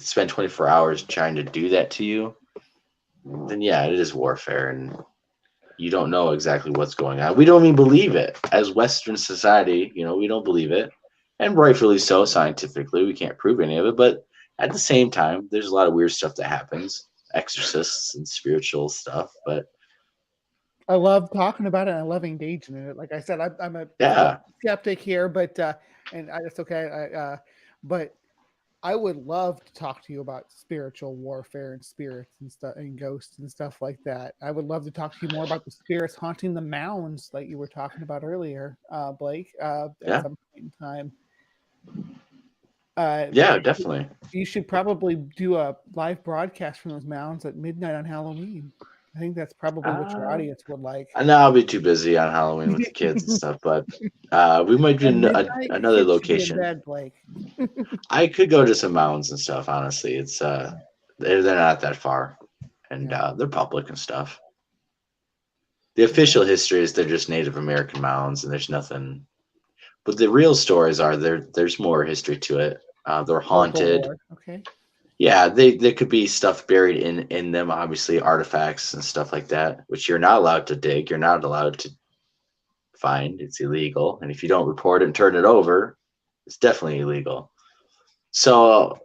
spend 24 hours trying to do that to you, then yeah, it is warfare, and you don't know exactly what's going on. We don't even believe it as Western society. We don't believe it, and rightfully so. Scientifically, we can't prove any of it, but at the same time, there's a lot of weird stuff that happens, exorcists and spiritual stuff. But
I love talking about it and I love engaging in it. Like I said, I'm a
yeah,
skeptic here, but it's okay. But I would love to talk to you about spiritual warfare and spirits and stuff and ghosts and stuff like that. I would love to talk to you more about the spirits haunting the mounds like you were talking about earlier, Blake, at
yeah,
some point in time.
yeah, definitely.
You should probably do a live broadcast from those mounds at midnight on Halloween. I think that's probably what your audience would like.
I know I'll be too busy on Halloween with the kids and stuff, but we might do
And midnight
another
hits you in
location.
bed, Blake.
I could go to some mountains and stuff. Honestly, it's they're not that far, and
Yeah.
they're public and stuff. The official history is they're just Native American mounds, and there's nothing. But the real stories are there's more history to it. They're haunted.
Folklore. Okay.
Yeah, there could be stuff buried in them. Obviously, artifacts and stuff like that, which you're not allowed to dig. You're not allowed to find. It's illegal, and if you don't report it and turn it over, it's definitely illegal. So,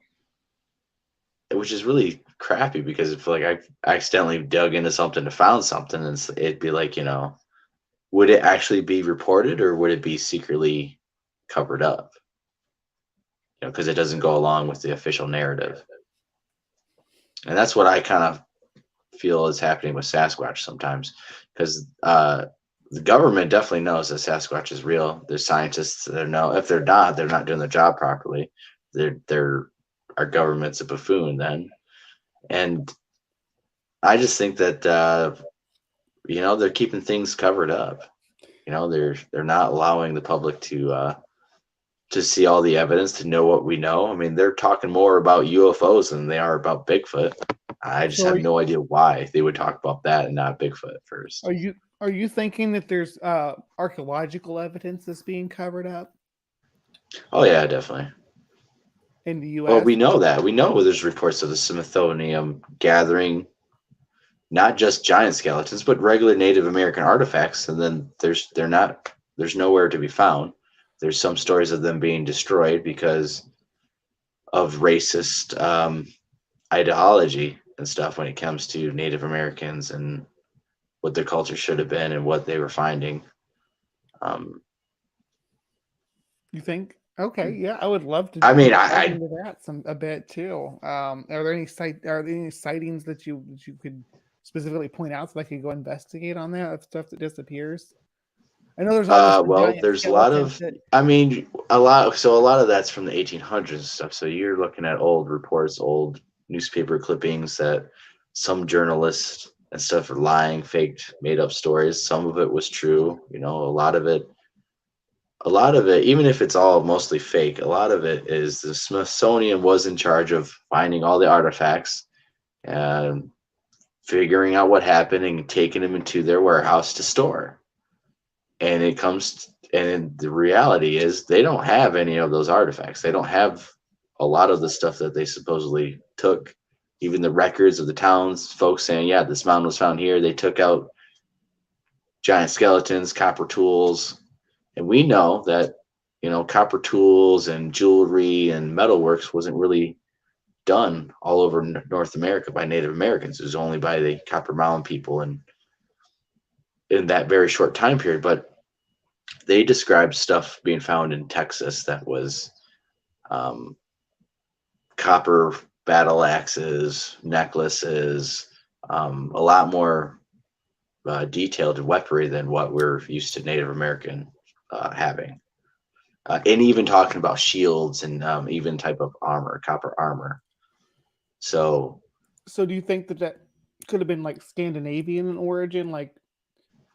which is really crappy, because if like I accidentally dug into something to found something, and it'd be like, would it actually be reported or would it be secretly covered up? Because it doesn't go along with the official narrative. And that's what I kind of feel is happening with Sasquatch sometimes, because the government definitely knows that Sasquatch is real. There's scientists that know. If they're not doing their job properly. Our government's a buffoon then. And I just think that they're keeping things covered up. They're not allowing the public to see all the evidence, to know what we know. I mean, they're talking more about UFOs than they are about Bigfoot. I just have no idea why they would talk about that and not Bigfoot first.
Are you thinking that there's archaeological evidence that's being covered up
Oh yeah, definitely.
in the U.S.?
Well, we know that. We know there's reports of the Smithsonian gathering not just giant skeletons, but regular Native American artifacts, and then there's nowhere to be found. There's some stories of them being destroyed because of racist ideology and stuff when it comes to Native Americans and what their culture should have been and what they were finding.
You think? Okay, yeah, I would love to.
I mean,
dive into that a bit too. Are there any sightings that you could specifically point out so I could go investigate on that stuff that disappears? I know there's always
there's a lot of. I mean, a lot of that's from the 1800s and stuff. So you're looking at old reports, old newspaper clippings that some journalists and stuff are lying, faked, made up stories. Some of it was true. A lot of it, even if it's all mostly fake, a lot of it is the Smithsonian was in charge of finding all the artifacts and figuring out what happened and taking them into their warehouse to store. And the reality is they don't have any of those artifacts. They don't have a lot of the stuff that they supposedly took. Even the records of the towns, folks saying, yeah, this mountain was found here. They took out giant skeletons, copper tools. And we know that, copper tools and jewelry and metalworks wasn't really done all over North America by Native Americans. It was only by the Copper Mountain people and in that very short time period. But they described stuff being found in Texas that was copper battle axes, necklaces, a lot more detailed weaponry than what we're used to Native American having. And even talking about shields and even type of armor, copper armor. So
do you think that could have been like Scandinavian in origin, like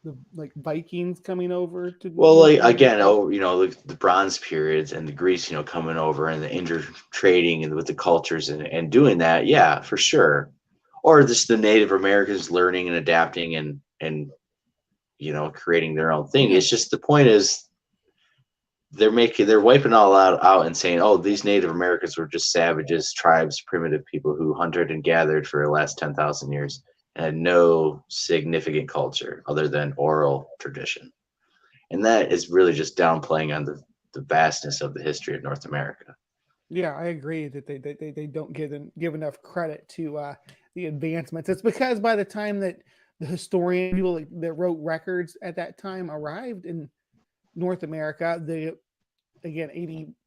the Vikings coming over to?
Well, like again, the Bronze periods and the Greece, coming over and the intertrading and with the cultures and doing that, yeah, for sure. Or just the Native Americans learning and adapting and creating their own thing. It's just the point is they're wiping all out and saying, oh, these Native Americans were just savages, tribes, primitive people who hunted and gathered for the last 10,000 years and had no significant culture other than oral tradition. And that is really just downplaying on the vastness of the history of North America.
Yeah, I agree that they don't give enough credit to the advancements. It's because by the time that the historian people that wrote records at that time arrived in North America, 80%, I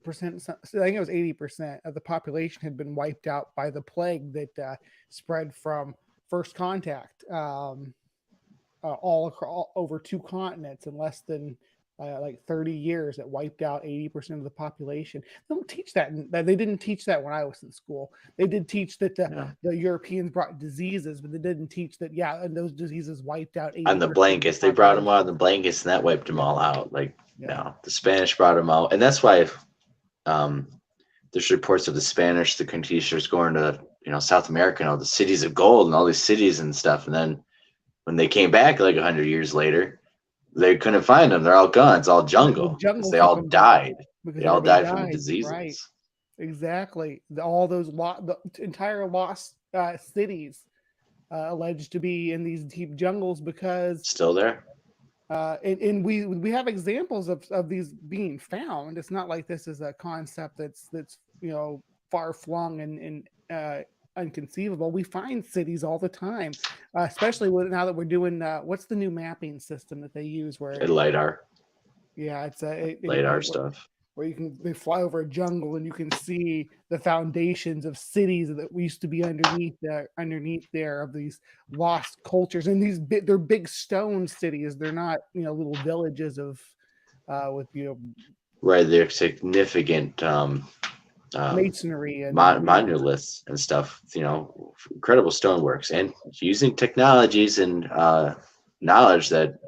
think it was 80% of the population had been wiped out by the plague that spread from first contact all over 2 continents in less than 30 years. That wiped out 80% of the population. They don't teach that. They didn't teach that when I was in school. They did teach that the Europeans brought diseases, but they didn't teach that, and those diseases wiped out 80%
on the blankets. They brought them out on the blankets and that wiped them all out. No, the Spanish brought them out. And that's why there's reports of the Spanish, the conquistadors going to, South America and all the cities of gold and all these cities and stuff. And then when they came back 100 years later, they couldn't find them. They're all gone. It's all jungle. They all died. They all died from the diseases.
Right. Exactly. All those the entire lost cities alleged to be in these deep jungles because
still there.
And we have examples of these being found. It's not like this is a concept that's far flung and unconceivable. We find cities all the time, especially now that we're doing what's the new mapping system that they use where
LiDAR.
Yeah, it's
LiDAR stuff
where they fly over a jungle and you can see the foundations of cities that used to be underneath there of these lost cultures. And they're big stone cities. They're not little villages of with
right. They're significant
masonry and
monoliths and stuff. Incredible stoneworks and using technologies and knowledge that.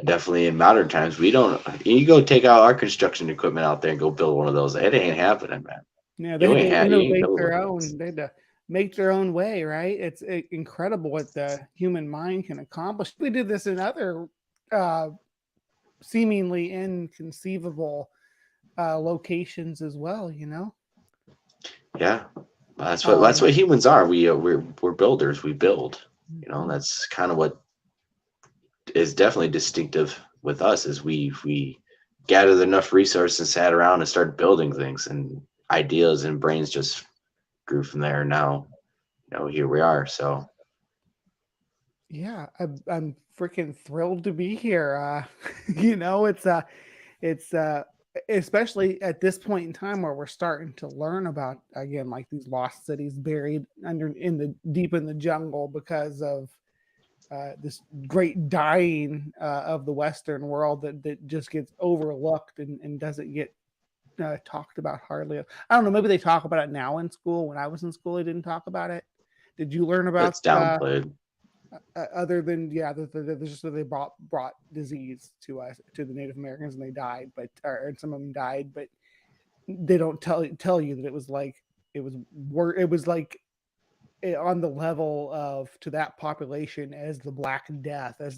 Definitely in modern times, you go take out our construction equipment out there and go build one of those. It ain't happening, man.
Yeah, they innovate their own. They had to make their own way, right? It's incredible what the human mind can accomplish. We did this in other seemingly inconceivable locations as well.
Yeah, that's what humans are. We're builders. We build. That's kind of what is definitely distinctive with us is we gathered enough resources and sat around and started building things, and ideas and brains just grew from there. Now here we are. So
yeah, I'm freaking thrilled to be here. It's especially at this point in time where we're starting to learn about again like these lost cities buried deep in the jungle because of this great dying of the Western world that just gets overlooked and doesn't get talked about hardly. I don't know. Maybe they talk about it now in school. When I was in school, they didn't talk about it. Did you learn about?
It's downplayed.
Other than just that they brought disease to us, to the Native Americans, and they died, and some of them died, but they don't tell you that it was like on the level of to that population as the Black Death, as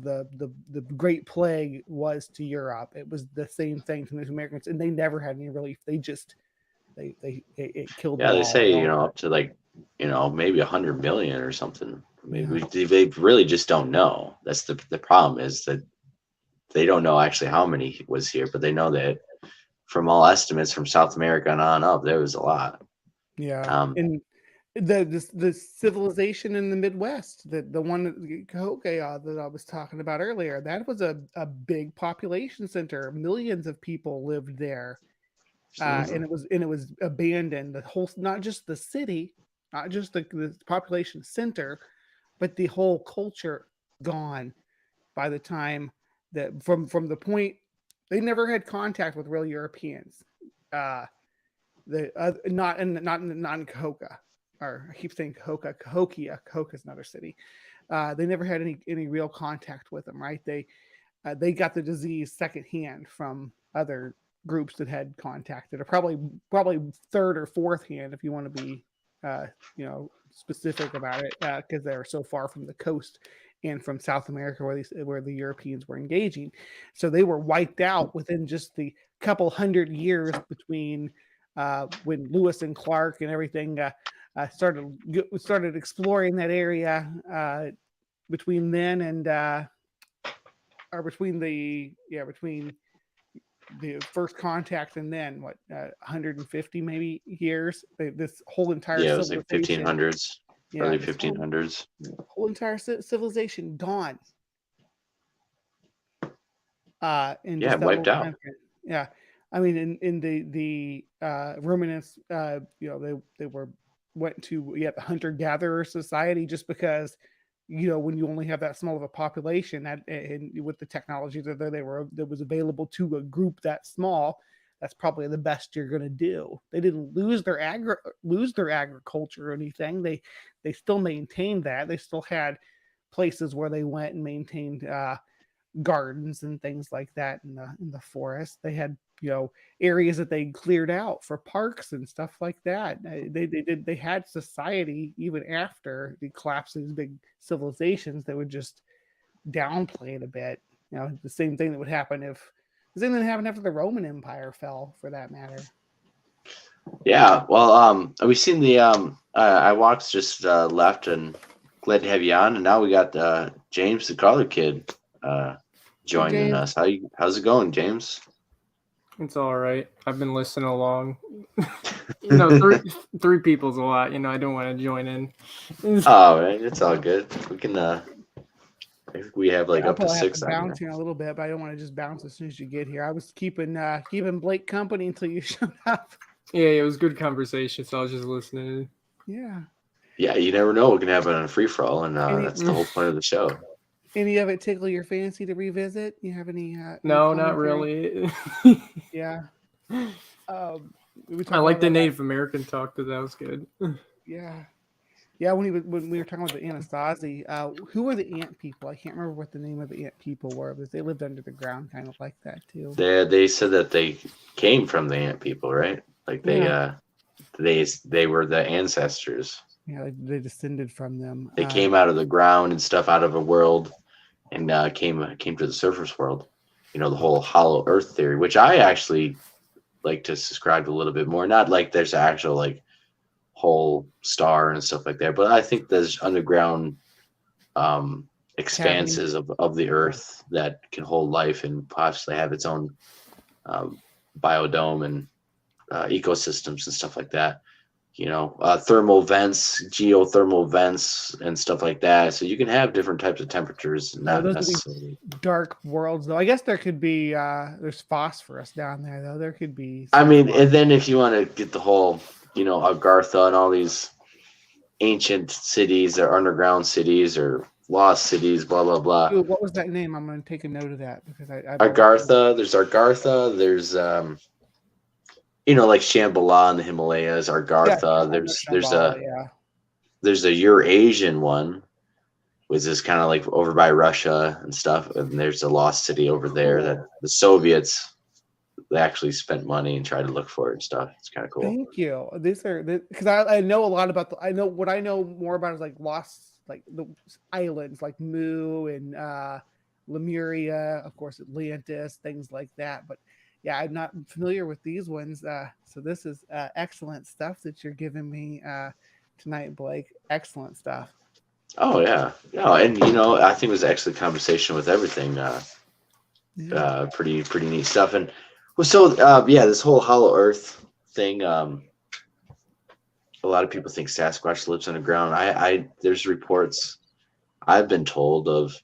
the Great Plague was to Europe. It was the same thing to Native Americans, and they never had any relief. They just it killed them
Yeah, they
all.
say up to like maybe 100 million or something. Maybe
Yeah.
they really just don't know. That's the problem, is that they don't know actually how many was here, but they know that from all estimates from South America and on up, there was a lot.
Yeah, and the civilization in the Midwest, the one Cahokia that I was talking about earlier, that was a big population center. Millions of people lived there, and it was abandoned. The whole, not just the city, not just the population center, but the whole culture gone by the time that from the point they never had contact with real Europeans. Not in Cahokia, or I keep saying Cahokia. Cahokia is another city. They never had any real contact with them, right? They got the disease secondhand from other groups that had contacted, or probably third or fourth hand, if you want to be specific about it, because they were so far from the coast and from South America where the Europeans were engaging. So they were wiped out within just the couple hundred years between when Lewis and Clark and everything started exploring that area between then and or between the first contact and then 150 maybe years. This whole entire
it was like 1500s, early 1500s.
Whole entire civilization gone.
Wiped out.
Yeah, I mean, in the ruminants, they went to the hunter-gatherer society, just because when you only have that small of a population, that and with the technology that was available to a group that small, that's probably the best you're going to do. They didn't lose their agriculture or anything. They still maintained that. They still had places where they went and maintained gardens and things like that in the forest. They had areas that they cleared out for parks and stuff like that. They had society even after the collapse of these big civilizations. They would just downplay it a bit. The same thing that would happen after the Roman Empire fell, for that matter.
Yeah, well, we've seen the I walked just left, and glad to have you on. And now we got James, the color kid, joining us. How's it going, James?
It's all right. I've been listening along. Three people's a lot. I don't want to join in.
Oh, man, it's all good. We can. I think we have up to 6.
Bounce here a little bit, but I don't want to just bounce as soon as you get here. I was keeping Blake company until you showed up.
Yeah, it was good conversation, so I was just listening.
Yeah.
Yeah, you never know what can happen on a free for all, and that's the whole point of the show.
Any of it tickle your fancy to revisit? You have any?
No, not really.
Yeah.
I like the Native American talk, because that was good.
Yeah. Yeah, when we were talking about the Anasazi, who were the ant people? I can't remember what the name of the ant people were, but they lived under the ground kind of like that too.
They said that they came from the ant people, right? They were the ancestors.
Yeah, they descended from them.
They came out of the ground and stuff, out of a world, and came to the surface world. The whole hollow earth theory, which I actually like to subscribe to a little bit more. Not like there's actual whole star and stuff like that, but I think there's underground expanses of the earth that can hold life and possibly have its own biodome and ecosystems and stuff like that. Thermal vents, geothermal vents, and stuff like that. So you can have different types of temperatures. Not necessarily
dark worlds, though. I guess there could be. There's phosphorus down there, though. There could be.
And then if you want to get the whole, Agartha and all these ancient cities, or underground cities, or lost cities, blah blah blah.
Dude, what was that name? I'm going to take a note of that, because
Agartha. There's Agartha. There's like Shambhala in the Himalayas, Agartha.
Yeah,
there's a Eurasian one, which is kind of over by Russia and stuff. And there's a lost city over there that the Soviets they actually spent money and tried to look for it and stuff. It's kind of cool.
Thank you. These are because I know a lot about I know more about is like lost, like the islands like Mu and Lemuria, of course Atlantis, things like that. But yeah, I'm not familiar with these ones. So this is excellent stuff that you're giving me tonight, Blake. Excellent stuff.
Oh yeah, and I think it was an excellent conversation with everything. Pretty neat stuff. And this whole Hollow Earth thing. A lot of people think Sasquatch lives underground. There's reports I've been told of.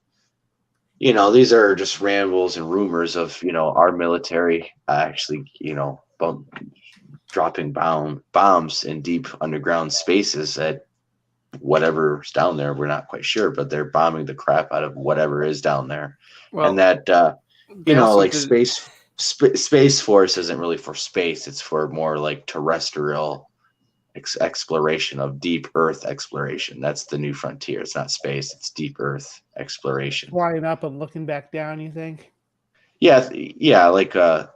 These are just rambles and rumors of our military actually dropping bombs in deep underground spaces at whatever's down there. We're not quite sure, but they're bombing the crap out of whatever is down there.
Well,
and that
like
Space Force isn't really for space. It's for more like terrestrial exploration of deep Earth exploration. That's the new frontier. It's not space. It's deep Earth exploration.
Flying up and looking back down. You think?
Yeah, like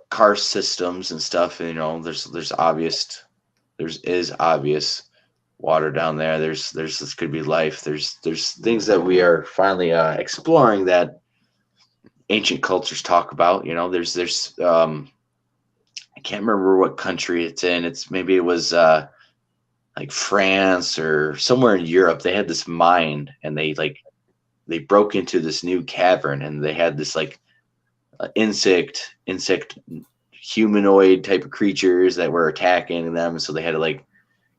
car systems and stuff. There's obvious water down there. There's this could be life. There's things that we are finally exploring that ancient cultures talk about. There's I can't remember what country it's in. Maybe it was like France or somewhere in Europe. They had this mine and they broke into this new cavern and they had this like insect humanoid type of creatures that were attacking them. So they had to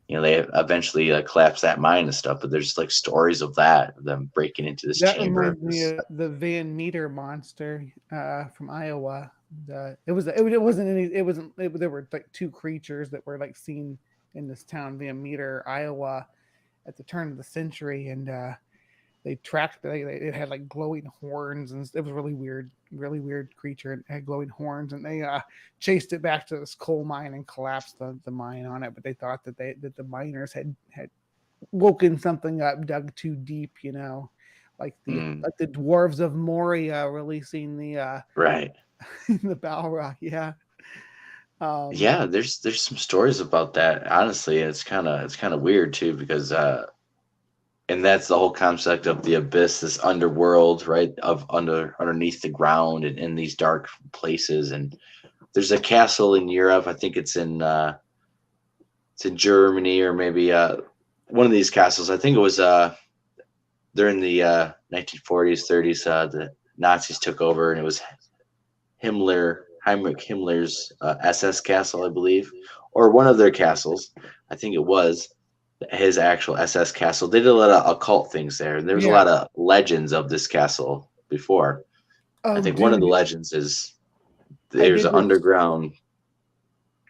they eventually collapsed that mine and stuff. But there's like stories of them breaking into this chamber.
That reminds me of the Van Meter monster from Iowa. There were like two creatures that were like seen in this town, Van Meter, Iowa, at the turn of the century, and they tracked. It had like glowing horns, and it was really weird creature. It had glowing horns, and they chased it back to this coal mine and collapsed the mine on it. But they thought that the miners had woken something up, dug too deep, like the dwarves of Moria releasing the
right
the Balrog. Yeah.
There's some stories about that. Honestly, it's kind of weird too, because and that's the whole concept of the abyss, this underworld, right, of underneath the ground and in these dark places. And there's a castle in Europe. I think it's in Germany, or maybe one of these castles. I think it was during the 1940s, 30s. The Nazis took over, and it was Heinrich Himmler's SS castle, I believe, or one of their castles. I think it was his actual SS castle. They did a lot of occult things there. There was a lot of legends of this castle before. I think one of the legends is there's an underground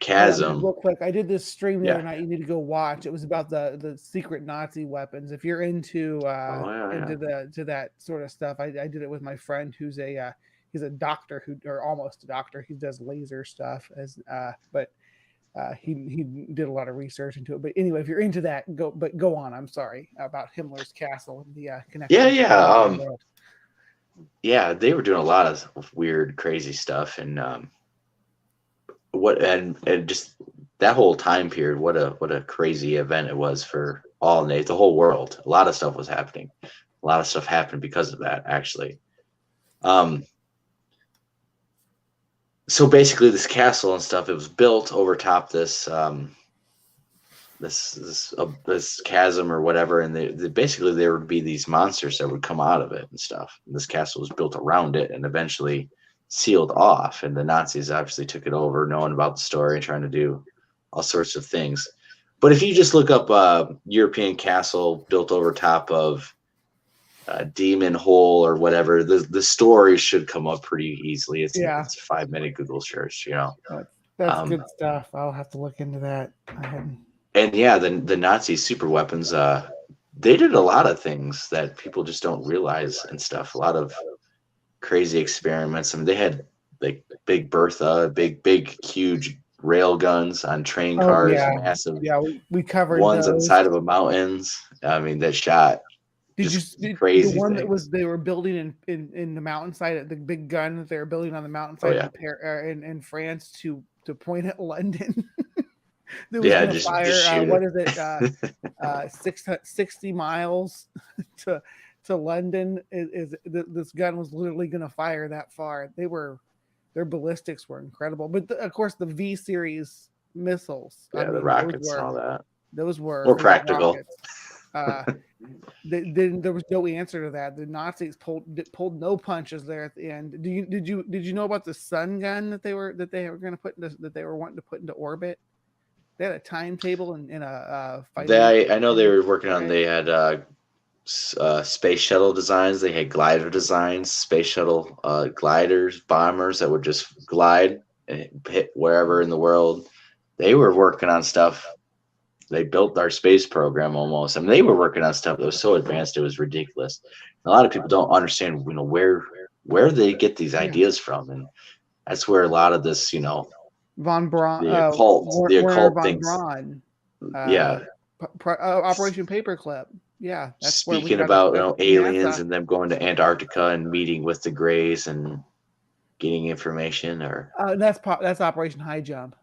chasm.
Real quick, I did this stream the other night. You need to go watch. It was about the secret Nazi weapons. If you're into into that sort of stuff, I did it with my friend who's he's a doctor or almost a doctor. He does laser stuff but he did a lot of research into it. But anyway, if you're into that, go on. I'm sorry about Himmler's castle and the connection.
They were doing a lot of weird, crazy stuff, and just that whole time period. What a crazy event it was for the whole world. A lot of stuff was happening. A lot of stuff happened because of that, actually. So basically, this castle and stuff, it was built over top this this chasm or whatever, and basically there would be these monsters that would come out of it and stuff. And this castle was built around it and eventually sealed off. And the Nazis obviously took it over, knowing about the story and trying to do all sorts of things. But if you just look up European castle built over top of Demon Hole or whatever, the story should come up pretty easily. It's a 5-minute Google search,
That's good stuff. I'll have to look into that.
And the Nazi super weapons, they did a lot of things that people just don't realize and stuff. A lot of crazy experiments. I mean, they had like Big Bertha, big, huge rail guns on train cars, massive.
Yeah, we covered
ones
those.
on the side of the mountains. I mean, that shot
Did
Just
you
crazy
the one that
things.
was they were building in the mountainside, the big gun that they were building on the mountainside in France to point at London? That was going to
just
fire.
shoot
What
it.
is it? 60 miles to London. This gun was literally going to fire that far. Their ballistics were incredible, but of course the V series missiles.
Yeah, the rockets and all that.
Those were
More practical.
There was no answer to that. The Nazis pulled no punches there at the end. Did you know about the sun gun that they were going to put that they were wanting to put into orbit? They had a timetable and a fight.
I know they were working on. They had space shuttle designs. They had glider designs, space shuttle gliders, bombers that would just glide and hit wherever in the world. They were working on stuff. They built our space program almost. I mean, they were working on stuff that was so advanced it was ridiculous. A lot of people don't understand, where they get these ideas from, and that's where a lot of this,
von Braun,
the occult
von
things.
Braun,
Yeah.
Operation Paperclip. Yeah, that's
speaking about aliens and them going to Antarctica and meeting with the Greys and getting information, or
that's Operation High Jump.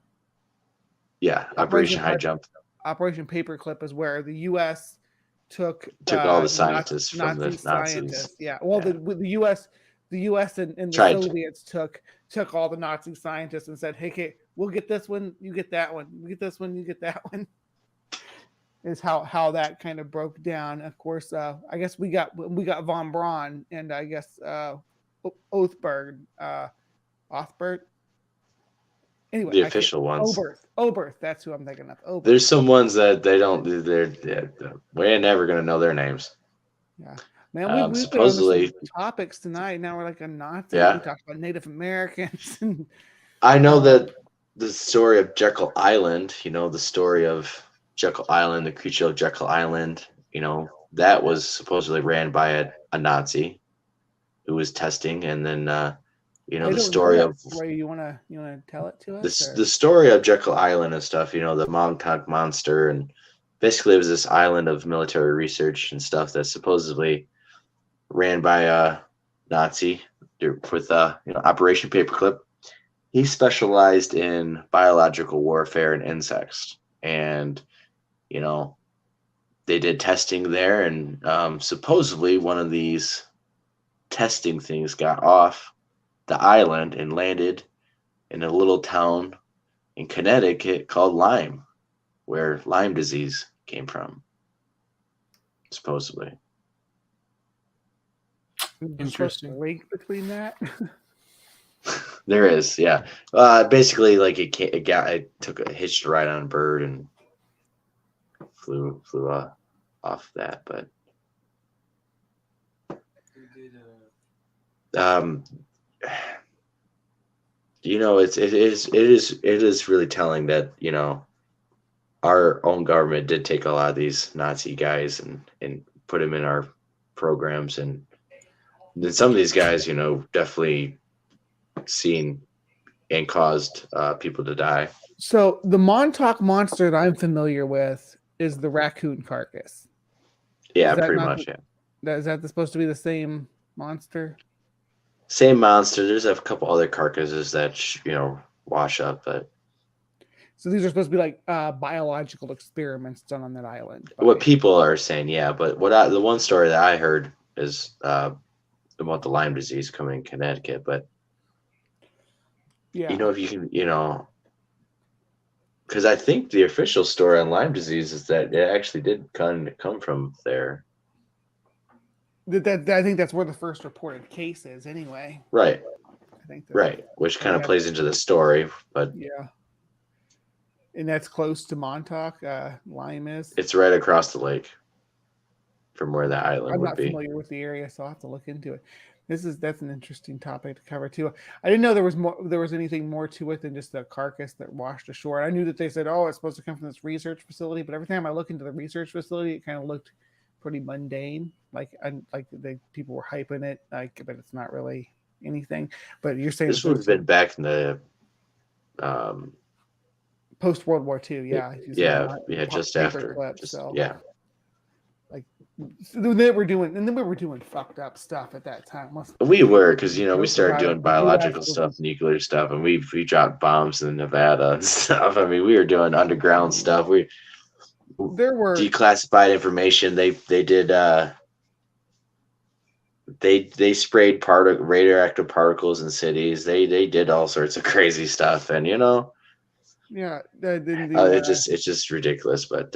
Yeah, Operation High Jump.
Operation Paperclip is where the U.S. took
all the scientists from the Nazis.
Yeah, well, the U.S. and the Soviets took all the Nazi scientists and said, "Hey, we'll get this one, you get that one. We get this one, you get that one." Is how that kind of broke down. Of course, I guess we got von Braun and I guess Othberg. Anyway,
the official ones.
Oberth. That's who I'm thinking of. Oberth.
There's some ones that they don't. We're never gonna know their names.
Yeah, man. We've
supposedly
been on some topics tonight. Now we're like a Nazi.
Yeah.
We talked about Native Americans. And,
I know that the story of Jekyll Island. The story of Jekyll Island, the creature of Jekyll Island. That was supposedly ran by a Nazi who was testing, and then the story of.
You wanna tell it to us?
The story of Jekyll Island and stuff. The Montauk Monster, and basically it was this island of military research and stuff that supposedly ran by a Nazi with Operation Paperclip. He specialized in biological warfare and insects, and they did testing there, and supposedly one of these testing things got off the island and landed in a little town in Connecticut called Lyme, where Lyme disease came from, supposedly.
Interesting.
Link between that.
There is, yeah. Basically, like it took a hitched ride on a bird and flew off that, but it is really telling that our own government did take a lot of these Nazi guys and put them in our programs, and then some of these guys definitely seen and caused people to die.
So the Montauk Monster that I'm familiar with is the raccoon carcass.
Yeah, pretty much. Yeah.
Is that supposed to be the same monster?
Same monster. There's a couple other carcasses that wash up, but
so these are supposed to be like biological experiments done on that island.
What people are saying, yeah. But the one story that I heard is about the Lyme disease coming in Connecticut. But
yeah,
if you can, because I think the official story on Lyme disease is that it actually did come from there.
I think that's where the first reported case is, anyway.
Right.
I think
right, which kind of plays into the story, but
yeah. And that's close to Montauk. Lyme is.
It's right across the lake from where that island would be.
I'm not familiar with the area, so I'll have to look into it. That's an interesting topic to cover too. I didn't know there was anything more to it than just the carcass that washed ashore. I knew that they said, "Oh, it's supposed to come from this research facility," but every time I look into the research facility, it kind of looked pretty mundane. Like the people were hyping it, but it's not really anything. But you're saying
this would have been back in the
post World War II, yeah.
Yeah, just after.
Yeah. like they were doing, and then we were doing fucked up stuff at that time.
We were, because we started doing
The
biological
US
stuff, nuclear stuff, and we dropped bombs in Nevada and stuff. I mean, we were doing underground stuff.
There were
Declassified information. They did. They sprayed radioactive particles in cities. They did all sorts of crazy stuff, and
yeah.
it's just ridiculous. But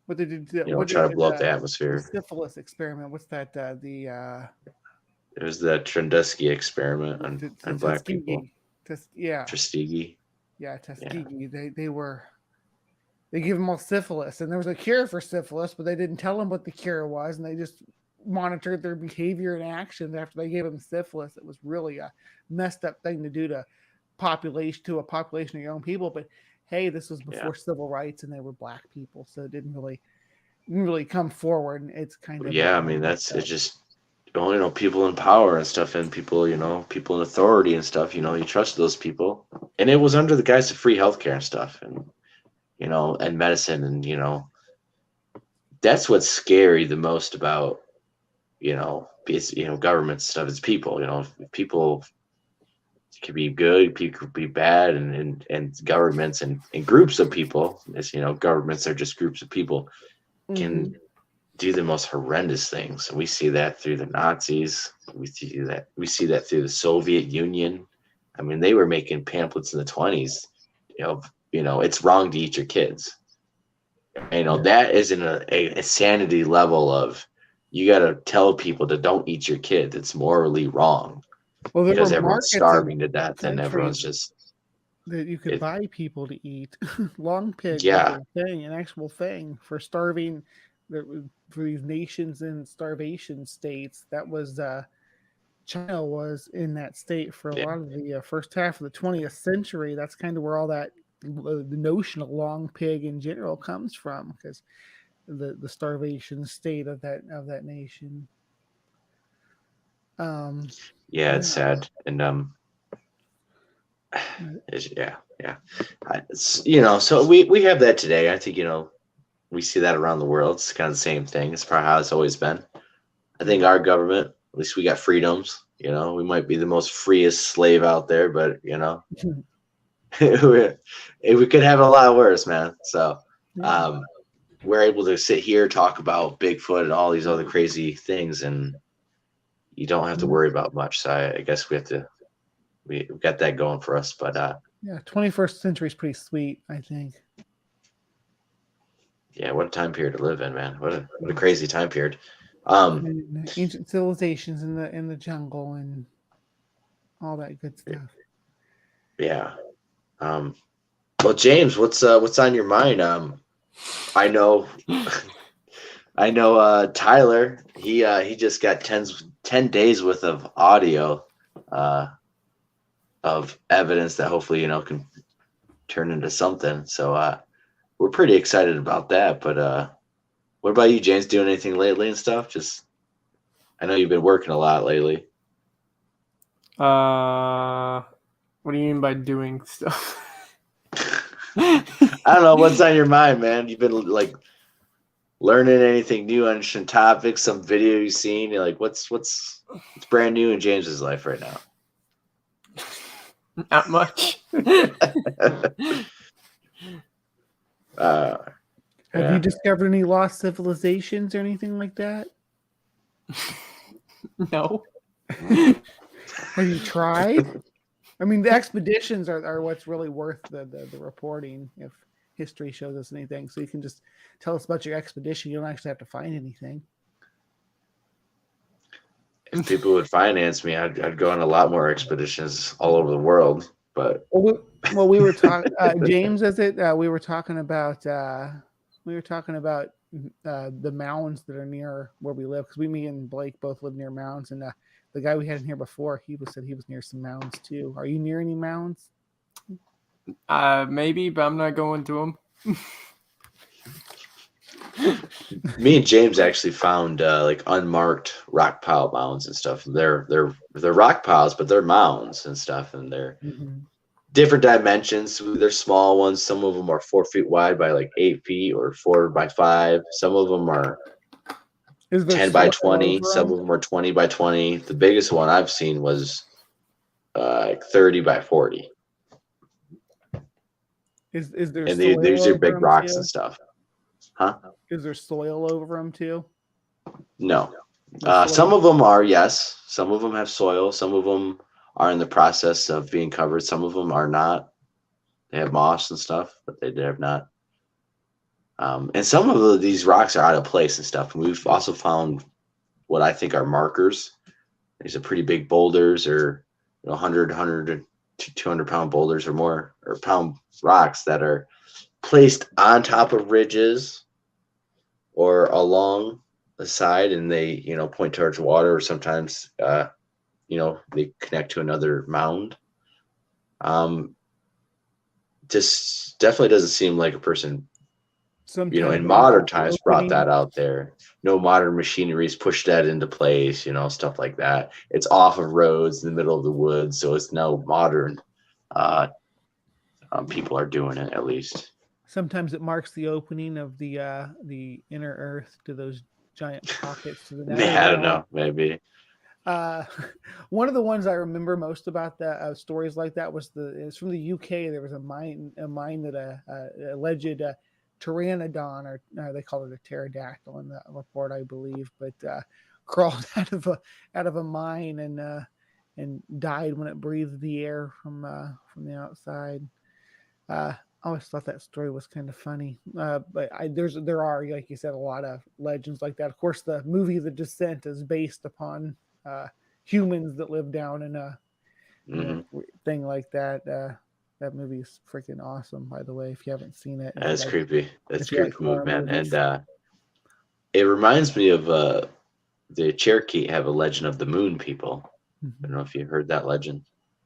what they did,
try to blow up the atmosphere.
The syphilis experiment. What's that?
It was the Trendusky experiment on black people.
Tuskegee.
Yeah.
Tuskegee. They gave them all syphilis, and there was a cure for syphilis, but they didn't tell them what the cure was, and they just monitored their behavior and actions after they gave them syphilis. It was really a messed up thing to do to a population of your own people. But hey, this was before civil rights, and they were black people, so it didn't really come forward. And it's kind of
I mean, it's just people in power and stuff, and people people in authority and stuff. You trust those people, and it was under the guise of free healthcare and stuff, and and medicine, and that's what's scary the most about it's government stuff. It's people. People could be good, people could be bad, and governments and groups of people, as governments are just groups of people, can do the most horrendous things. We see that through the Nazis. We see that through the Soviet Union. I mean, they were making pamphlets in the 1920s. It's wrong to eat your kids. That isn't a sanity level of, you got to tell people to don't eat your kid. It's morally wrong.
Well,
because everyone's starving to death, and everyone's just
that you could buy people to eat. Long pig, an actual thing for starving, for these nations in starvation states. That was China was in that state for a lot of the first half of the 20th century. That's kind of where all that the notion of long pig in general comes from, because the starvation state of that nation.
It's sad, and so we have that today. I think we see that around the world. It's kind of the same thing. It's probably how it's always been. I think our government, at least we got freedoms. We might be the most freest slave out there, but we could have it a lot worse, man. So we're able to sit here, talk about Bigfoot and all these other crazy things, and you don't have to worry about much. So I guess we've got that going for us. But
21st century is pretty sweet, I think.
Yeah, what a time period to live in, man. What a crazy time period.
Ancient civilizations in the jungle and all that good stuff.
Yeah. Well, James, what's on your mind? I know Tyler, he just got 10 days worth of audio of evidence that hopefully can turn into something. So we're pretty excited about that. But what about you, James? Doing anything lately and stuff? I know you've been working a lot lately.
What do you mean by doing stuff?
I don't know. What's on your mind, man? You've been learning anything new on some topics, some video you've seen? You're like, what's brand new in James's life right now?
Not much.
Have you discovered any lost civilizations or anything like that?
No.
Have you tried? I mean, the expeditions are what's really worth the reporting, if history shows us anything. So you can just tell us about your expedition. You don't actually have to find anything.
If people would finance me, I'd go on a lot more expeditions all over the world. But
we were talking, James, we were talking about the mounds that are near where we live, because me and Blake both live near mounds, and the guy we had in here before, said he was near some mounds too. Are you near any mounds?
Maybe, but I'm not going to them.
Me and James actually found unmarked rock pile mounds and stuff. They're rock piles, but they're mounds and stuff, and they're different dimensions. They're small ones. Some of them are 4 feet wide by 8 feet, or 4 by 5. Some of them are
Is there
10 by
soil
20.
over
Some
them?
of them are 20 by 20. The biggest one I've seen was like 30 by 40.
Is there
And
soil
these are
over
big
them
rocks
too?
and stuff. Huh?
Is there soil over them too?
No.
No soil?
Some of them are, yes. Some of them have soil. Some of them are in the process of being covered. Some of them are not. They have moss and stuff, but they have not. And some of these rocks are out of place and stuff. And we've also found what I think are markers. These are pretty big boulders, or 100 to 200 pound boulders or more, or pound rocks that are placed on top of ridges or along the side, and they point towards water, or sometimes they connect to another mound. Just definitely doesn't seem like a person in modern times brought that out there. No modern machineries pushed that into place, stuff like that. It's off of roads in the middle of the woods, so it's no modern people are doing it, at least.
Sometimes it marks the opening of the inner earth to those giant pockets to the nether.
I don't know, maybe.
One of the ones I remember most about that stories like that it's from the UK. There was a mine that alleged pteranodon, or they call it a pterodactyl in the report, I believe, but crawled out of a mine and died when it breathed the air from the outside. I always thought that story was kind of funny, but there are, like you said, a lot of legends like that. Of course, the movie The Descent is based upon humans that live down in a thing like that. That movie is freaking awesome, by the way, if you haven't seen it.
That's creepy. That's a creepy movie, man.
Movies.
And it reminds me of the Cherokee have a legend of the Moon People. I don't know if you heard that legend.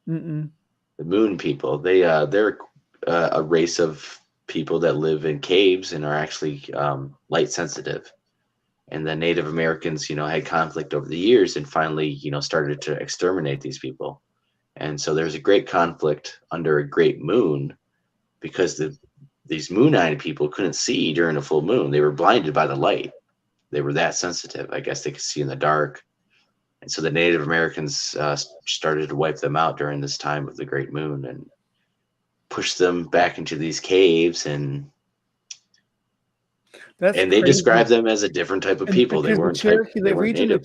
Mm-mm.
The Moon People, they're a race of people that live in caves and are actually light sensitive. And the Native Americans, had conflict over the years, and finally, started to exterminate these people. And so there's a great conflict under a great moon, because these moon-eyed people couldn't see during a full moon. They were blinded by the light. They were that sensitive. I guess they could see in the dark. And so the Native Americans started to wipe them out during this time of the great moon and push them back into these caves, and they describe them as a different type of people. They weren't
the region
native.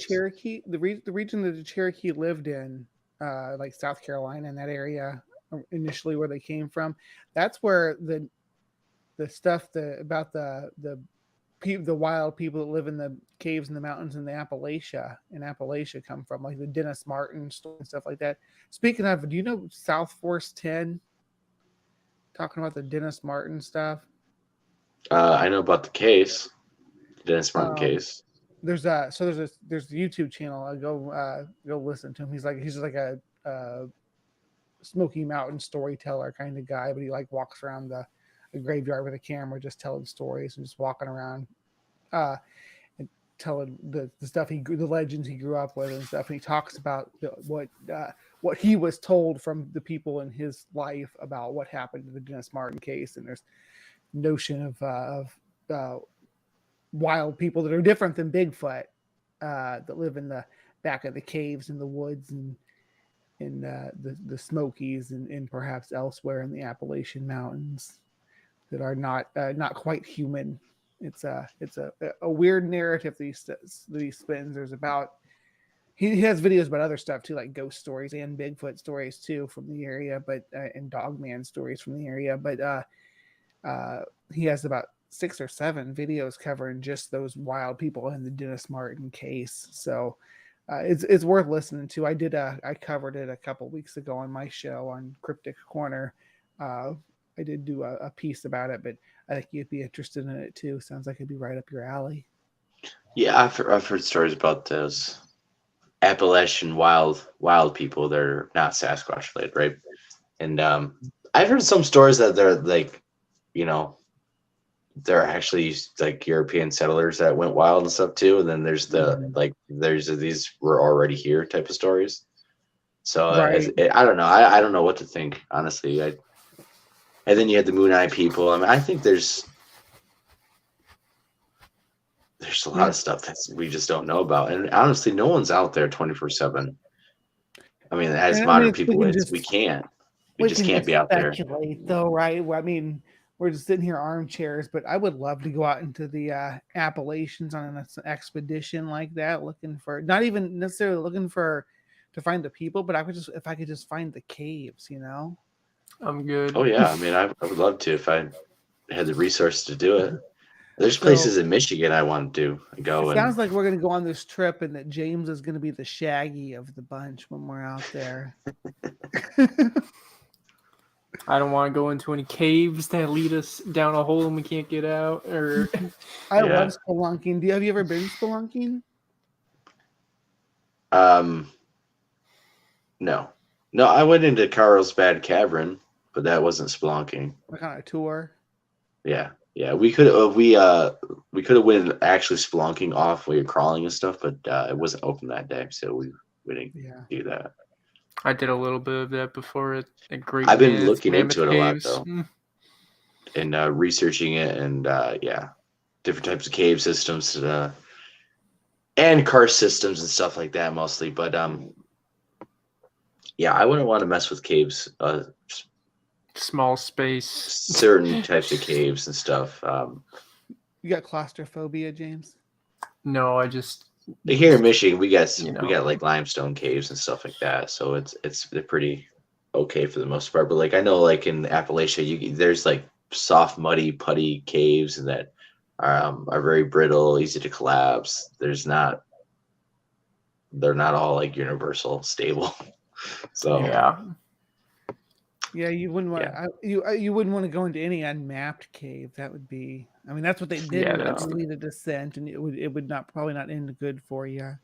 the region that the Cherokee lived in, like South Carolina and that area initially where they came from. That's where the stuff about the wild people that live in the caves and the mountains in Appalachia come from, like the Dennis Martin story and stuff like that. Speaking of, do you know South Force 10? Talking about the Dennis Martin stuff.
I know about the case, Dennis Martin case.
There's a YouTube channel. I go listen to him. He's like a Smoky Mountain storyteller kind of guy, but he like walks around the graveyard with a camera, just telling stories and just walking around, and telling the stuff the legends he grew up with and stuff. And he talks about what he was told from the people in his life about what happened to the Dennis Martin case. And there's notion of wild people that are different than Bigfoot, that live in the back of the caves in the woods and in the Smokies and perhaps elsewhere in the Appalachian Mountains, that are not quite human. It's a weird narrative that he spins. There's about he has videos about other stuff too, like ghost stories and Bigfoot stories too from the area, but and Dogman stories from the area. But he has about 6 or 7 videos covering just those wild people in the Dennis Martin case. So it's worth listening to. I covered it a couple weeks ago on my show on Cryptic Corner. I did do a piece about it, but I think you'd be interested in it too. Sounds like it'd be right up your alley.
Yeah, I've heard stories about those Appalachian wild people that are not Sasquatch related, right? And I've heard some stories that they're like, they're actually like European settlers that went wild and stuff too. And then there's these were already here type of stories. So
Right.
I don't know. I don't know what to think, honestly. And then you had the Moon Eye people. I mean, I think there's there's a lot of stuff that we just don't know about, and honestly, no one's out there 24/7. I mean, as modern people, we can't. We just can't be out there.
Speculate, though, right? Well, I mean, we're just sitting here armchairs, but I would love to go out into the Appalachians on an expedition like that, looking for not even necessarily looking for to find the people, but if I could just find the caves, you know.
I'm good.
Oh yeah, I mean, I would love to if I had the resources to do it. There's places in Michigan I want to go.
It sounds like we're going to go on this trip, and that James is going to be the Shaggy of the bunch when we're out there.
I don't want to go into any caves that lead us down a hole and we can't get out. Or
I love spelunking. Have you ever been spelunking?
No, I went into Carlsbad Cavern, but that wasn't spelunking.
Like on a tour.
Yeah. We could have went actually spelunking off while you're crawling and stuff, but it wasn't open that day, so we didn't do that.
I did a little bit of that before at Great.
I've been looking into it a lot
Caves.
though, and researching it, and different types of cave systems, and karst systems and stuff like that mostly. But I wouldn't want to mess with caves.
Small space.
Certain types of caves and stuff.
You got claustrophobia, James?
No,
here in Michigan, we got like limestone caves and stuff like that, so they're pretty okay for the most part. But like I know, like in Appalachia, there's like soft, muddy, putty caves and that are very brittle, easy to collapse. They're not all like universal stable. So
yeah, you wouldn't want you wouldn't want to go into any unmapped cave. That would be. I mean, that's what they did. It's lead a descent, and it would probably not end good for you.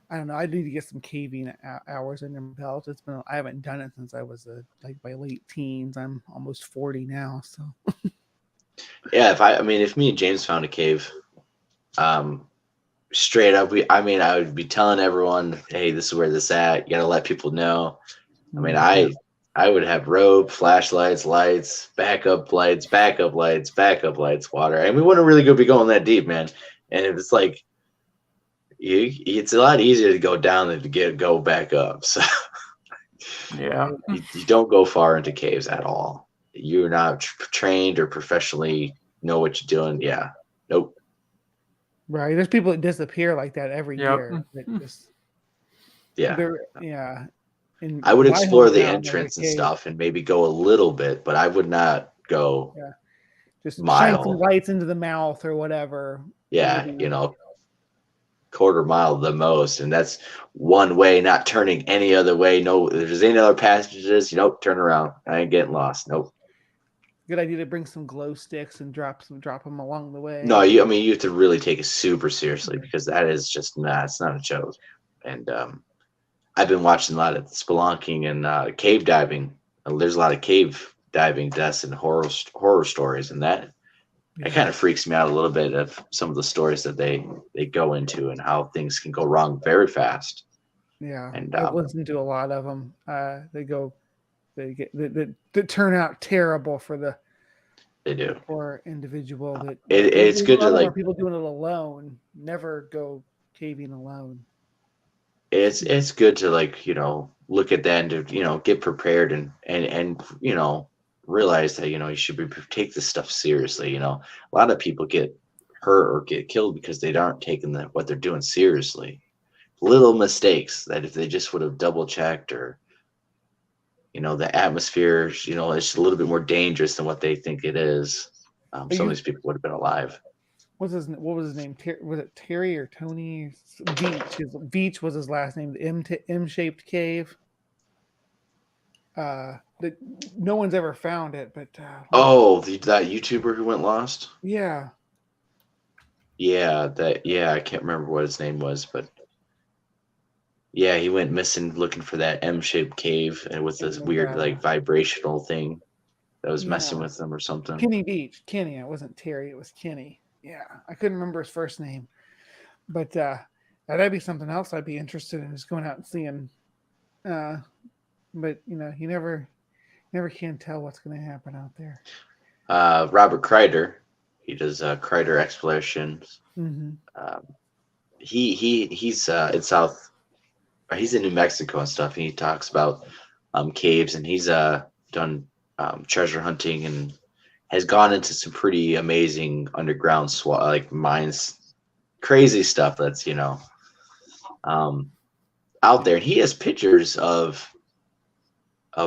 I don't know. I need to get some caving hours under my belt. I haven't done it since I was like my late teens. I'm almost 40 now, so.
Yeah, if me and James found a cave, straight up, I would be telling everyone, hey, this is where this at. You gotta let people know. I mean, I would have rope, flashlights, lights, backup lights, water, and we wouldn't really be going that deep, man. And it's like, it's a lot easier to go down than to go back up. So, you don't go far into caves at all. You're not trained or professionally know what you're doing. Yeah, nope.
Right. There's people that disappear like that every year.
And I would explore the entrance and stuff and maybe go a little bit, but I would not go
just shine some lights into the mouth or whatever.
Yeah, quarter mile the most, and that's one way, not turning any other way. No, if there's any other passages, turn around. I ain't getting lost. Nope.
Good idea to bring some glow sticks and drop them along the way.
No, you have to really take it super seriously, because that is just it's not a joke. And I've been watching a lot of spelunking and cave diving. There's a lot of cave diving deaths and horror stories, and that kind of freaks me out a little bit of some of the stories that they go into and how things can go wrong very fast.
Yeah,
and
I've listened to a lot of them. They turn out terrible for the poor individual.
It's good to
people doing it alone. Never go caving alone.
It's good to look at that and to get prepared and realize that you should take this stuff seriously. A lot of people get hurt or get killed because they aren't taking what they're doing seriously. Little mistakes that if they just would have double checked, or the atmosphere, it's a little bit more dangerous than what they think it is. Some of these people would have been alive.
What was his name? Was it Terry or Tony? Beach was his last name. The M-shaped cave. That no one's ever found it, but that
YouTuber who went lost.
Yeah.
I can't remember what his name was, but he went missing looking for that M-shaped cave, and with this weird vibrational thing that was messing with them or something.
Kenny Beach. Kenny. It wasn't Terry. It was Kenny. Yeah, I couldn't remember his first name, but that'd be something else I'd be interested in, just going out and seeing. But you never can tell what's going to happen out there.
Robert Kreider, He does crater explorations.
Mm-hmm.
He's in South, or he's in New Mexico and stuff. And he talks about caves, and he's done treasure hunting and has gone into some pretty amazing underground like mines, crazy stuff that's out there. And he has pictures of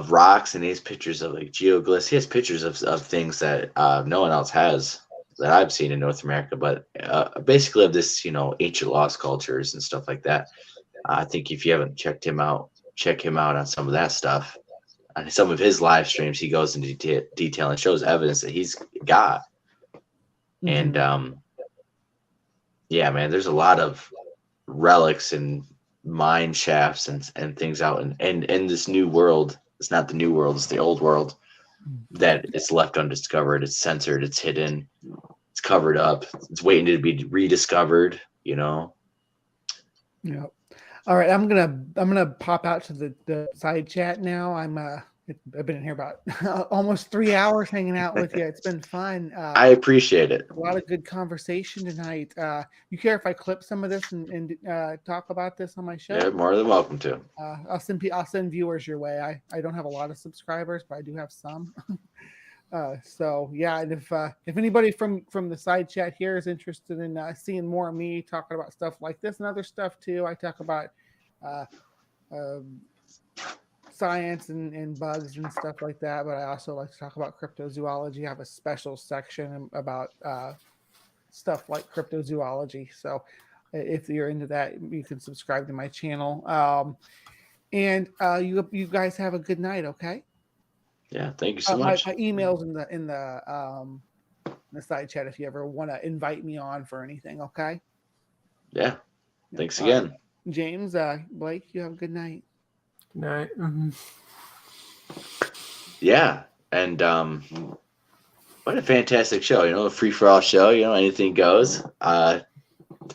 rocks, and he has pictures of like geoglyphs. He has pictures of things that no one else has that I've seen in North America, but basically of this, ancient lost cultures and stuff like that. I think if you haven't checked him out, check him out on some of that stuff. On some of his live streams, he goes into detail and shows evidence that he's got.
Mm-hmm.
And yeah, man, there's a lot of relics and mine shafts and things out in this new world. It's not the new world, it's the old world that is left undiscovered. It's censored, it's hidden, it's covered up, it's waiting to be rediscovered,
Yeah. All right, I'm gonna pop out to the side chat now. I've been in here about almost 3 hours hanging out with you. It's been fun.
I appreciate it.
A lot of good conversation tonight. You care if I clip some of this and talk about this on my show?
Yeah, more than welcome to.
I'll send viewers your way. I don't have a lot of subscribers, but I do have some. So yeah, and if anybody from the side chat here is interested in seeing more of me talking about stuff like this and other stuff too, I talk about science and bugs and stuff like that, but I also like to talk about cryptozoology. I have a special section about stuff like cryptozoology. So if you're into that, you can subscribe to my channel. And you guys have a good night, okay?
Yeah, thank you so much.
My email's in the side chat if you ever want to invite me on for anything, okay?
Yeah. Thanks again.
James, Blake, you have a good night.
Good night. Mm-hmm.
Yeah. And what a fantastic show, a free for all show, anything goes.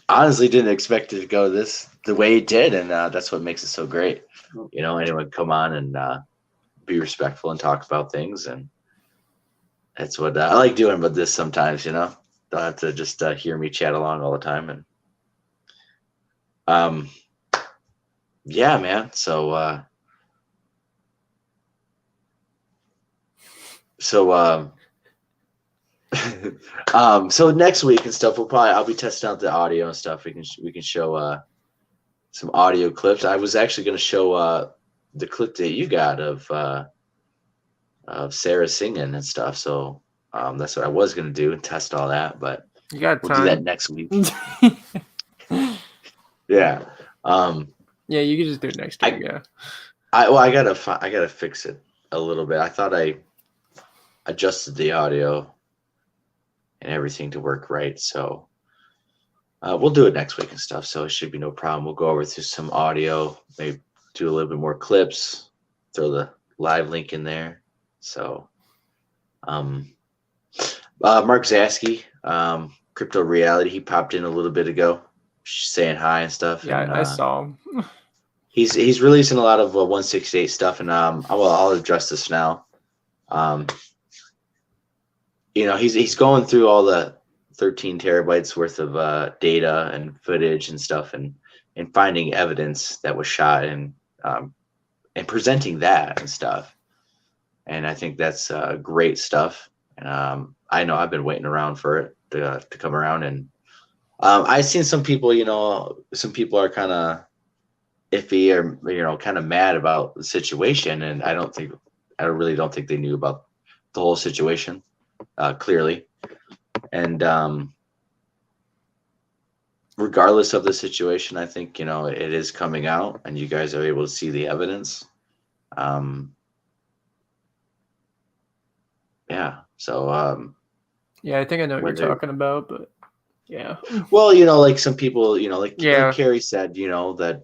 Honestly didn't expect it to go the way it did, and that's what makes it so great. Anyone come on and be respectful and talk about things, and that's what I like doing about this sometimes. Don't have to just hear me chat along all the time. And yeah, man. So so next week and stuff, I'll be testing out the audio and stuff. We can show some audio clips. I was actually going to show the clip that you got of Sarah singing and stuff. So that's what I was going to do and test all that, but
You got
we'll
time.
do that next week. Yeah.
Yeah, you can just do it next week. Yeah.
I gotta fix it a little bit. I thought I adjusted the audio and everything to work right. So we'll do it next week and stuff. So it should be no problem. We'll go over through some audio, maybe do a little bit more clips, throw the live link in there. So Mark Zasky, Crypto Reality, he popped in a little bit ago, saying hi and stuff.
Yeah,
and,
I saw him.
He's releasing a lot of 168 stuff, and I'll address this now. He's going through all the 13 terabytes worth of data and footage and stuff, and finding evidence that was shot and presenting that and stuff. And I think that's great stuff. And I know I've been waiting around for it to come around, and I've seen some people. Some people are kind of iffy or kind of mad about the situation, and I really don't think they knew about the whole situation clearly. And regardless of the situation, I think it is coming out, and you guys are able to see the evidence. Yeah. So
Yeah, I think I know what you're talking about, but yeah.
Well, like some people, like Carrie said, that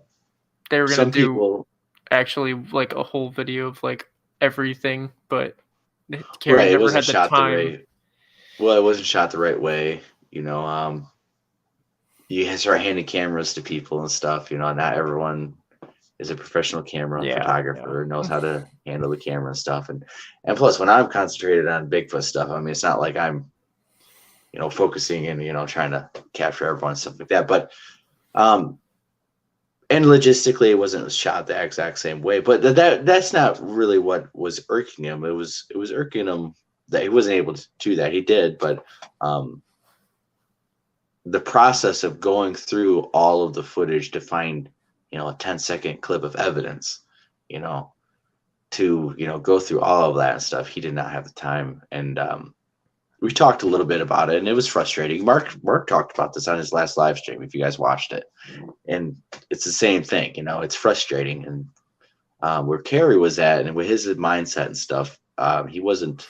they were
some
gonna do
people
actually like a whole video of like everything, but Carrie
it
never
wasn't
had the
shot
time.
Well, it wasn't shot the right way. You start handing cameras to people and stuff. Not everyone is a professional camera photographer, knows how to handle the camera and stuff. And plus, when I'm concentrated on Bigfoot stuff, I mean, it's not like I'm focusing and, trying to capture everyone and stuff like that. But, and logistically, it wasn't shot the exact same way, but that's not really what was irking him. It was irking him that he wasn't able to do that. He did, but, the process of going through all of the footage to find, a 10-second clip of evidence, to, go through all of that and stuff, he did not have the time. And we talked a little bit about it, and it was frustrating. Mark talked about this on his last live stream, if you guys watched it. And it's the same thing, it's frustrating. And where Carrie was at and with his mindset and stuff, he wasn't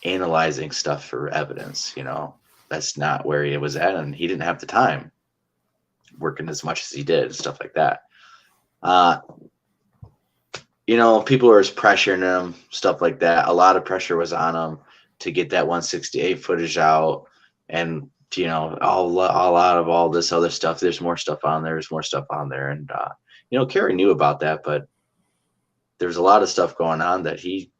analyzing stuff for evidence, That's not where he was at, and he didn't have the time working as much as he did and stuff like that. People were pressuring him, stuff like that. A lot of pressure was on him to get that 168 footage out, and all out of all this other stuff. There's more stuff on there. And Carrie knew about that, but there's a lot of stuff going on that he,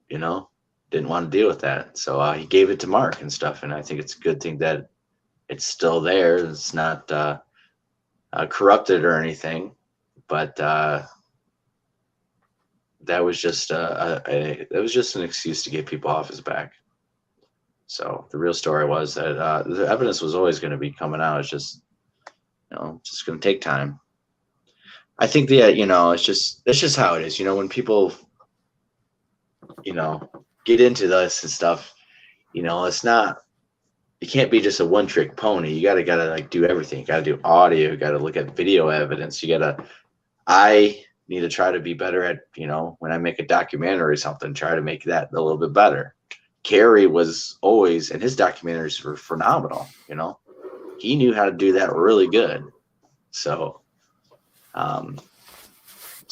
didn't want to deal with that. So he gave it to Mark and stuff. And I think it's a good thing that it's still there. It's not corrupted or anything, but that was just an excuse to get people off his back. So the real story was that the evidence was always going to be coming out. It's just, just going to take time. I think that, it's just how it is. When people, get into this and stuff, it's not, you can't be just a one-trick pony. You gotta like do everything. You gotta do audio. You gotta look at video evidence. I need to try to be better at, when I make a documentary or something, try to make that a little bit better. Carrie was always, and his documentaries were phenomenal. He knew how to do that really good. So,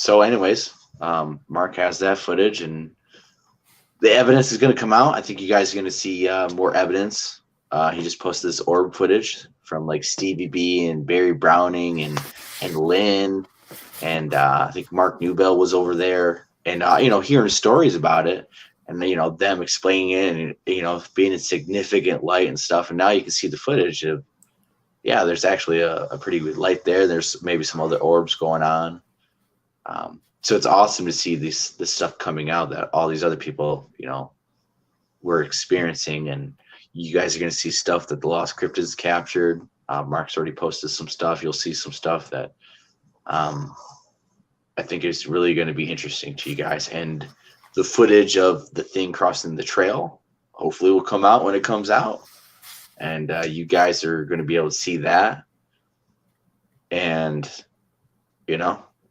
anyways, Mark has that footage, and the evidence is going to come out. I think you guys are going to see more evidence. He just posted this orb footage from like Stevie B and Barry Browning and Lynn. And I think Mark Newbell was over there, and, hearing stories about it, and, them explaining it and, being in significant light and stuff. And now you can see the footage of, yeah, there's actually a pretty good light there. There's maybe some other orbs going on. So it's awesome to see this stuff coming out that all these other people, were experiencing. And you guys are going to see stuff that the Lost Cryptids captured. Mark's already posted some stuff. You'll see some stuff that I think is really going to be interesting to you guys. And the footage of the thing crossing the trail hopefully will come out when it comes out. And you guys are going to be able to see that. And,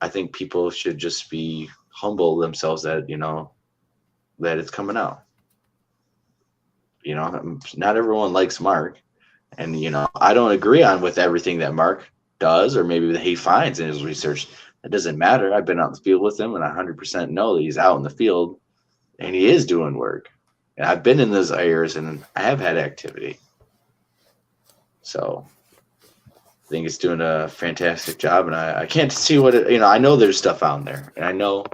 I think people should just be humble themselves that, that it's coming out. Not everyone likes Mark. And, I don't agree with everything that Mark does or maybe that he finds in his research. It doesn't matter. I've been out in the field with him, and I 100% know that he's out in the field and he is doing work. And I've been in those areas and I have had activity. So I think he's doing a fantastic job, and I can't see what I know there's stuff out there, and I know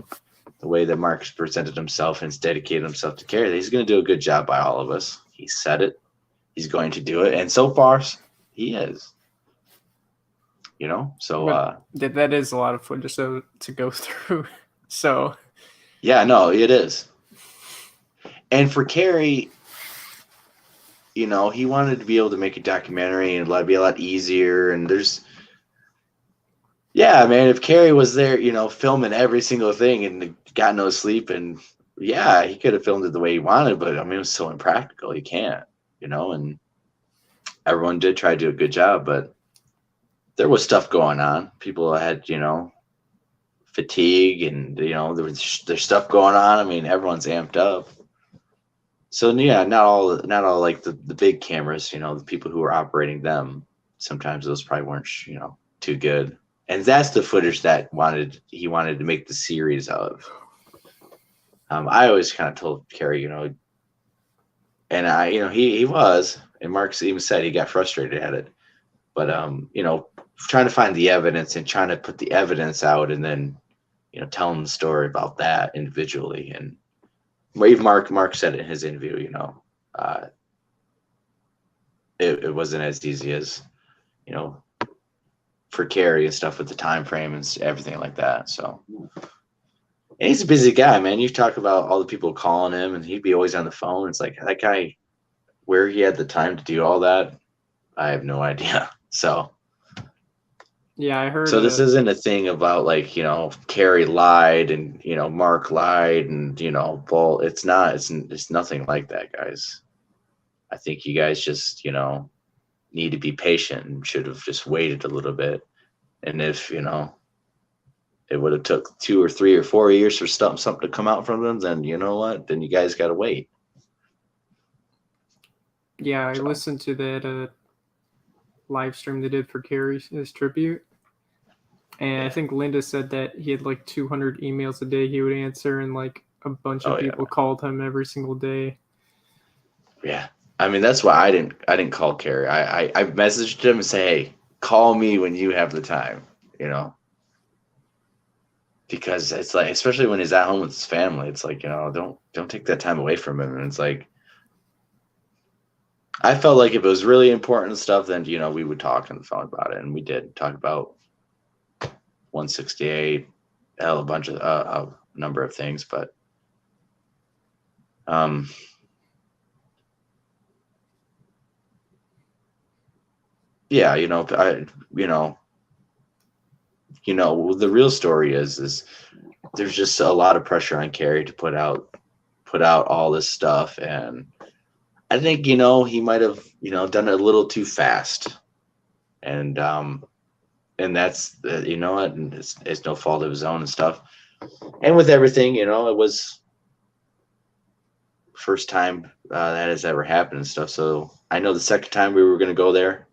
the way that Mark's presented himself and has dedicated himself to Carrie, that he's going to do a good job by all of us. He said it. He's going to do it. And so far, he is. So
that is a lot of footage to go through. So
yeah, no, it is. And for Carrie, he wanted to be able to make a documentary and it'd be a lot easier. And if Carrie was there, filming every single thing and got no sleep, and yeah, he could have filmed it the way he wanted, but it was so impractical. You can't, and everyone did try to do a good job, but there was stuff going on. People had, fatigue, and, there's stuff going on. Everyone's amped up. So yeah, not all like the big cameras, the people who were operating them, sometimes those probably weren't, too good. And that's the footage that he wanted to make the series of. I always kind of told Carrie, and he was, and Mark even said he got frustrated at it, but trying to find the evidence and trying to put the evidence out, and then telling the story about that individually. And Mark said it in his interview, it wasn't as easy as, for Carrie and stuff with the time frame and everything like that. So, and he's a busy guy, man. You talk about all the people calling him, and he'd be always on the phone. It's like that guy, where he had the time to do all that, I have no idea. So,
Yeah, I heard.
so this isn't a thing about like, Carrie lied and, Mark lied and, Paul. It's not. It's nothing like that, guys. I think you guys just, need to be patient and should have just waited a little bit. And if, it would have took 2 or 3 or 4 years for something to come out from them, then you know what? Then you guys got to wait.
Yeah, I listened to that live stream they did for Carrie's his tribute. And I think Linda said that he had like 200 emails a day he would answer, and like a bunch of people called him every single day. Yeah.
I mean, that's why I didn't call Carrie. I messaged him and say, hey, call me when you have the time, because it's like, especially when he's at home with his family, it's like, don't take that time away from him. And it's like, I felt like if it was really important stuff, then, we would talk on the phone about it. And we did talk about 168, a bunch of, a number of things, but, yeah, the real story is there's just a lot of pressure on Carrie to put out all this stuff. And I think, he might have, done it a little too fast. And that's, and it's no fault of his own and stuff. And with everything, it was first time that has ever happened and stuff. So I know the second time we were going to go there,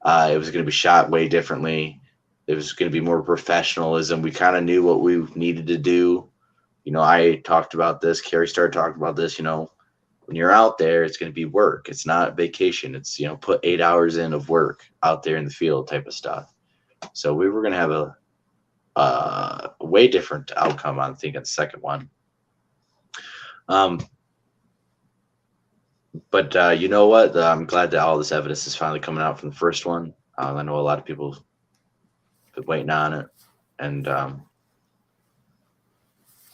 it was going to be shot way differently. It was going to be more professionalism. We kind of knew what we needed to do. I talked about this. Carrie started talking about this. When you're out there, it's going to be work. It's not vacation. It's, put 8 hours in of work out there in the field type of stuff. So we were going to have a way different outcome on, I think, on the second one. But you know what? I'm glad that all this evidence is finally coming out from the first one. I know a lot of people have been waiting on it. And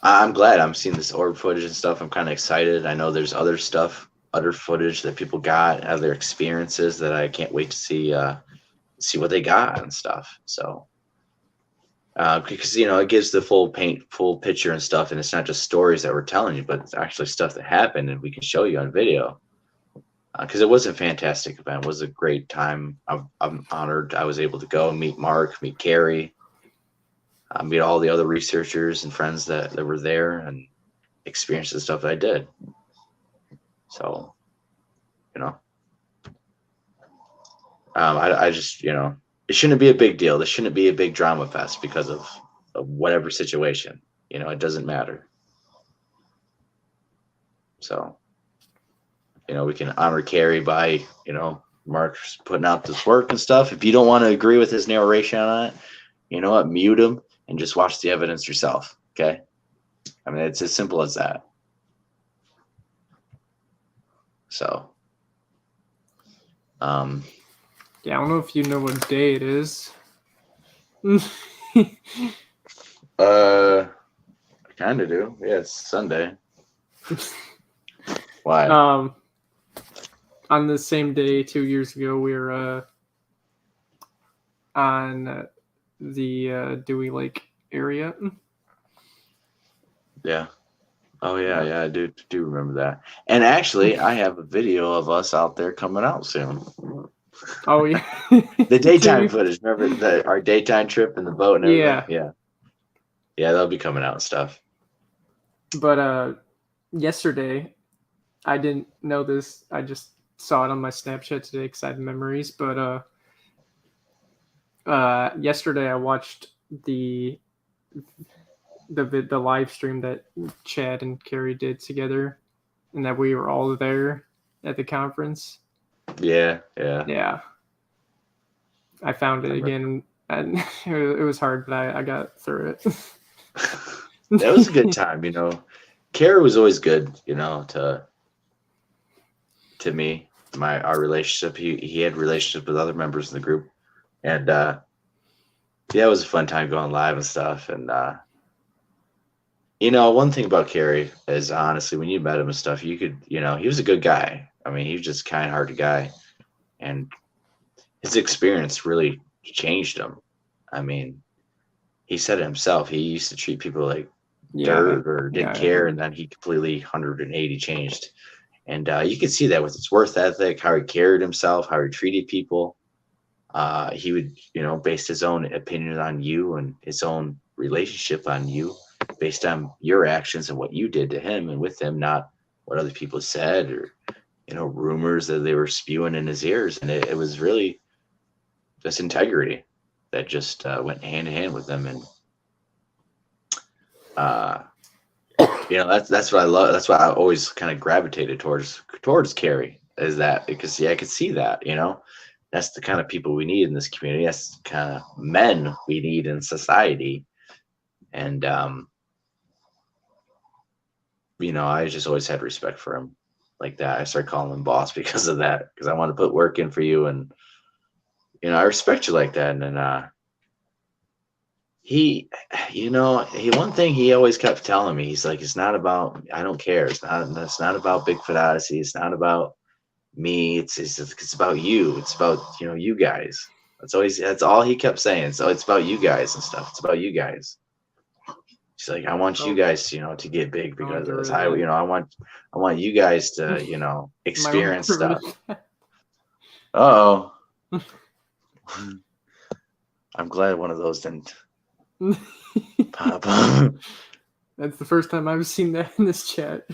I'm glad I'm seeing this orb footage and stuff. I'm kind of excited. I know there's other footage that people got, other experiences that I can't wait to see what they got and stuff. So, because, it gives the full picture and stuff. And it's not just stories that we're telling you, but it's actually stuff that happened and we can show you on video. Because it was a fantastic event. It was a great time. I'm honored I was able to go and meet Mark, meet Carrie, meet all the other researchers and friends that were there and experience the stuff that I did. So, I just, it shouldn't be a big deal. This shouldn't be a big drama fest because of whatever situation. It doesn't matter. So, we can honor Carrie by, Mark's putting out this work and stuff. If you don't want to agree with his narration on it, you know what? Mute him and just watch the evidence yourself. Okay. I mean, it's as simple as that. So,
yeah, I don't know if you know what day it is.
I kind of do. Yeah, it's Sunday. Why?
On the same day 2 years ago, we were on the Dewey Lake area.
Yeah. Oh yeah, I do remember that. And actually, I have a video of us out there coming out soon.
Oh yeah,
the daytime footage. Remember our daytime trip in the boat and everything? Yeah, that'll be coming out and stuff.
But yesterday, I didn't know this. I just saw it on my Snapchat today because I have memories. But yesterday I watched the live stream that Chad and Carrie did together, and that we were all there at the conference.
Yeah.
I found it again, and it was hard, but I got through it.
That was a good time, Carrie was always good, to me. our relationship. He had relationships with other members in the group, and yeah, it was a fun time going live and stuff. And one thing about Kerry is honestly, when you met him and stuff, you could, he was a good guy. I mean, he was just a kind-hearted guy, and his experience really changed him. I mean, he said it himself. He used to treat people like dirt or didn't care, and then he completely 180 changed. And you could see that with his work ethic, how he carried himself, how he treated people. He would, base his own opinion on you and his own relationship on you based on your actions and what you did to him and with him, not what other people said or, rumors that they were spewing in his ears. And it was really just integrity that just went hand in hand with them. And, that's what I love. That's why I always kind of gravitated towards Kerry, is that because I could see that, that's the kind of people we need in this community. That's the kind of men we need in society. And, I just always had respect for him like that. I started calling him boss because of that, because I want to put work in for you. And, I respect you like that. And then, one thing he always kept telling me, he's like, it's not about, I don't care. It's not about Bigfoot Odyssey. It's not about me. It's about you. It's about, you guys. That's all he kept saying. So it's about you guys and stuff. It's about you guys. She's like, I want you guys, to get big because of this. I want you guys to, experience stuff. Uh-oh. I'm glad one of those didn't pop up.
That's the first time I've seen that in this chat.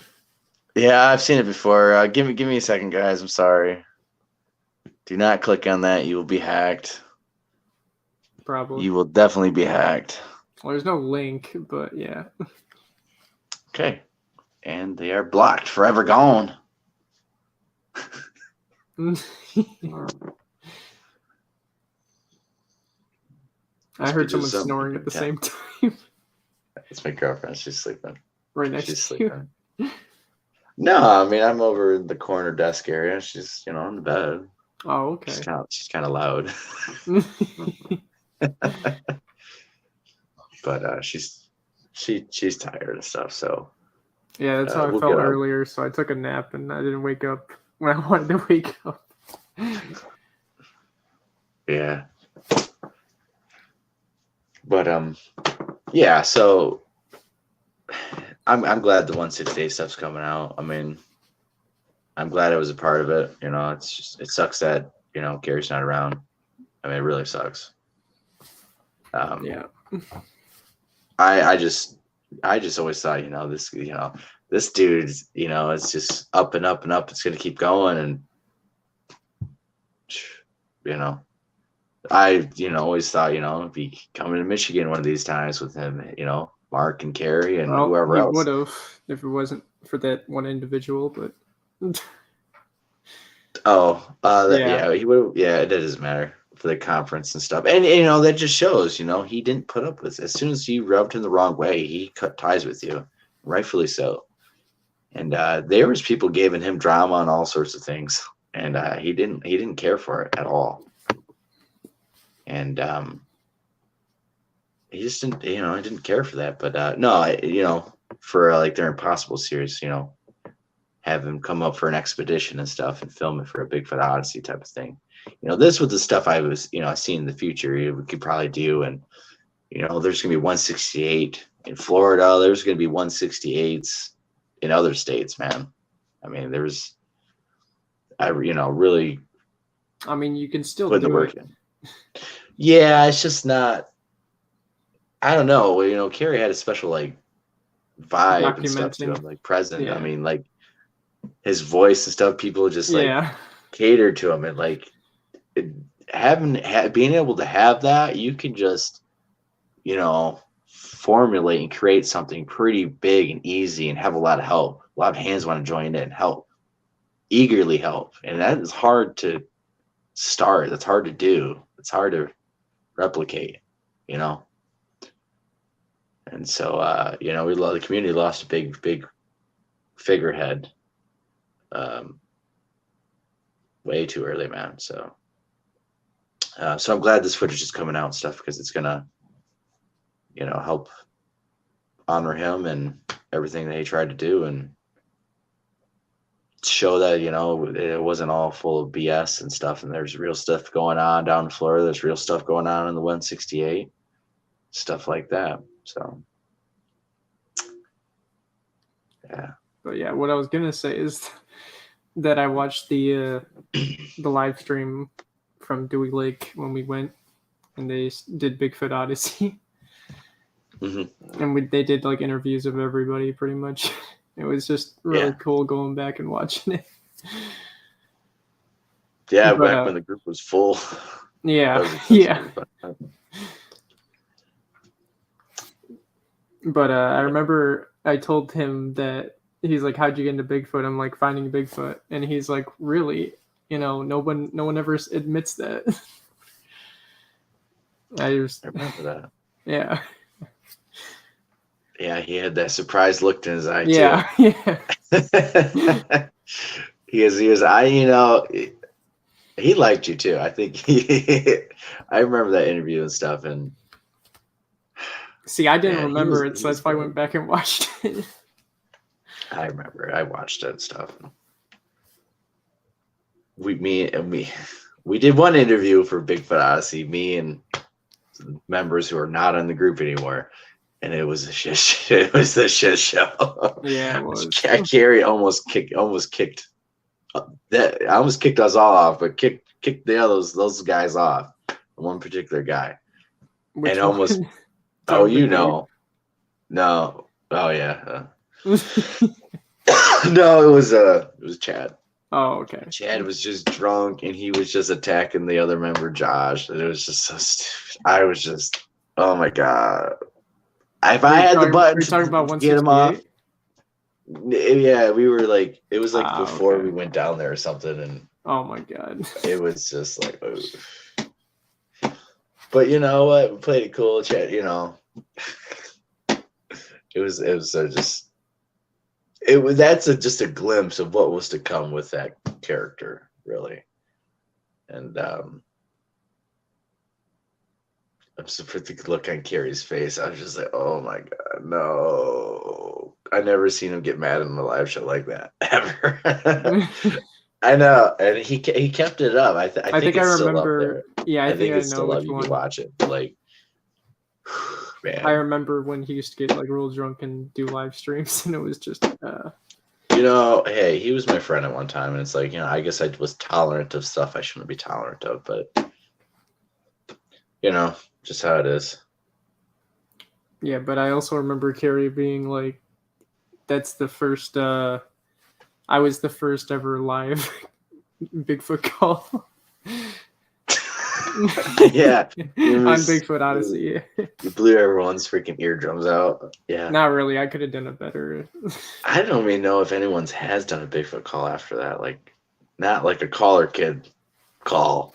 Yeah, I've seen it before. Give me a second, guys. I'm sorry. Do not click on that. You will be hacked.
Probably.
You will definitely be hacked.
Well, there's no link, but yeah.
Okay. And they are blocked. Forever gone.
I heard someone snoring at the same time.
It's my girlfriend. She's sleeping.
Right next to
sleeping. No, I mean, I'm over in the corner desk area. She's, on the bed.
Oh, okay.
She's kind of loud. But she's tired and stuff. So
yeah, that's how I felt earlier. So I took a nap and I didn't wake up when I wanted to wake up.
Yeah. But yeah. So I'm glad the 168 stuff's coming out. I mean, I'm glad I was a part of it. It's just, it sucks that Gary's not around. I mean, it really sucks.
Yeah.
I just always thought, this dude, it's just up and up and up. It's gonna keep going, and I always thought, be coming to Michigan one of these times with him, Mark and Carrie and whoever else.
Would have if it wasn't for that one individual, but.
Yeah, he would. Yeah, it doesn't matter for the conference and stuff, and that just shows, he didn't put up with it. As soon as you rubbed him the wrong way, he cut ties with you, rightfully so. And there was people giving him drama on all sorts of things, and he didn't care for it at all. And he just didn't, I didn't care for that. But no, for like their Impossible series, have him come up for an expedition and stuff and film it for a Bigfoot Odyssey type of thing. This was the stuff I was, I see in the future we could probably do. And, there's going to be 168 in Florida. There's going to be 168s in other states, man. I mean, really.
I mean, you can still
put
do
the work
it.
in. Yeah, it's just not. I don't know. Carrie had a special vibe and stuff to him, present. Yeah. I mean, his voice and stuff. People just catered to him, and being able to have that, you can just formulate and create something pretty big and easy, and have a lot of help. A lot of hands want to join in and help, eagerly help, and that is hard to start. That's hard to do. It's hard to replicate, and so the community lost a big figurehead, way too early, man. So I'm glad this footage is coming out and stuff, because it's gonna, help honor him and everything that he tried to do, and show that, it wasn't all full of BS and stuff, and there's real stuff going on down in Florida. There's real stuff going on in the 168, stuff like that. So yeah.
But yeah, what I was gonna say is that I watched the live stream from Dewey Lake when we went, and they did Bigfoot Odyssey. And they did like interviews of everybody pretty much. It was just really cool going back and watching it.
Yeah, but, back when the group was full.
Yeah, But I remember I told him that, he's like, "How'd you get into Bigfoot?" I'm like, "Finding Bigfoot," and he's like, "Really? No one ever admits that." I
remember that.
Yeah.
Yeah, he had that surprised look in his eye too.
Yeah.
He was he liked you too. I think I remember that interview and stuff, and
see, I didn't remember it, so that's why I went back and watched it.
I remember. I watched it and stuff. We did one interview for Bigfoot Odyssey, me and members who are not in the group anymore, and it was a shit. It was the shit show. Yeah, it was. Carrie almost kicked us all off, but kicked those guys off. One particular guy, and almost. Oh, no. Oh yeah. No, it was Chad.
Oh, okay.
Chad was just drunk, and he was just attacking the other member, Josh, and it was just so stupid. I was just, oh my god! If I had the button to get him off, yeah, we were like, it was like before we went down there or something, and
oh my god,
it was just like, oh. But you know what? We played it cool, Chad. It was just a glimpse of what was to come with that character, really. And I'm surprised the look on Carrie's face. I was just like, oh my god, no! I never seen him get mad in a live show like that ever. I know, and he kept it up. I think it's still up there.
Yeah, I think
it's still up. You can watch it. Like, man,
I remember when he used to get like real drunk and do live streams, and it was just.
Hey, he was my friend at one time, and it's like, I guess I was tolerant of stuff I shouldn't be tolerant of, but just how it is.
Yeah, but I also remember Carrie being like, "That's the first." I was the first ever live Bigfoot call.
Yeah,
on Bigfoot Odyssey.
You blew everyone's freaking eardrums out. Yeah,
not really. I could have done it better.
I don't even know if anyone has done a Bigfoot call after that. Like, not like a caller kid call.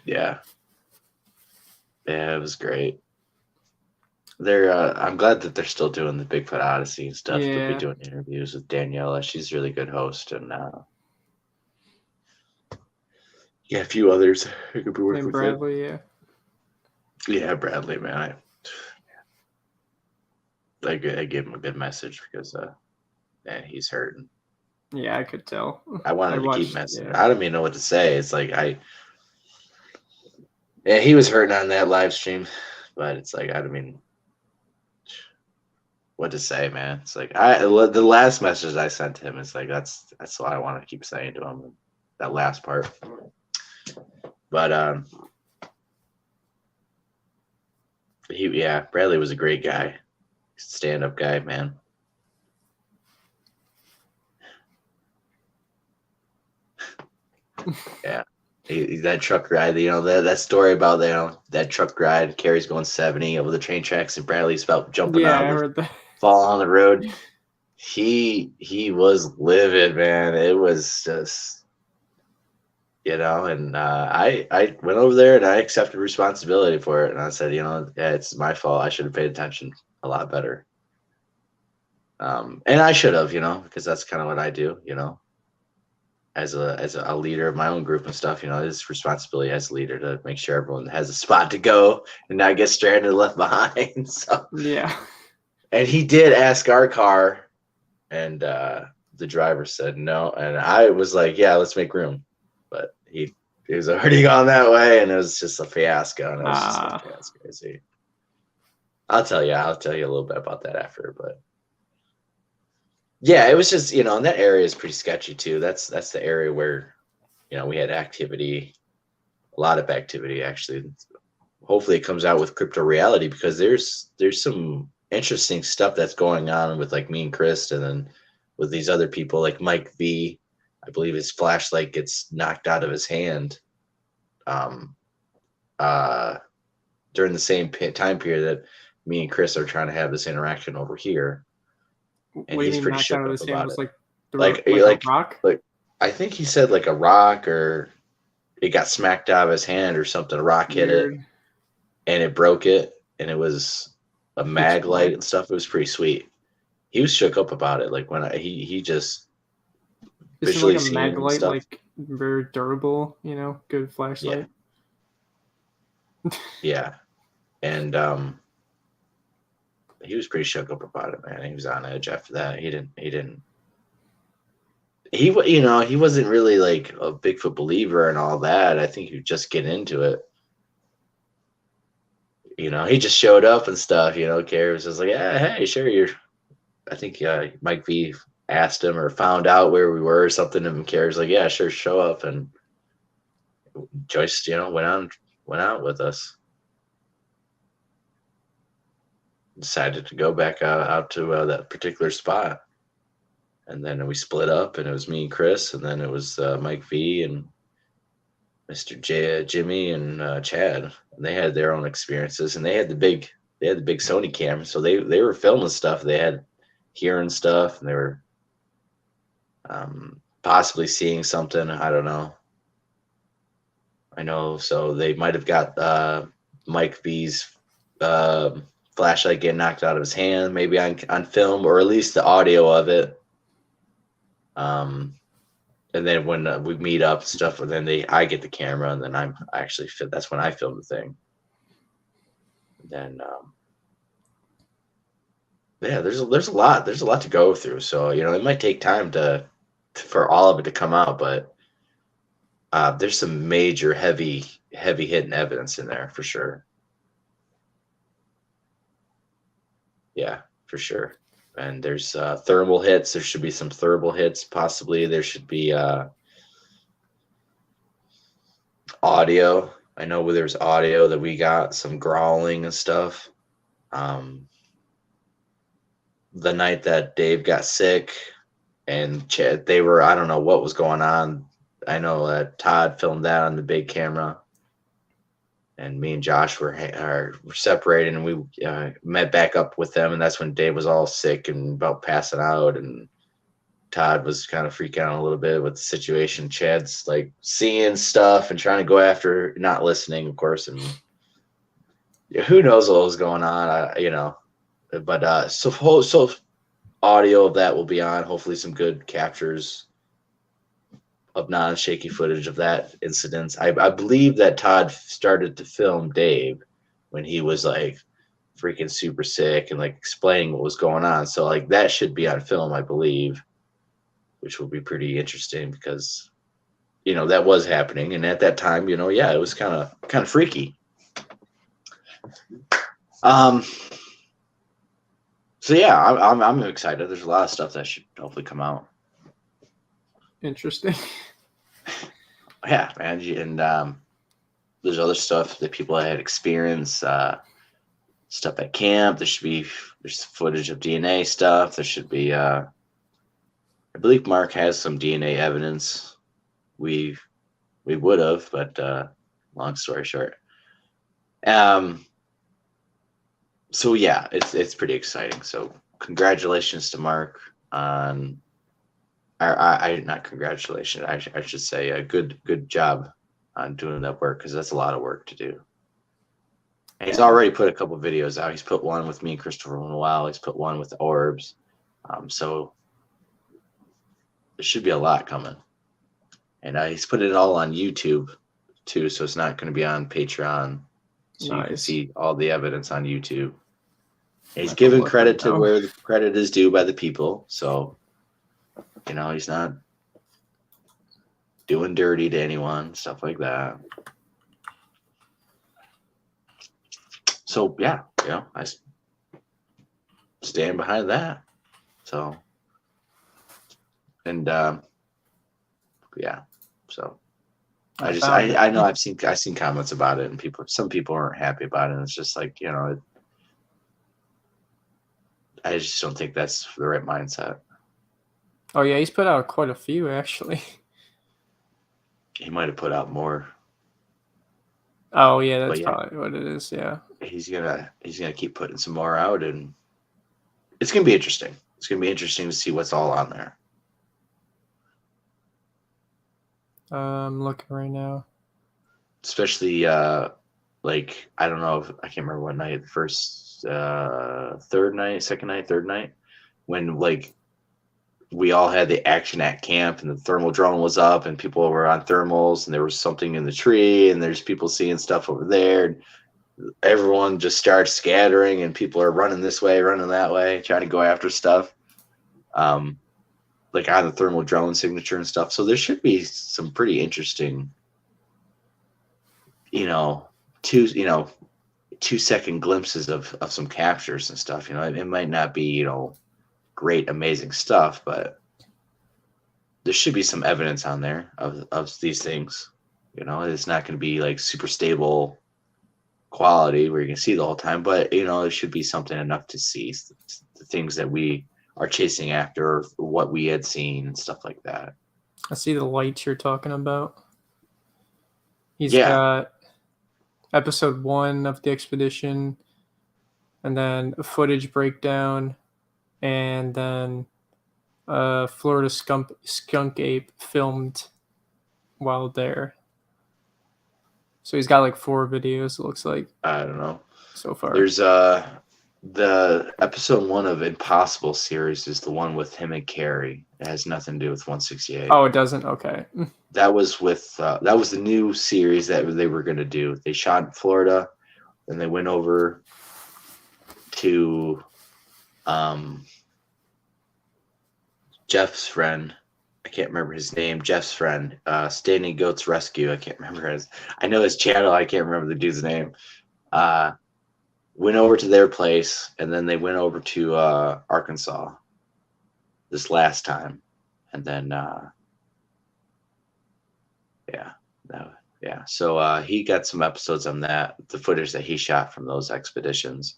Yeah, it was great. I'm glad that they're still doing the Bigfoot Odyssey and stuff. Yeah. They'll be doing interviews with Daniela. She's a really good host, and a few others who could be working with
Bradley,
Yeah, Bradley, man. I gave him a good message because he's hurting.
Yeah, I could tell.
I wanted to keep messaging. Yeah. I don't even know what to say. It's like he was hurting on that live stream, but it's like I don't mean what to say, man. It's like the last message I sent him. It's like that's what I want to keep saying to him. That last part. But Bradley was a great guy, stand-up guy, man. Yeah, that truck ride, that story about that truck ride. Carrie's going 70 over the train tracks, and Bradley's about jumping out, fall on the road. He was livid, man. It was just. And I went over there and I accepted responsibility for it. And I said, it's my fault. I should have paid attention a lot better. And I should have, because that's kind of what I do, as a leader of my own group and stuff. It's responsibility as a leader to make sure everyone has a spot to go and not get stranded and left behind. So
Yeah.
and he did ask our car, and the driver said no, and I was like, yeah, let's make room, but he was already gone that way, and it was just a fiasco. And it was just like, that's crazy. I'll tell you a little bit about that after, but yeah, it was just, and that area is pretty sketchy too. That's the area where, we had activity, a lot of activity actually. Hopefully it comes out with crypto reality, because there's some interesting stuff that's going on with like me and Chris, and then with these other people like Mike V. I believe his flashlight gets knocked out of his hand during the same time period that me and Chris are trying to have this interaction over here. And
What do you
he's
mean
pretty
knocked
shook
out of
up
his hand?
about
Was
it.
like
Like
a rock?
Like I think he said like a rock, or it got smacked out of his hand or something. A rock hit it
Weird.
and it broke it, and it was a mag light and stuff. It was pretty sweet. He was shook up about it. Like when he just
Isn't
visually
like a
seen
mag
and
light
stuff.
like very durable, good flashlight.
Yeah. And he was pretty shook up about it, man. He was on edge after that. He wasn't really like a Bigfoot believer and all that. I think he would just get into it. He just showed up and stuff. Carrie was just like, yeah, hey, sure, I think Mike V asked him or found out where we were or something, and Carrie's like, yeah, sure, show up. And Joyce, went out with us. Decided to go back out to that particular spot. And then we split up, and it was me and Chris, and then it was Mike V and Mr. Jimmy and Chad. And they had their own experiences, and they had the big Sony camera, so they were filming stuff. They had hearing stuff, and they were possibly seeing something. I don't know. I know, so they might have got Mike V's flashlight getting knocked out of his hand, maybe on film, or at least the audio of it. And then when we meet up and stuff, and then I get the camera, and then that's when I film the thing. And then yeah, there's a lot to go through. So it might take time for all of it to come out, but there's some major heavy hitting evidence in there for sure. Yeah, for sure. And there's thermal hits. There should be some thermal hits, possibly. There should be audio. I know where there's audio that we got some growling and stuff. The night that Dave got sick and Chad, I don't know what was going on. I know that Todd filmed that on the big camera. And me and Josh were separated, and we met back up with them, and that's when Dave was all sick and about passing out, and Todd was kind of freaking out a little bit with the situation. Chad's like seeing stuff and trying to go after, not listening, of course, and who knows what was going on, But so audio of that will be on. Hopefully, some good captures of non-shaky footage of that incident. I believe that Todd started to film Dave when he was like freaking super sick and like explaining what was going on. So like that should be on film, I believe, which will be pretty interesting because that was happening, and at that time, yeah, it was kind of freaky. So yeah, I'm excited. There's a lot of stuff that should hopefully come out.
Interesting.
Yeah, man, and there's other stuff that people had experienced, stuff at camp. There's footage of DNA stuff. There should be. I believe Mark has some DNA evidence. We would have, but long story short. So yeah, it's pretty exciting. So congratulations to Mark on. I not congratulations. I should say a good job on doing that work, because that's a lot of work to do. And he's already put a couple videos out. He's put one with me and Christopher in a while. He's put one with the orbs. So there should be a lot coming. And he's put it all on YouTube too, so it's not going to be on Patreon. So you can
Nice.
see all the evidence on YouTube. And he's
Have to
giving
look
credit
right
to
now.
where the credit is due by the people. So, you know, he's not doing dirty to anyone, stuff like that. So, yeah, you know, I stand behind that. So, and yeah, so I know I've seen comments about it, and some people aren't happy about it. And it's just like, you know, I just don't think that's the right mindset.
Oh yeah, he's put out quite a few actually.
He might have put out more.
Oh yeah, that's
But yeah.
probably what it is. Yeah.
He's gonna keep putting some more out, and it's gonna be interesting. It's gonna be interesting to see what's all on there.
I'm looking right now.
Especially like, I don't know if I can't remember what night, the first third night, when like we all had the action at camp and the thermal drone was up and people were on thermals and there was something in the tree and there's people seeing stuff over there. And everyone just starts scattering and people are running this way, running that way, trying to go after stuff. Like on the thermal drone signature and stuff. So there should be some pretty interesting, 2-second glimpses of some captures and stuff. It might not be, great, amazing stuff, but there should be some evidence on there of these things. It's not going to be like super stable quality where you can see the whole time, but it should be something enough to see the things that we are chasing after, what we had seen and stuff like that.
I see the lights you're talking about. He's
Yeah.
got episode 1 of the expedition, and then a footage breakdown, and then Florida skunk ape filmed while there. So he's got like 4 videos, it looks like,
I don't know.
so far.
There's the episode 1 of Impossible series is the one with him and Carrie. It has nothing to do with 168.
Oh, it doesn't? Okay.
That was the new series that they were going to do. They shot in Florida, then they went over to Jeff's friend. I can't remember his name. Jeff's friend, Standing Goats Rescue. I can't remember I know his channel. I can't remember the dude's name. Went over to their place, and then they went over to Arkansas this last time, and then So he got some episodes on that, the footage that he shot from those expeditions.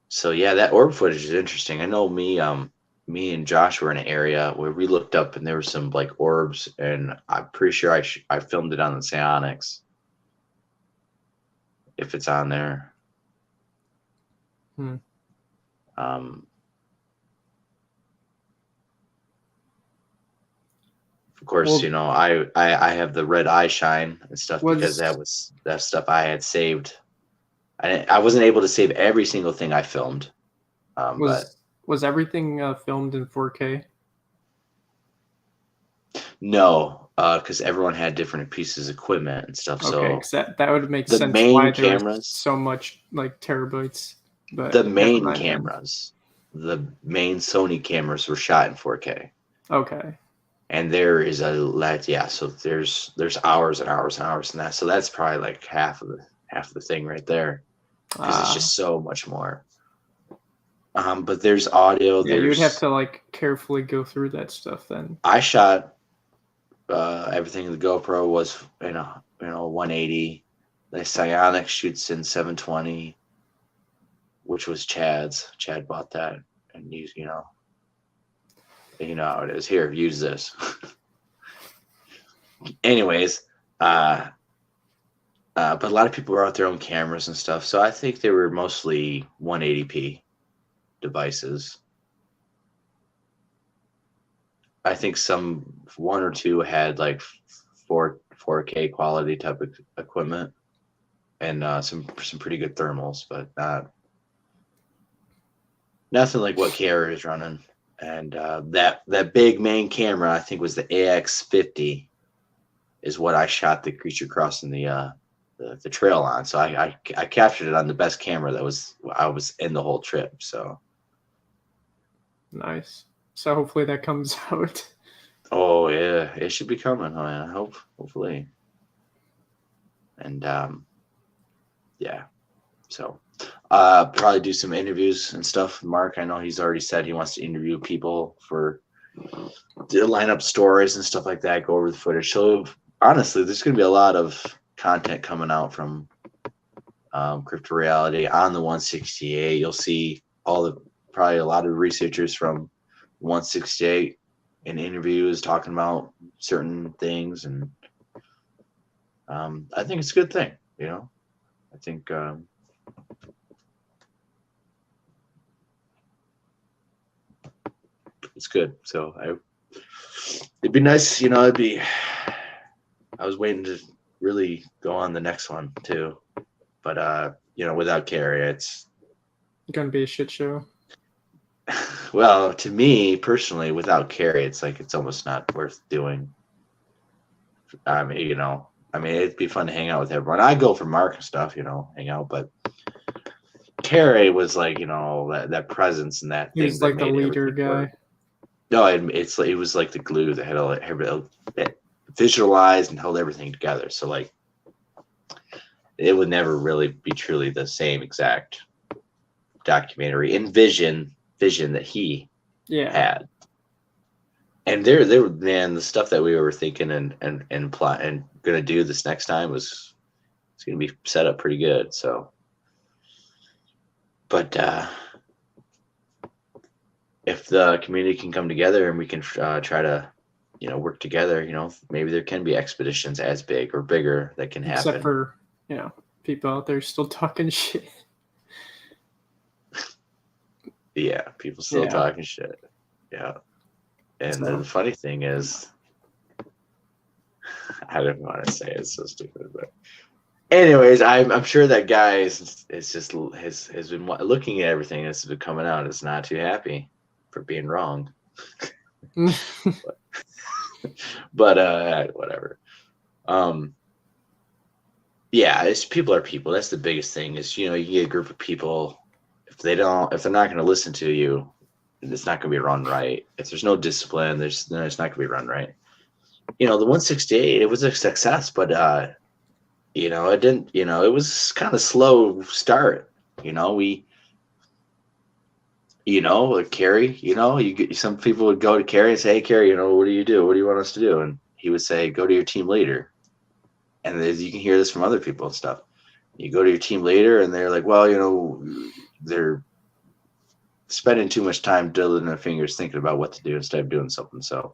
So yeah, that orb footage is interesting. I know me and Josh were in an area where we looked up and there were some like orbs, and I'm pretty sure I filmed it on the Psionics. If it's on there. Of course,
Well,
I have the red eye shine and stuff because that stuff I had saved. I wasn't able to save every single thing I filmed.
Was everything filmed in 4K?
No, because everyone had different pieces of equipment and stuff.
Okay,
So
that would make
the
sense
main
why there was
cameras-
so much like terabytes. But
the
never
main
mind then.
cameras, the main Sony cameras were shot in 4K.
Okay.
And there is a lot, yeah. So there's hours and hours and hours in that. So that's probably like half of the thing right there, because it's just so much more. But there's audio.
Yeah, you would have to like carefully go through that stuff then.
I shot everything in the GoPro was 180. The Psionics shoots in 720, which was Chad's. Chad bought that and used, you know how it is. Here, use this. Anyways, but a lot of people brought their own cameras and stuff, so I think they were mostly 180p devices. I think one or two had like 4K quality type of equipment and some pretty good thermals, but not. nothing like what Carrie is running. And that big main camera, I think, was the AX50, is what I shot the creature crossing the trail on. So I captured it on the best camera I was in the whole trip. So
Nice. So hopefully that comes out.
oh yeah, it should be coming. I mean, hopefully. And yeah, so probably do some interviews and stuff. Mark, I know he's already said he wants to interview people to line up stories and stuff like that, go over the footage. So honestly, there's going to be a lot of content coming out from Crypto Reality on the 168. You'll see probably a lot of researchers from 168 in interviews talking about certain things, and I think it's a good thing. I think it's good. So it'd be nice. I was waiting to really go on the next one too, but without Carrie, it's
Gonna be a shit show.
well, to me personally, without Carrie, it's like it's almost not worth doing. I mean, it'd be fun to hang out with everyone. I go for Mark and stuff, hang out, but Carrie was like, that presence and that
He
thing
was
that
like the
made
leader
everything
guy.
work. No, it was like the glue that had visualized and held everything together. So like, it would never really be truly the same exact documentary and vision that he had. And there, man, the stuff that we were thinking and plot and gonna do this next time it's gonna be set up pretty good. So, but if the community can come together and we can try to, work together, maybe there can be expeditions as big or bigger that can happen.
Except for, people out there still talking shit.
Yeah, people still talking shit. Yeah. And the funny thing is, I don't want to say it, it's so stupid, but anyways, I'm sure that guy is just has been looking at everything that's been coming out. Is not too happy for being wrong. but whatever. Yeah, it's people are people. That's the biggest thing. Is you get a group of people. If they're not going to listen to you, it's not going to be run right. If there's no discipline, it's not going to be run right. The 168, it was a success, but it didn't. It was kind of slow start. Like Carrie. Some people would go to Carrie and say, "Hey, Carrie, what do you do? What do you want us to do?" And he would say, "Go to your team leader." And you can hear this from other people and stuff. You go to your team leader, and they're like, "Well, they're spending too much time diddling their fingers thinking about what to do instead of doing something." So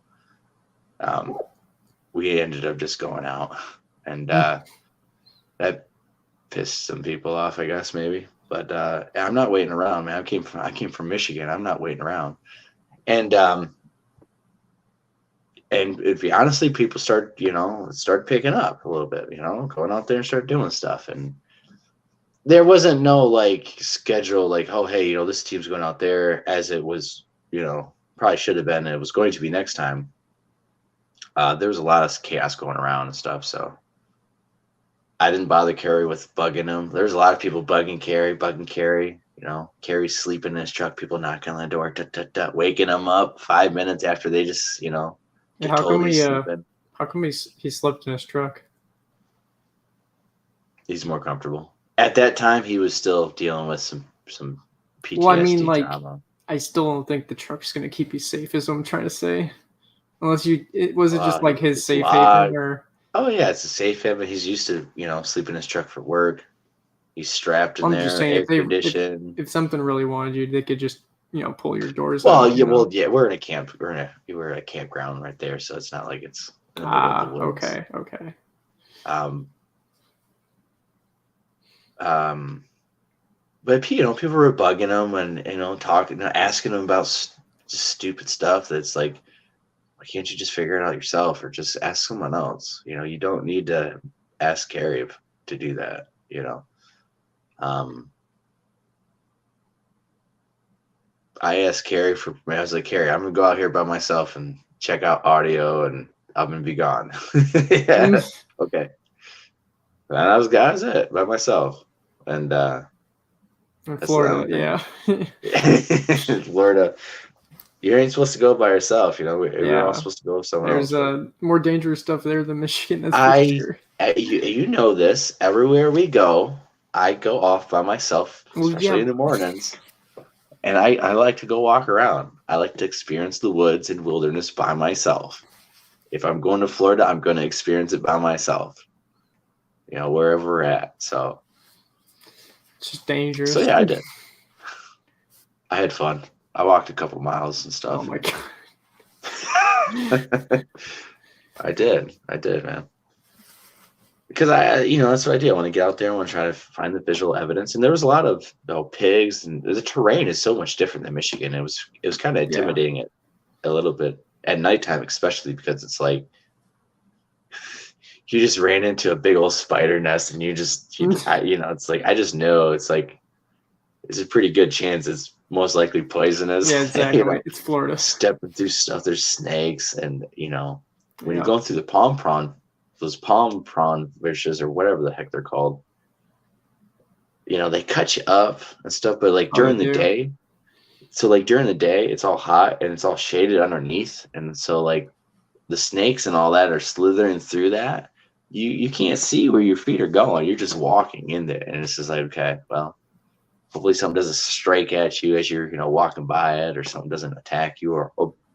we ended up just going out, and that pissed some people off, I guess, maybe. But I'm not waiting around, man. I came from Michigan. I'm not waiting around. And if you honestly, people start picking up a little bit, going out there and start doing stuff. And there wasn't no like schedule, like, oh, hey, this team's going out there, as it was, probably should have been. It was going to be next time. There was a lot of chaos going around and stuff. So I didn't bother Carrie with bugging him. There's a lot of people bugging Carrie. Carrie's sleeping in his truck, people knocking on the door, waking him up 5 minutes after they just, get told he's sleeping.
How come he slept in his truck?
He's more comfortable. At that time, he was still dealing with some PTSD
well, I mean,
trauma.
I still don't think the truck's going to keep you safe, is what I'm trying to say. Unless was it just like his safe haven or...
Oh yeah, it's a safe haven. He's used to, sleeping in his truck for work. He's strapped in there,
just saying,
air conditioned.
If something really wanted you, they could just, pull your doors
out.
Yeah,
we're in a camp. We're at a campground right there, so it's not like it's in the middle of the woods.
Okay.
But people were bugging him and talking, asking him about stupid stuff. That's like, why can't you just figure it out yourself, or just ask someone else? You don't need to ask Carrie to do that. I asked Carrie I was like, Carrie, I'm gonna go out here by myself and check out audio, and I'm gonna be gone. Yeah, okay. And that was it by myself, and
In
that's
Florida,
the
yeah.
Florida. You ain't supposed to go by yourself, you know. We're all
Yeah.
supposed to go with someone
There's
else.
more dangerous stuff there than Michigan, that's for sure.
You know this. Everywhere we go, I go off by myself,
Well,
especially
yeah.
in the mornings. And I like to go walk around. I like to experience the woods and wilderness by myself. If I'm going to Florida, I'm going to experience it by myself. You know, wherever we're at. So
It's just dangerous.
So yeah, I did. I had fun. I walked a couple miles and stuff.
Oh my god.
I did, man. Because that's what I do. I want to get out there. I want to try to find the visual evidence. And there was a lot of pigs, and the terrain is so much different than Michigan. It was kind of intimidating it a little bit at nighttime, especially because it's like you just ran into a big old spider nest, and it's like I just know it's like it's a pretty good chance it's most likely poisonous.
Yeah, exactly. It's Florida.
Stepping through stuff, there's snakes, and when you're going through the those palm prawn fishes or whatever the heck they're called, they cut you up and stuff. But like during the day, it's all hot and it's all shaded underneath, and so like the snakes and all that are slithering through that. You can't see where your feet are going. You're just walking in there, and it's just like, okay, well, hopefully something doesn't strike at you as you're walking by it, or something doesn't attack you, or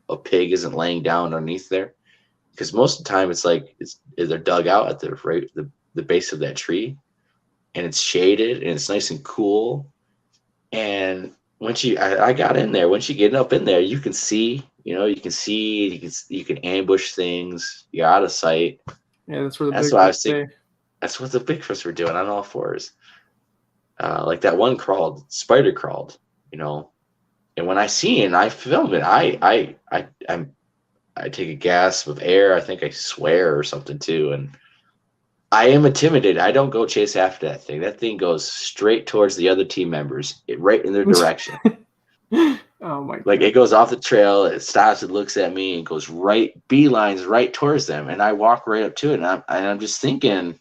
a pig isn't laying down underneath there. Because most of the time they're dug out at the base of that tree, and it's shaded and it's nice and cool. And I got in there. Once you get up in there, you can see, you can ambush things. You're out of sight.
Yeah, that's where the
Bigfoot
stay.
That's what the Bigfoots were doing on all fours. Like that one spider crawled, and when I see it and I film it, I take a gasp of air. I think I swear or something too. And I am intimidated. I don't go chase after that thing. That thing goes straight towards the other team members, right in their direction.
Oh my god.
Like it goes off the trail, it stops, it looks at me, and goes beelines right towards them. And I walk right up to it, and I'm just thinking,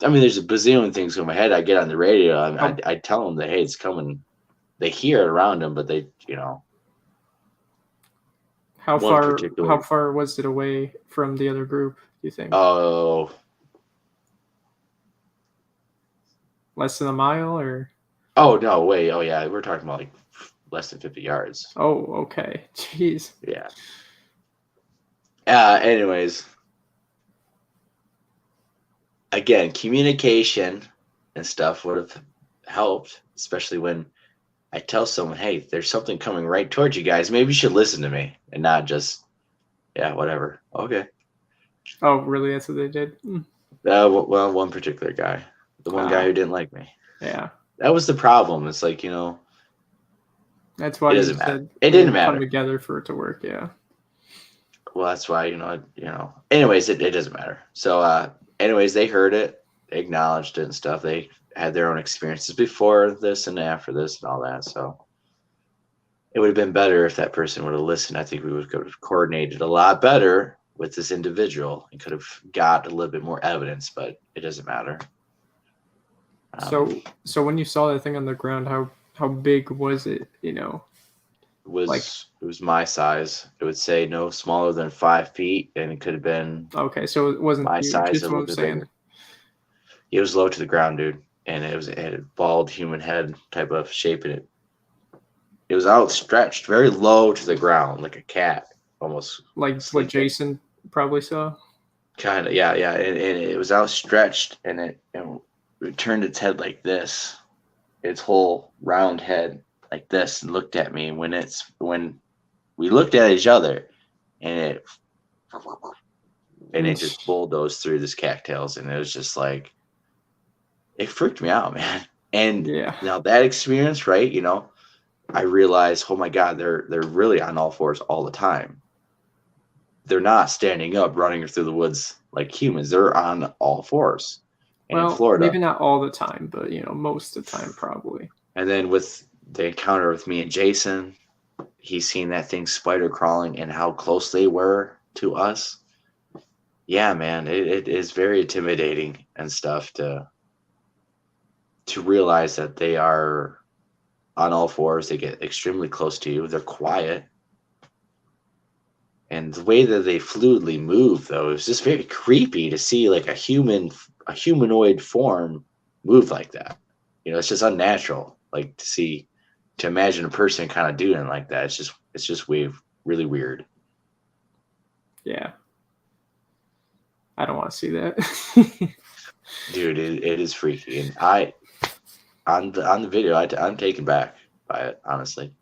I mean, there's a bazillion things in my head. I get on the radio, I tell them that, hey, it's coming. They hear it around them, but they,
How far was it away from the other group, do you think?
Oh.
Less than a mile, or?
Oh, no, wait. Oh, yeah. We're talking about like less than 50 yards.
Oh, okay. Jeez.
Yeah. Anyways. Again, communication and stuff would have helped, especially when I tell someone, hey, there's something coming right towards you guys. Maybe you should listen to me and not just, yeah, whatever. Okay.
Oh, really? That's what they did?
Well, one particular guy. The one guy who didn't like me.
Yeah.
That was the problem. It's like,
that's why
it doesn't matter. It didn't matter.
Come together for it to work, yeah.
Well, that's why, anyways, it doesn't matter. So, anyways, they heard it, they acknowledged it and stuff. They had their own experiences before this and after this and all that. So it would have been better if that person would have listened. I think we would have coordinated a lot better with this individual and could have got a little bit more evidence, but it doesn't matter.
So when you saw that thing on the ground, how big was it? It was
my size. It would say no smaller than 5 feet, and it could have been
okay. So it wasn't
my
huge,
size.
what I'm saying.
It was low to the ground, dude, and it had a bald human head type of shape in it. It was outstretched, very low to the ground, like a cat, almost.
Like what Jason probably saw.
Kind of, yeah, and it was outstretched, and it turned its head like this, its whole round head like this, and looked at me. And when we looked at each other, and it just bulldozed through this cattails, and it was just like, it freaked me out, man. And now that experience, right? I realized, oh my God, they're really on all fours all the time. They're not standing up, running through the woods like humans. They're on all fours. And in Florida,
maybe not all the time, but most of the time, probably.
And then with the encounter with me and Jason, he's seen that thing spider crawling and how close they were to us. Yeah, man, it is very intimidating and stuff to realize that they are on all fours. They get extremely close to you. They're quiet. And the way that they fluidly move, though, is just very creepy to see like a humanoid form move like that. It's just unnatural. Like to imagine a person kind of doing it like that. It's just really weird.
Yeah. I don't want to see that.
Dude, it is freaky. And on the video, I'm taken back by it, honestly.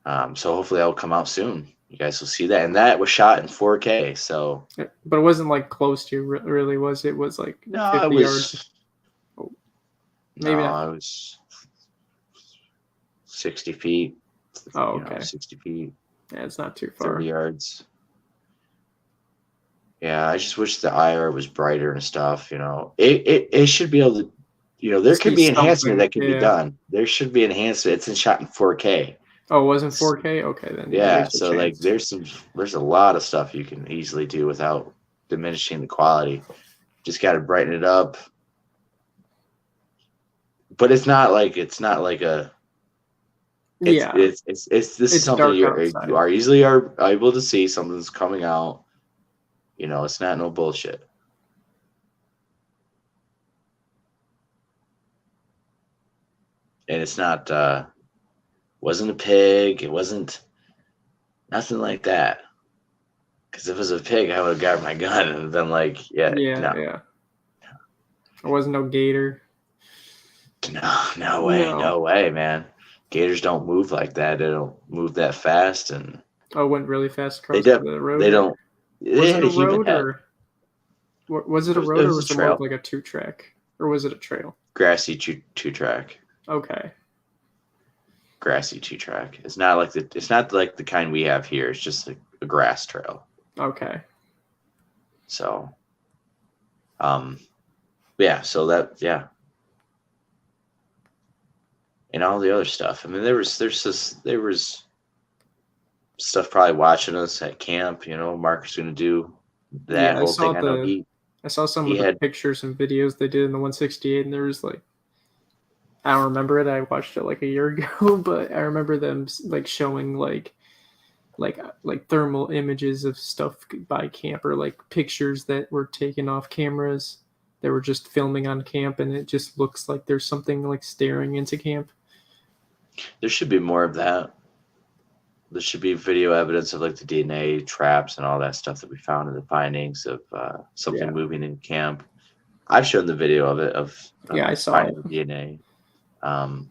So hopefully that will come out soon. You guys will see that. And that was shot in 4K. So,
but it wasn't like close to you, really, was it? It was like 50 yards. Oh, maybe not.
It was 60 feet.
Oh, okay.
60 feet.
Yeah, it's not too far.
30 yards. Yeah, I just wish the IR was brighter and stuff. It should be able to. There could be enhancement that could be done. There should be enhancement. It's shot in 4K.
Oh, it wasn't 4K? Okay, then.
Yeah, so like there's a lot of stuff you can easily do without diminishing the quality. Just got to brighten it up. But it's not like a. This is something you are easily able to see. Something's coming out. It's not no bullshit. And it's not. Wasn't a pig. It wasn't nothing like that. Because if it was a pig, I would have grabbed my gun and been like, no.
It wasn't no gator.
No way, man. Gators don't move like that. They don't move that fast, and
it went really fast across the road.
They don't.
Was it a road or was it a road, or was it more like a 2-track, or was it a trail?
Grassy 2-track.
Okay.
Grassy 2-track. It's not like the kind we have here. It's just a grass trail.
Okay.
So, yeah. So that. And all the other stuff. I mean, there was stuff probably watching us at camp. Mark was going to do that whole thing.
I saw some of the pictures and videos they did in the 168, and there was like, I don't remember it. I watched it like a year ago, but I remember them like showing like thermal images of stuff by camp, or like pictures that were taken off cameras that were just filming on camp, and it just looks like there's something like staring into camp.
There should be more of that. There should be video evidence of like the DNA traps and all that stuff that we found in the findings of something moving in camp. I've shown the video of it
I saw
finding the DNA. I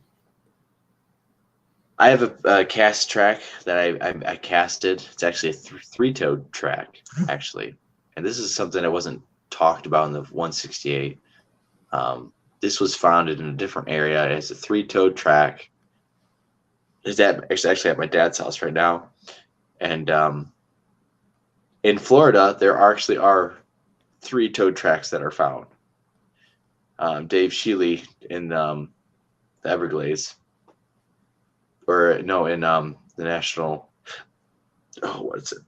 have a cast track that I casted. It's actually a 3-toed track, actually. And this is something that wasn't talked about in the 168. This was founded in a different area. It's a 3-toed track. It's actually at my dad's house right now. And in Florida, there actually are 3-toed tracks that are found. Dave Shealy in the Everglades, or no, in the National. Oh, what is it?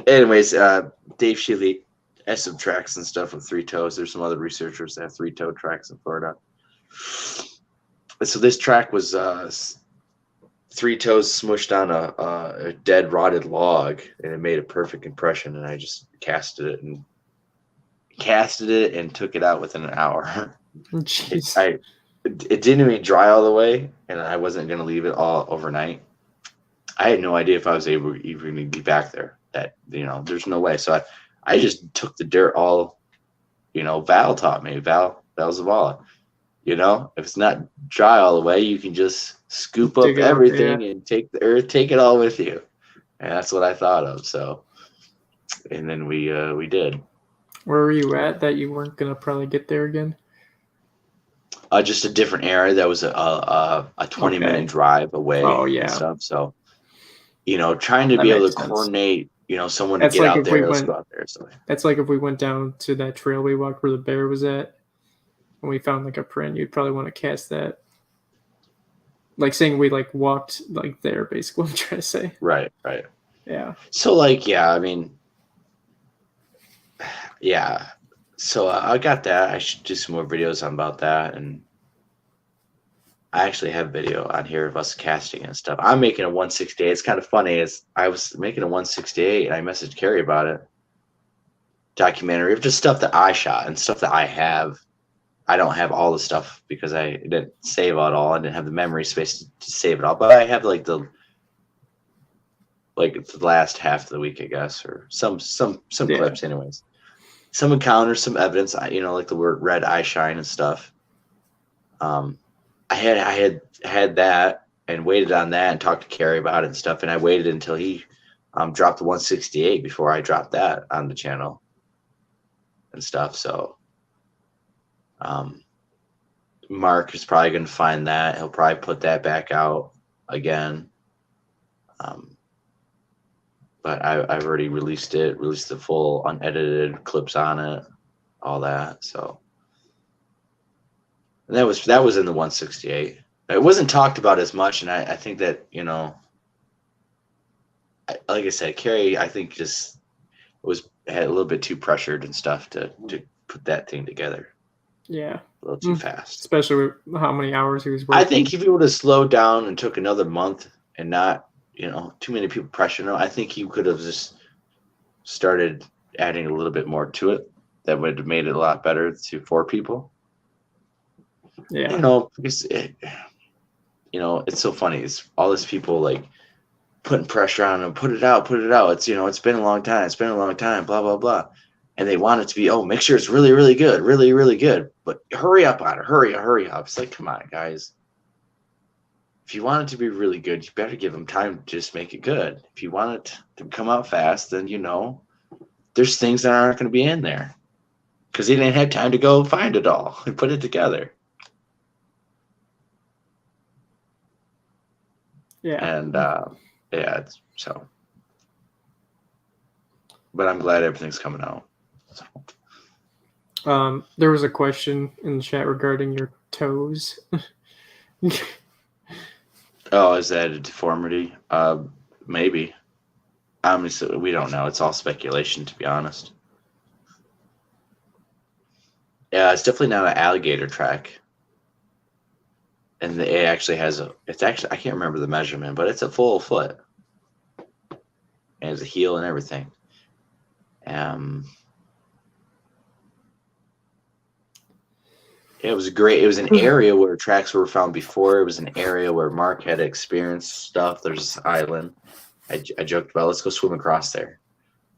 Anyways, Dave Shealy has some tracks and stuff with 3 toes. There's some other researchers that have 3-toed tracks in Florida. So this track was 3 toes smushed on a dead, rotted log, and it made a perfect impression. And I just casted it and took it out within an hour.
Jeez.
It didn't even dry all the way, and I wasn't going to leave it all overnight. I had no idea if I was able to even be back there. There's no way. So I just took the dirt all, Val taught me. Val Zavala. If it's not dry all the way, you can just scoop up everything and take the earth, take it all with you. And that's what I thought of. So, and then we did.
Where were you at that you weren't going to probably get there again?
Just a different area that was a 20-minute drive away.
Oh, yeah.
And stuff. So, trying to be able to coordinate, someone to get out there. Let's go out there. So.
That's like if we went down to that trail we walked where the bear was at, and we found like a print, you'd probably want to cast that. like saying we like walked like there. Basically, what I'm trying to say.
Right.
Yeah.
So like, yeah, I mean, yeah. So I got that. I should do some more videos about that, and I actually have video on here of us casting and stuff. I'm making a 168. It's kind of funny. I was making a 168, and I messaged Carrie about it. Documentary of just stuff that I shot and stuff that I have. I don't have all the stuff because I didn't save it all. I didn't have the memory space to save it all. But I have like the last half of the week, I guess, or some
Yeah.
clips, anyways. Some encounters, some evidence. Like the word red eye shine and stuff. I had that and waited on that and talked to Carrie about it and stuff. And I waited until he dropped the 168 before I dropped that on the channel and stuff. So Mark is probably going to find that. He'll probably put that back out again. But I've already released the full unedited clips on it, all that. So and that was in the 168. It wasn't talked about as much, and I think that, like I said, Carrie, I think just had a little bit too pressured and stuff to put that thing together.
Yeah.
A little too fast.
Especially with how many hours he was working.
I think if he would have slowed down and took another month and not, too many people pressuring him, I think he could have just started adding a little bit more to it. That would have made it a lot better for people.
Yeah.
Because it's so funny. It's all these people like putting pressure on him, put it out. It's, it's been a long time, blah, blah, blah. And they want it to be, make sure it's really, really good, really, really good. But hurry up on it, hurry up. It's like, come on, guys. If you want it to be really good, you better give them time to just make it good. If you want it to come out fast, then, there's things that aren't going to be in there. Because he didn't have time to go find it all and put it together.
Yeah.
And, so. But I'm glad everything's coming out. So.
There was a question in the chat regarding your toes.
Oh, is that a deformity? Maybe. Obviously, we don't know. It's all speculation, to be honest. Yeah, it's definitely not an alligator track. And it actually has I can't remember the measurement, but it's a full foot. And it's a heel and everything. It was great. It was an area where tracks were found before. It was an area where Mark had experienced stuff. There's this island. I joked about, let's go swim across there.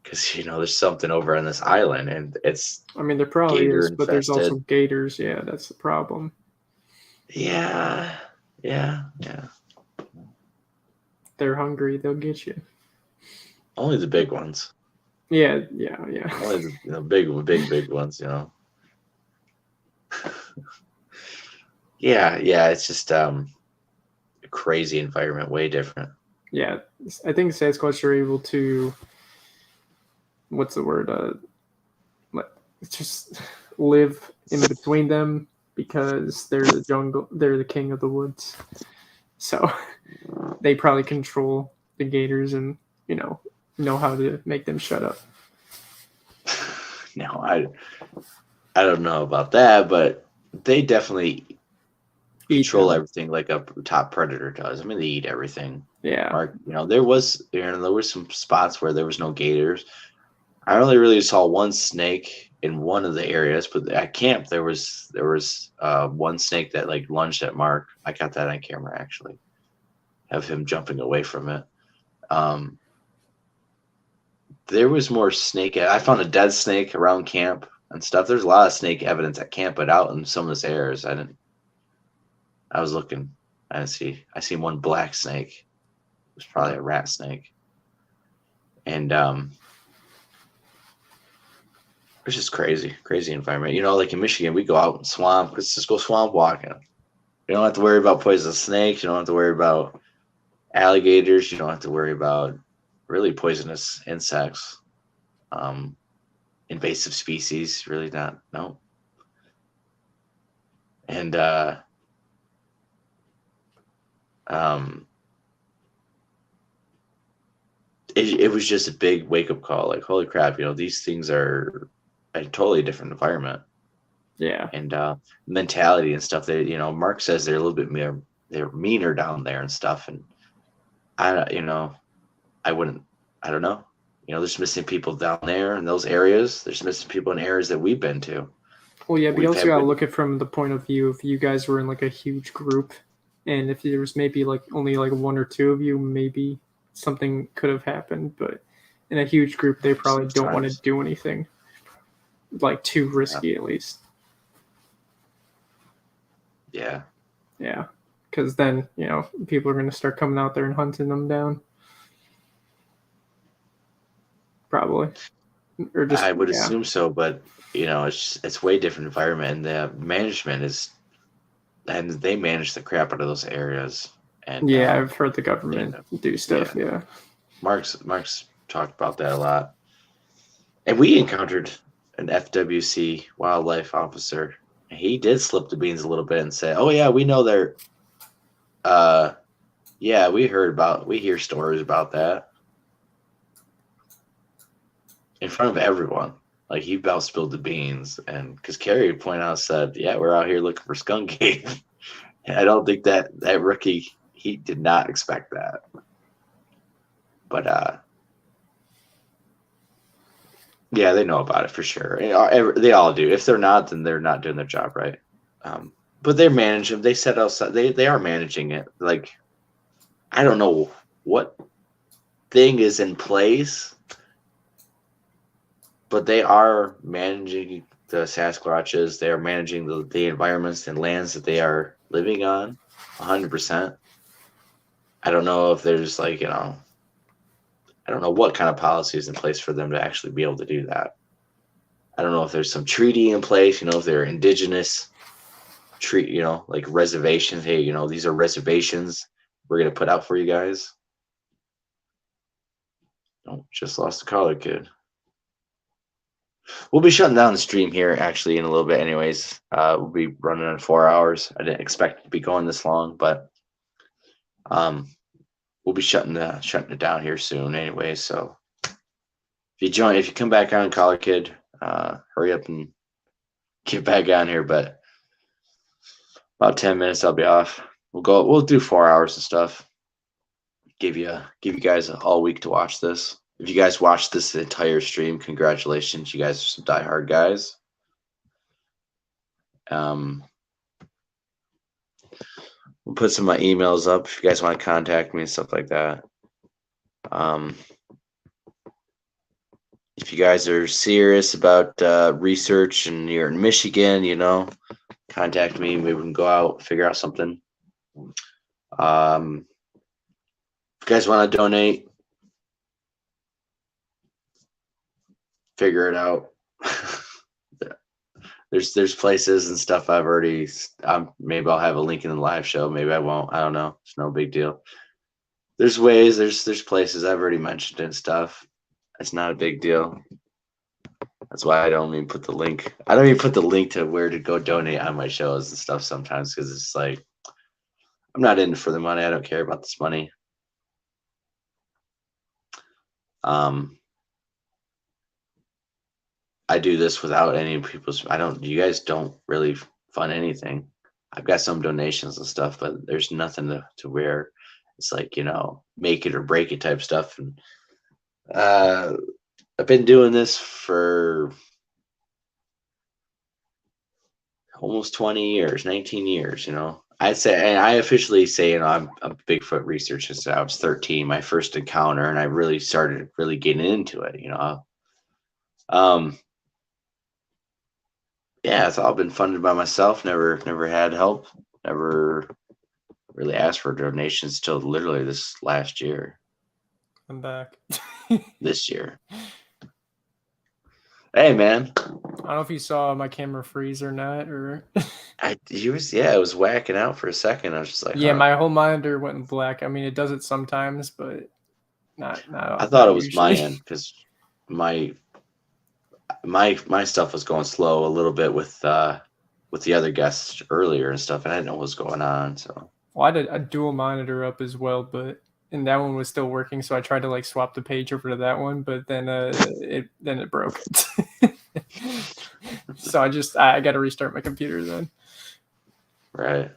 Because, there's something over on this island. And it's
there probably is, but there's
infested.
also gators. Yeah, that's the problem.
Yeah.
They're hungry. They'll get you.
Only the big ones.
Yeah.
Only the big ones, Yeah, it's just a crazy environment, way different.
Yeah, I think Sasquatch are able to, what's the word? Just live in between them because they're the jungle, they're the king of the woods. So they probably control the gators and know how to make them shut up.
No, I don't know about that, but they definitely control everything like a top predator does. They eat everything.
Yeah.
There was some spots where there was no gators. I only really saw one snake in one of the areas, but at camp there was one snake that like lunged at Mark. I got that on camera actually. Have him jumping away from it. There was more snake. I found a dead snake around camp and stuff. There's a lot of snake evidence at camp, but out in some of this areas, I was looking. I seen one black snake. It was probably a rat snake. And it's just crazy environment. Like in Michigan, we go out and swamp. Let's just go swamp walking. You don't have to worry about poisonous snakes. You don't have to worry about alligators. You don't have to worry about really poisonous insects, invasive species. Really not. No. And it was just a big wake up call. Like, holy crap, these things are a totally different environment.
Yeah.
And mentality and stuff. Mark says they're a little bit more, they're meaner down there and stuff. And I don't know. There's missing people down there in those areas. There's missing people in areas that we've been to.
Well, yeah, but you also got to look at it from the point of view if you guys were in like a huge group, and if there was maybe like only like one or two of you, maybe something could have happened. But in a huge group, they probably don't want to do anything like too risky, at least.
Yeah.
Yeah, because then people are going to start coming out there and hunting them down. Probably. Or just,
I would assume so, but it's way different environment, and the management and they manage the crap out of those areas. And
yeah, I've heard the government do stuff. Yeah.
Mark's talked about that a lot, and we encountered an FWC wildlife officer. He did slip the beans a little bit and say, "Oh yeah, we know they're, yeah, we hear stories about that." In front of everyone. Like, he about spilled the beans. And because Carrie said, yeah, we're out here looking for skunk game. And I don't think that rookie, he did not expect that. But, yeah, they know about it for sure. They all do. If they're not, then they're not doing their job right. But they manage them. They set outside. They are managing it. Like, I don't know what thing is in place, but they are managing the Sasquatches. They are managing the environments and lands that they are living on 100%. I don't know if there's I don't know what kind of policy is in place for them to actually be able to do that. I don't know if there's some treaty in place, if they're indigenous like reservations. Hey, these are reservations we're going to put out for you guys. Oh, just lost the caller, kid. We'll be shutting down the stream here actually in a little bit anyways. We'll be running on 4 hours. I didn't expect it to be going this long, but we'll be shutting it down here soon anyways. So if you come back on, caller kid, hurry up and get back on here. But about 10 minutes I'll be off. We'll do 4 hours and stuff. Give you guys all week to watch this. If you guys watched this entire stream, congratulations. You guys are some diehard guys. We'll put some of my emails up if you guys want to contact me and stuff like that. If you guys are serious about research and you're in Michigan, contact me. Maybe we can go out, figure out something. If you guys want to donate, figure it out. There's places and stuff I've already. Maybe I'll have a link in the live show. Maybe I won't. I don't know. It's no big deal. There's ways. There's places I've already mentioned and stuff. It's not a big deal. That's why I don't even put the link. I don't even put the link to where to go donate on my shows and stuff sometimes, because it's like, I'm not in it for the money. I don't care about this money. I do this without any people's. You guys don't really fund anything. I've got some donations and stuff, but there's nothing to where it's like, make it or break it type stuff. And I've been doing this for almost 20 years, 19 years, I'd say, and I officially say, I'm a Bigfoot researcher since I was 13, my first encounter, and I really started getting into it, yeah, it's all been funded by myself. Never had help. Never really asked for donations till literally this last year.
I'm back.
This year. Hey, man.
I don't know if you saw my camera freeze or not, or
it was whacking out for a second. I was just like,
yeah, my whole monitor went black. I mean, it does it sometimes, but not.
I thought it was my end because my stuff was going slow a little bit with the other guests earlier and stuff, and I didn't know what was going on. So
Well, I had a dual monitor up as well, and that one was still working, so I tried to like swap the page over to that one, but then it broke. So I got to restart my computer then.
Right.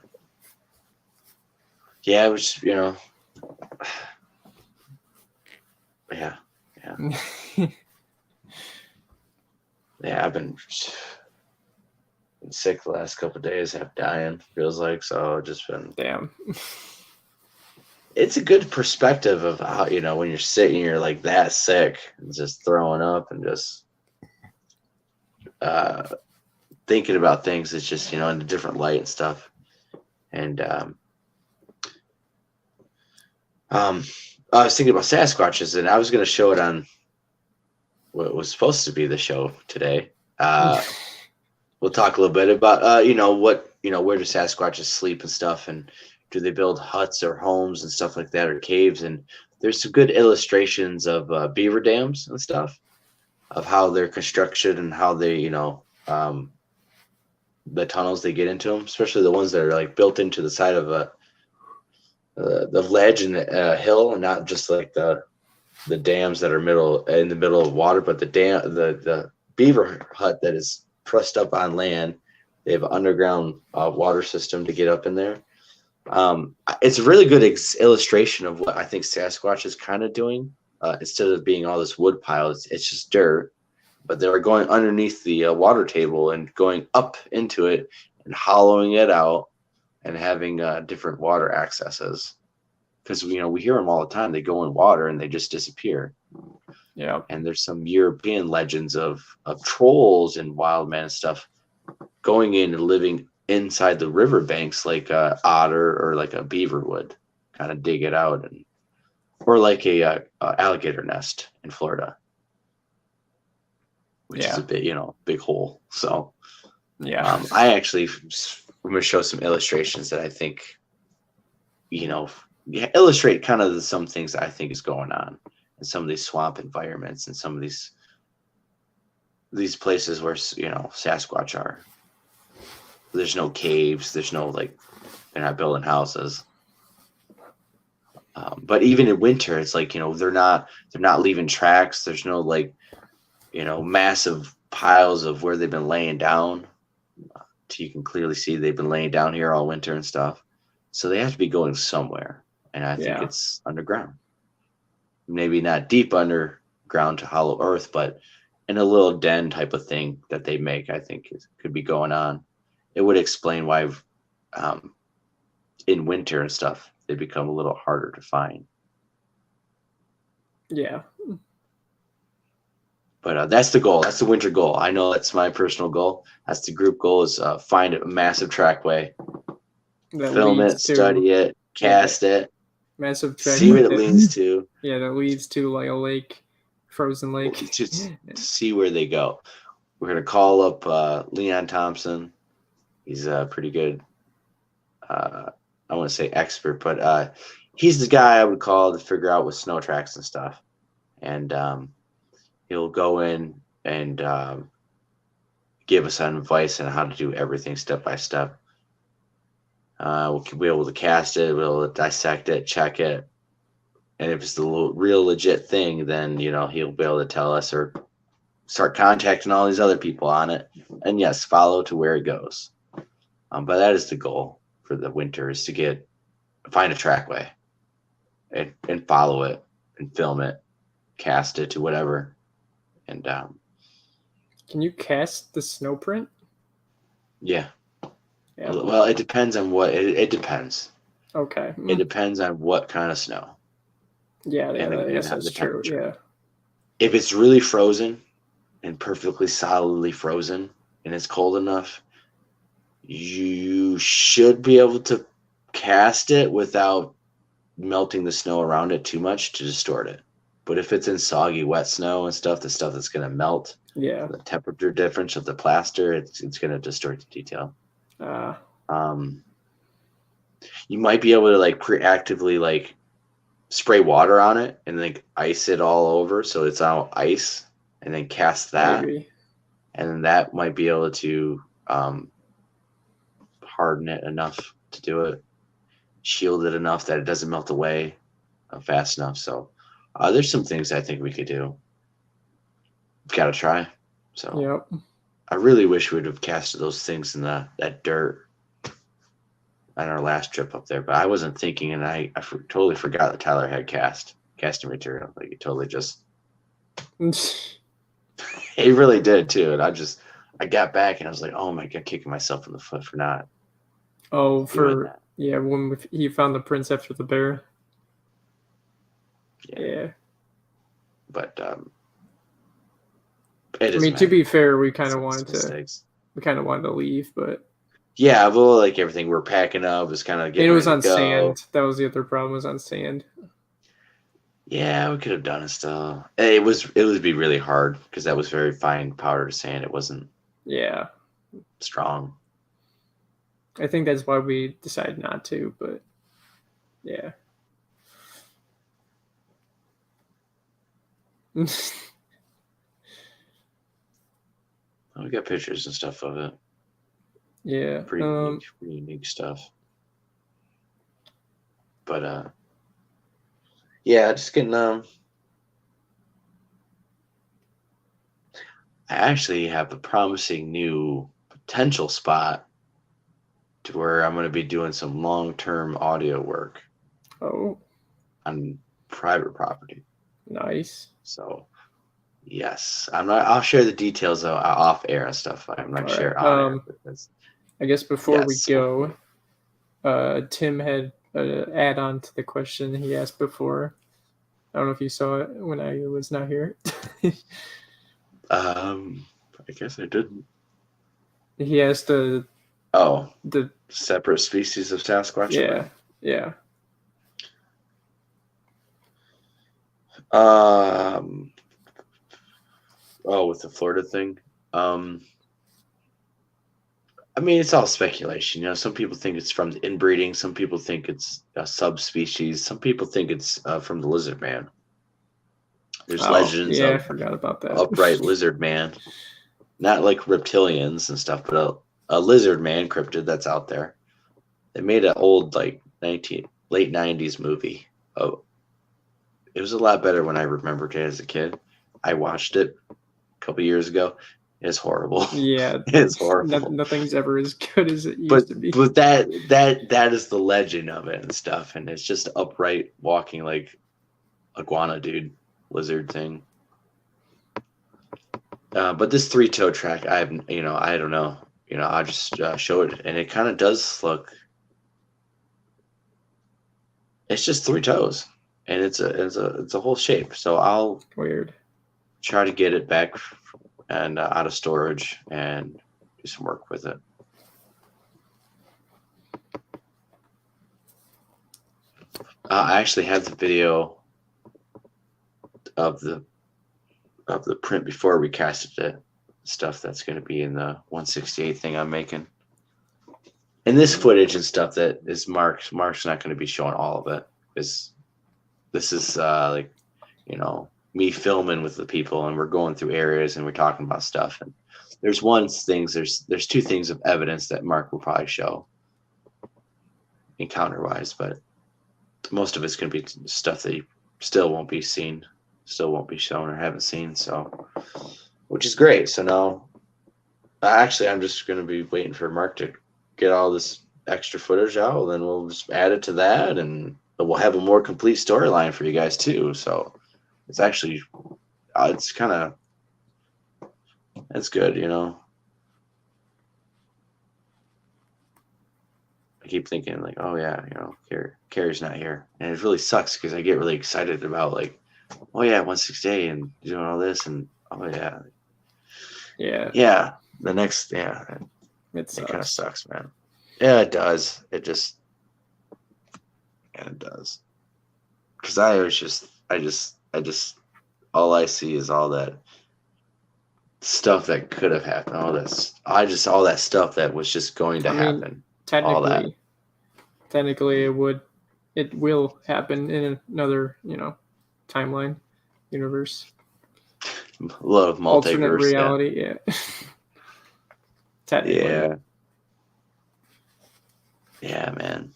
Yeah, it was, yeah. Yeah, I've been sick the last couple of days, half dying, feels like, so just been.
Damn.
It's a good perspective of how, when you're sick and you're like that sick and just throwing up and just thinking about things. It's just, in a different light and stuff. And I was thinking about Sasquatches, and I was going to show it on what was supposed to be the show today. We'll talk a little bit about, where do Sasquatches sleep and stuff, and do they build huts or homes and stuff like that, or caves? And there's some good illustrations of beaver dams and stuff, of how they're constructed and how they, the tunnels they get into them, especially the ones that are like built into the side of the ledge and the hill, and not just like the dams that are in the middle of water, but the beaver hut that is pressed up on land. They have an underground water system to get up in there. It's a really good illustration of what I think Sasquatch is kind of doing. Instead of being all this wood pile, it's just dirt, but they're going underneath the water table and going up into it and hollowing it out and having different water accesses. Because we hear them all the time. They go in water and they just disappear.
Yeah.
And there's some European legends of trolls and wild man and stuff going in and living inside the riverbanks like a otter or like a beaver would, kind of dig it out, or like a alligator nest in Florida, which is a bit, big hole. So
yeah,
I'm going to show some illustrations that I think, illustrate kind of some things that I think is going on in some of these swamp environments and some of these places where, Sasquatch are. There's no caves. There's no, they're not building houses. But even in winter, it's like, they're not leaving tracks. There's no massive piles of where they've been laying down. You can clearly see they've been laying down here all winter and stuff. So they have to be going somewhere. And I think it's underground. Maybe not deep underground to hollow earth, but in a little den type of thing that they make, I think could be going on. It would explain why in winter and stuff, they become a little harder to find.
Yeah.
But that's the goal. That's the winter goal. I know that's my personal goal. That's the group goal, is find a massive trackway, film it, study it, cast it,
massive trackway,
see what it leads to.
Yeah, that leads to like a lake, frozen lake.
To see where they go. We're going to call up Leon Thompson. He's a pretty good, I wouldn't say expert, but he's the guy I would call to figure out with snow tracks and stuff. And he'll go in and give us some advice on how to do everything step by step. We'll be able to cast it, we'll dissect it, check it. And if it's the real legit thing, then, he'll be able to tell us, or start contacting all these other people on it. And yes, follow to where it goes. But that is the goal for the winter, is to find a trackway and follow it and film it, cast it to whatever. And
can you cast the snow print?
Yeah. Well, it depends on what it depends.
Okay.
It depends on what kind of snow.
Yeah, I guess that's true. Yeah.
If it's really frozen and perfectly solidly frozen and it's cold enough, you should be able to cast it without melting the snow around it too much to distort it. But if it's in soggy, wet snow and stuff, the stuff that's going to melt, the temperature difference of the plaster, it's going to distort the detail. You might be able to preactively spray water on it and ice it all over so it's all ice, and then cast that. Maybe. And then that might be able to harden it enough to do it. shielded enough that it doesn't melt away fast enough. So there's some things I think we could do. Got to try. So
Yep.
I really wish we'd have casted those things in that dirt on our last trip up there, but I wasn't thinking, and I totally forgot that Tyler had casting material. Like, he totally just, he really did too. And I got back and I was like, oh my God, kicking myself in the foot for not.
Oh,
doing that.
yeah, when he found the prints after the bear. Yeah.
But
I mean, to be fair, we kind of wanted to leave, but
yeah, well, like everything we're packing up was kind of getting.
it was
ready
on
to go.
sand. That was the other problem. Was on sand.
Yeah, we could have done it still. It would be really hard because that was very fine powdered sand. It wasn't.
Yeah.
Strong.
I think that's why we decided not to, but yeah.
We got pictures and stuff of it.
Yeah.
Pretty unique stuff. But yeah, just getting I actually have a promising new potential spot to where I'm going to be doing some long-term audio work.
Oh.
On private property.
Nice.
So, yes, I'll share the details off air and stuff. I'm not sure on air.
I guess before we go, Tim had an add-on to the question he asked before. I don't know if you saw it when I was not here.
I guess I didn't.
He asked the
separate species of Sasquatch.
Yeah.
With the Florida thing. I mean, it's all speculation. You know, some people think it's from the inbreeding. Some people think it's a subspecies. Some people think it's from the lizard man. There's legends.
Yeah, I forgot about that.
Upright lizard man, not like reptilians and stuff, but a lizard man cryptid that's out there. They made an old late 90s movie. Oh, it was a lot better when I remembered it as a kid. I watched it a couple years ago. It's horrible.
Yeah,
it's horrible.
Nothing's ever as good as it used to be.
But that is the legend of it and stuff, and it's just upright walking like iguana dude, lizard thing. But this 3-toe track, I don't know. I just show it, and it kind of does look. It's just 3 toes, and it's a whole shape. So I'll try to get it back and out of storage and do some work with it. I actually have the video of the print before we casted it. Stuff that's going to be in the 168 thing I'm making. And this footage and stuff that is Mark's not going to be showing all of it, because this is me filming with the people, and we're going through areas and we're talking about stuff. And there's 2 things of evidence that Mark will probably show encounter wise, but most of it's going to be stuff that you still won't be shown or haven't seen. So, which is great. So now, actually, I'm just going to be waiting for Mark to get all this extra footage out, and then we'll just add it to that, and we'll have a more complete storyline for you guys too. So it's actually, it's good, I keep thinking like, oh yeah, Carrie's not here, and it really sucks because I get really excited about like, oh yeah, 168 and doing all this, and oh yeah, the next, it kind of sucks, man. Yeah, it does. It does. Because I just all I see is all that stuff that could have happened. All that stuff that was just going to happen.
Technically, it will happen in another, timeline, universe.
Love multiverse.
Alternate reality, yeah. Technically.
Yeah, man.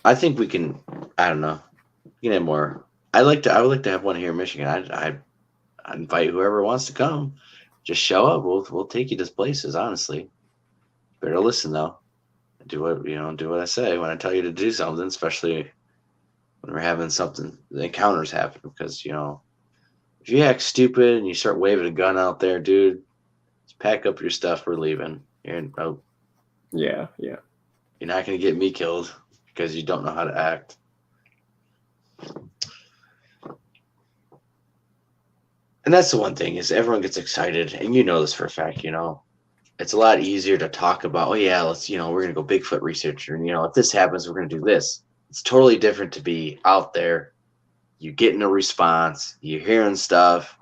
I think we can. I don't know. We can have more. I would like to have one here in Michigan. I invite whoever wants to come. Just show up. We'll take you to places. Honestly, better listen though. Do what I say when I tell you to do something, especially when we're having something. The encounters happen because if you act stupid and you start waving a gun out there, dude, just pack up your stuff. We're leaving. You're
Yeah.
not gonna get me killed because you don't know how to act. And that's the one thing is everyone gets excited, and you know this for a fact. It's a lot easier to talk about. Oh yeah, let's we're gonna go Bigfoot research, or if this happens, we're gonna do this. It's totally different to be out there. You getting a response, you're hearing stuff,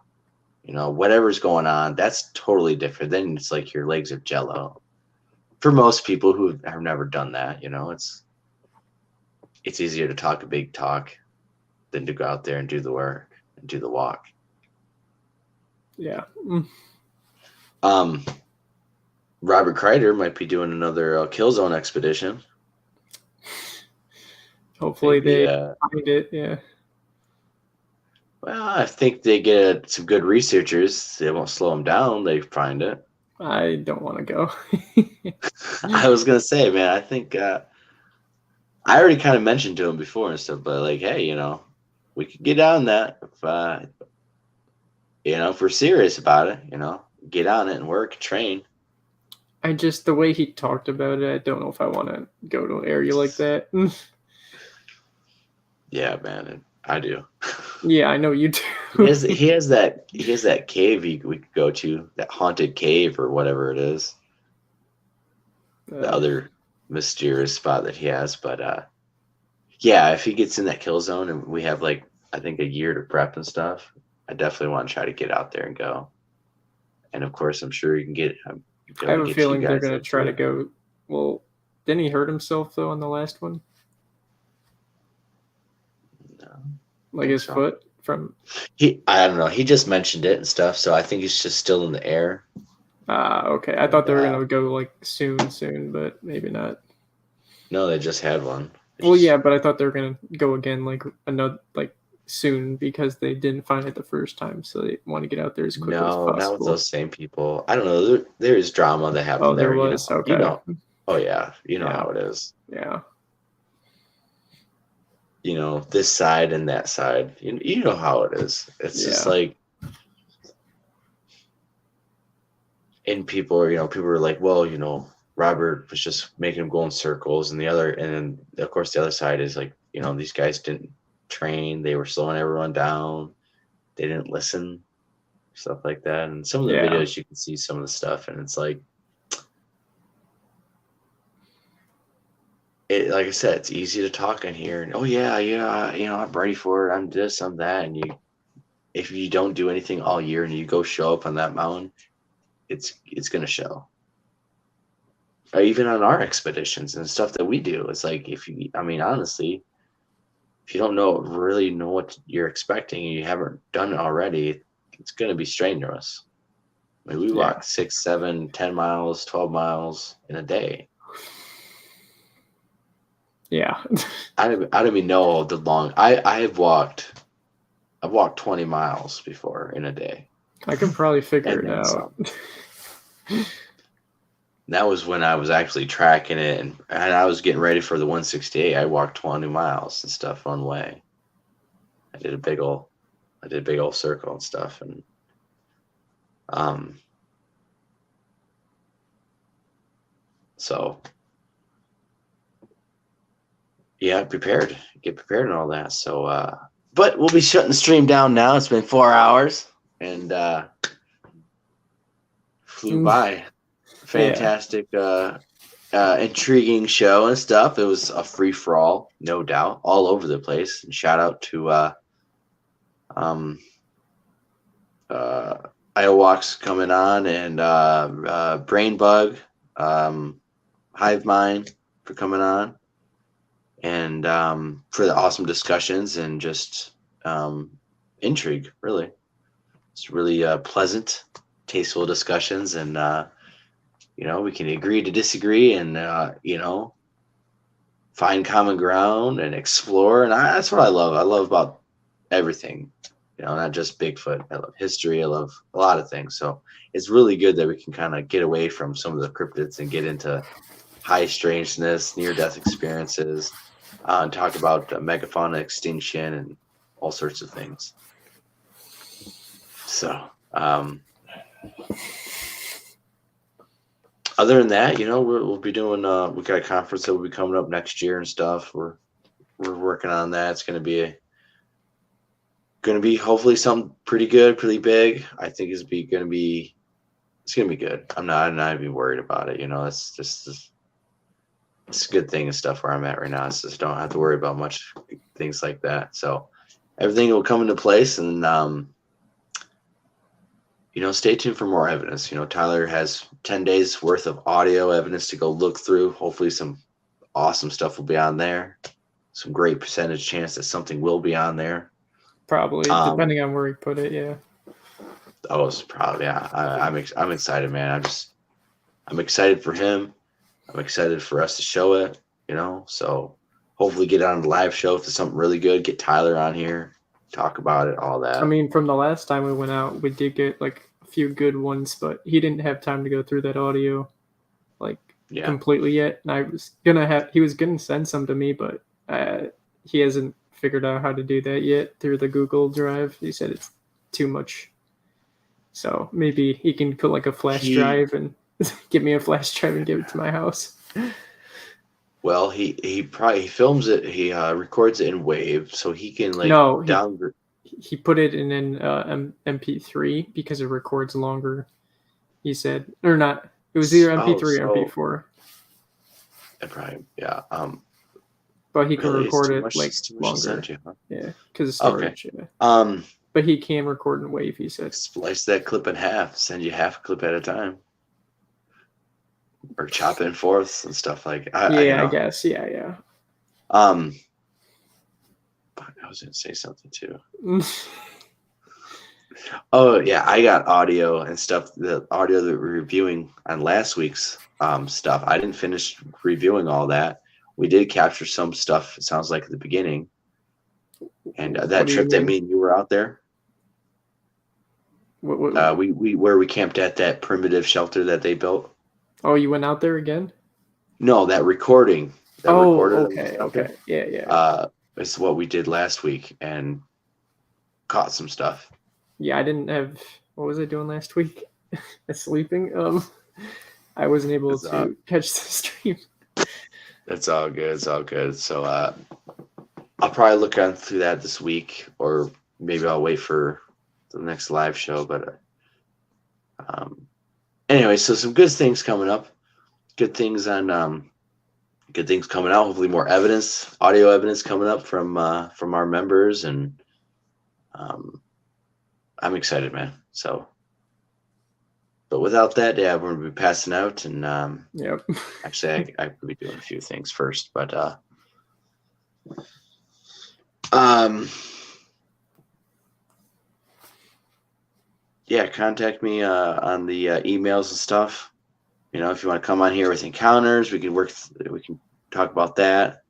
whatever's going on. That's totally different. Then it's like your legs are jello. For most people who have never done that, it's easier to talk a big talk than to go out there and do the work and do the walk.
Yeah.
Robert Kreider might be doing another kill zone expedition.
Hopefully
Maybe,
they find it. Yeah.
Well, I think they get some good researchers. They won't slow them down. They find it.
I don't want to go.
I was gonna say, man, I think I already kind of mentioned to him before and stuff, but like, hey, we could get on that if we're serious about it, get on it and work, train.
The way he talked about it, I don't know if I want to go to an area like that.
Yeah, man, I do.
Yeah, I know you do.
he has that cave we could go to, that haunted cave or whatever it is. The other mysterious spot that he has, but yeah, if he gets in that kill zone and we have I think a year to prep and stuff, I definitely want to try to get out there and go. And of course, I'm sure you can get.
I have a feeling they're going to try to go. Well, didn't he hurt himself though on the last one?
No,
like his foot from.
I don't know. He just mentioned it and stuff, so I think he's just still in the air.
Okay. I thought they were going to go soon, but maybe not.
No, they just had one.
Yeah, but I thought they were going to go again soon because they didn't find it the first time, so they want to get out there as quickly as possible.
No, not with those same people. I don't know. There is drama that happened.
Oh, there was. Okay.
Oh yeah, how it is.
Yeah.
This side and that side. You know how it is. It's just and people are like, well, Robert was just making him go in circles, and then of course the other side is like, these guys didn't train, they were slowing everyone down, they didn't listen, stuff like that. And some of the videos you can see some of the stuff, and it's like I said, it's easy to talk in here and I'm ready for it, I'm this, I'm that, and if you don't do anything all year and you go show up on that mountain, it's gonna show. Or even on our expeditions and stuff that we do, it's like honestly, if you don't really know what you're expecting and you haven't done it already, it's going to be strange to us. We walk 6, 7, 10 miles, 12 miles in a day.
Yeah.
I don't even know the long. I've walked 20 miles before in a day.
I can probably figure it out.
That was when I was actually tracking it, and I was getting ready for the 168. I walked 20 miles and stuff one way. I did a big old circle and stuff, and so yeah, get prepared and all that. So but we'll be shutting the stream down now. It's been 4 hours and flew by. Fantastic, intriguing show and stuff. It was a free for all, no doubt, all over the place. And shout out to Iowalks coming on, and Brainbug, Hive Mind for coming on, and for the awesome discussions and just intrigue. Really, it's really pleasant, tasteful discussions, and we can agree to disagree, and find common ground and explore. And that's what I love. I love about everything, not just Bigfoot. I love history. I love a lot of things. So it's really good that we can kind of get away from some of the cryptids and get into high strangeness, near-death experiences, and talk about megafauna extinction and all sorts of things. So, other than that, we'll be doing. We got a conference that will be coming up next year and stuff. We're working on that. It's going to be hopefully something pretty good, pretty big. I think it's going to be good. I'm not even worried about it. It's just it's a good thing and stuff where I'm at right now. It's just don't have to worry about much things like that. So everything will come into place, and stay tuned for more evidence. Tyler has 10 days worth of audio evidence to go look through. Hopefully some awesome stuff will be on there. Some great percentage chance that something will be on there.
Probably, depending on where he put it, yeah.
Oh, it's probably, yeah. I'm excited, man. I'm excited for him. I'm excited for us to show it, So hopefully get on the live show if there's something really good. Get Tyler on here, talk about it, all that.
I mean, from the last time we went out, we did get like a few good ones, but he didn't have time to go through that audio completely yet. And he was gonna send some to me, but he hasn't figured out how to do that yet through the Google Drive. He said it's too much. So maybe he can put like a flash drive and give me a flash drive and give it to my house.
Well, he films it. He records it in WAV, so he can downgrade.
He put it in an MP3 because it records longer. He said, or not. It was either MP3 or MP4.
Probably, yeah.
But he can record it longer. Yeah, because of storage. Okay. Yeah. But he can record in WAV. He said.
Splice that clip in half. Send you half a clip at a time. Or chop it in fourths and stuff like that.
I guess. Yeah.
I was going to say something too. Oh, yeah. I got audio and stuff. The audio that we're reviewing on last week's stuff. I didn't finish reviewing all that. We did capture some stuff, it sounds like, at the beginning. And that trip that me and you were out there.
What?
Where we camped at that primitive shelter that they built.
Oh, you went out there again?
No, that recording.
Okay. Yeah.
It's what we did last week and caught some stuff.
Yeah, I didn't have. What was I doing last week? Sleeping. I wasn't able to catch the stream.
It's all good. It's all good. So I'll probably look on through that this week, or maybe I'll wait for the next live show. But anyway, so some good things coming up. Good things coming out. Hopefully more evidence, audio evidence coming up from our members, and I'm excited, man. So, but without that, yeah, we're gonna be passing out, and
yep.
Actually, I could be doing a few things first, but yeah, contact me on the emails and stuff. If you want to come on here with encounters, we can talk about that.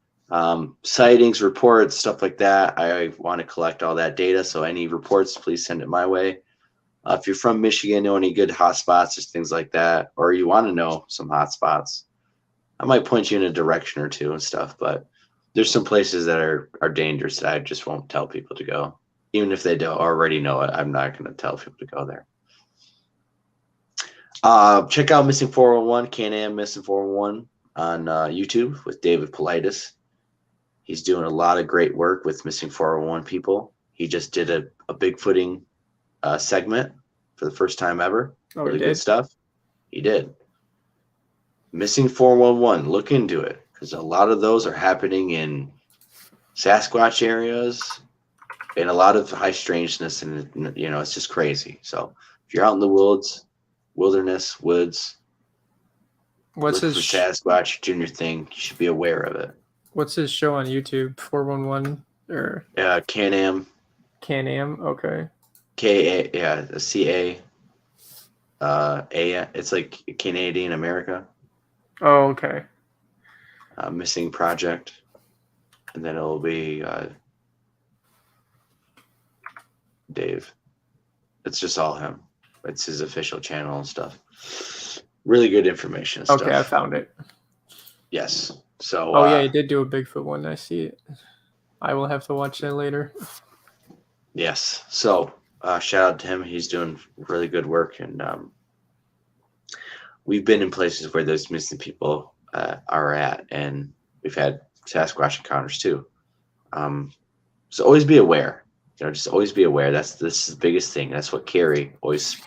Sightings, reports, stuff like that. I want to collect all that data. So any reports, please send it my way. If you're from Michigan, know any good hotspots or things like that, or you want to know some hotspots, I might point you in a direction or two and stuff. But there's some places that are dangerous that I just won't tell people to go. Even if they don't already know it, I'm not going to tell people to go there. Check out Missing 411, Can-Am Missing 411 on YouTube with David Politis. He's doing a lot of great work with Missing 411 people. He just did a Bigfooting segment for the first time ever.
Oh,
really good stuff. He did. Missing 411, look into it, because a lot of those are happening in Sasquatch areas and a lot of high strangeness, and it's just crazy. So if you're out in the woods, wilderness, woods,
what's his
Sasquatch doing your thing, you should be aware of it.
What's his show on YouTube? 411 or
Can-Am.
Can-Am, okay.
K-A, yeah, C-A. A, it's like Canadian America.
Oh, okay.
missing project, and then it'll be Dave. It's just all him. It's his official channel and stuff. Really good information and
Okay, I
stuff.
found it.
Yes. So.
Oh yeah, he did do a Bigfoot one. I see it. I will have to watch that later.
Yes. So shout out to him. He's doing really good work, and we've been in places where those missing people are at, and we've had Sasquatch encounters too. So always be aware. Just always be aware. This is the biggest thing. That's what Carrie always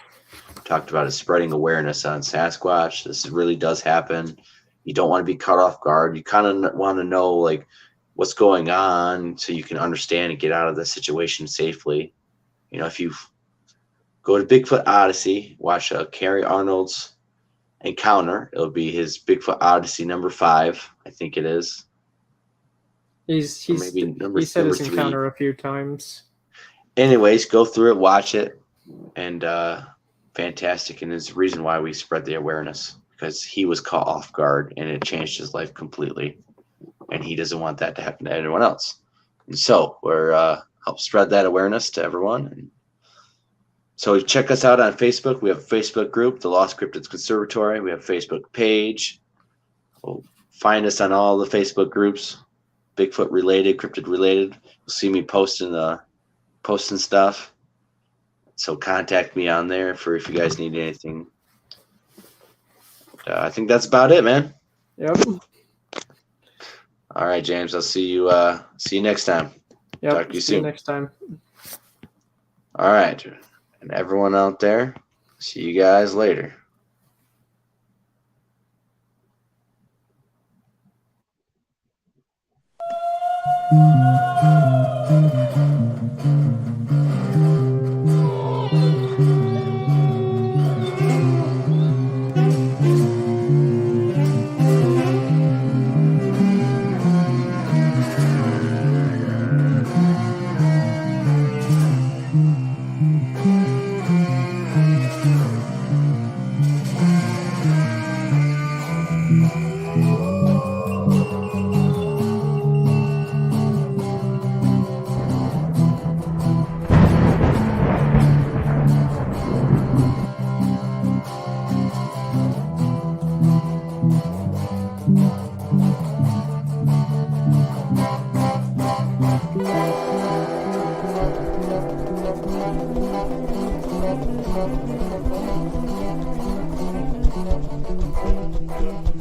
talked about, is spreading awareness on Sasquatch. This really does happen. You don't want to be caught off guard. You kind of want to know like what's going on so you can understand and get out of the situation safely. If you go to Bigfoot Odyssey, watch Carrie Arnold's encounter. It'll be his Bigfoot Odyssey number 5, I think it is.
He said his
3.
encounter a few times.
Anyways, go through it, watch it, and fantastic. And it's the reason why we spread the awareness, because he was caught off guard and it changed his life completely. And he doesn't want that to happen to anyone else. And so we're help spread that awareness to everyone. And so check us out on Facebook. We have a Facebook group, the Lost Cryptids Conservatory. We have a Facebook page. Find us on all the Facebook groups, Bigfoot related, cryptid related. You'll see me posting stuff. So contact me on there if you guys need anything. I think that's about it, man.
Yep.
All right, James. I'll see you next time.
Yep.
Talk to you
See you
soon.
next time.
All right. And everyone out there, see you guys later.
Thank you.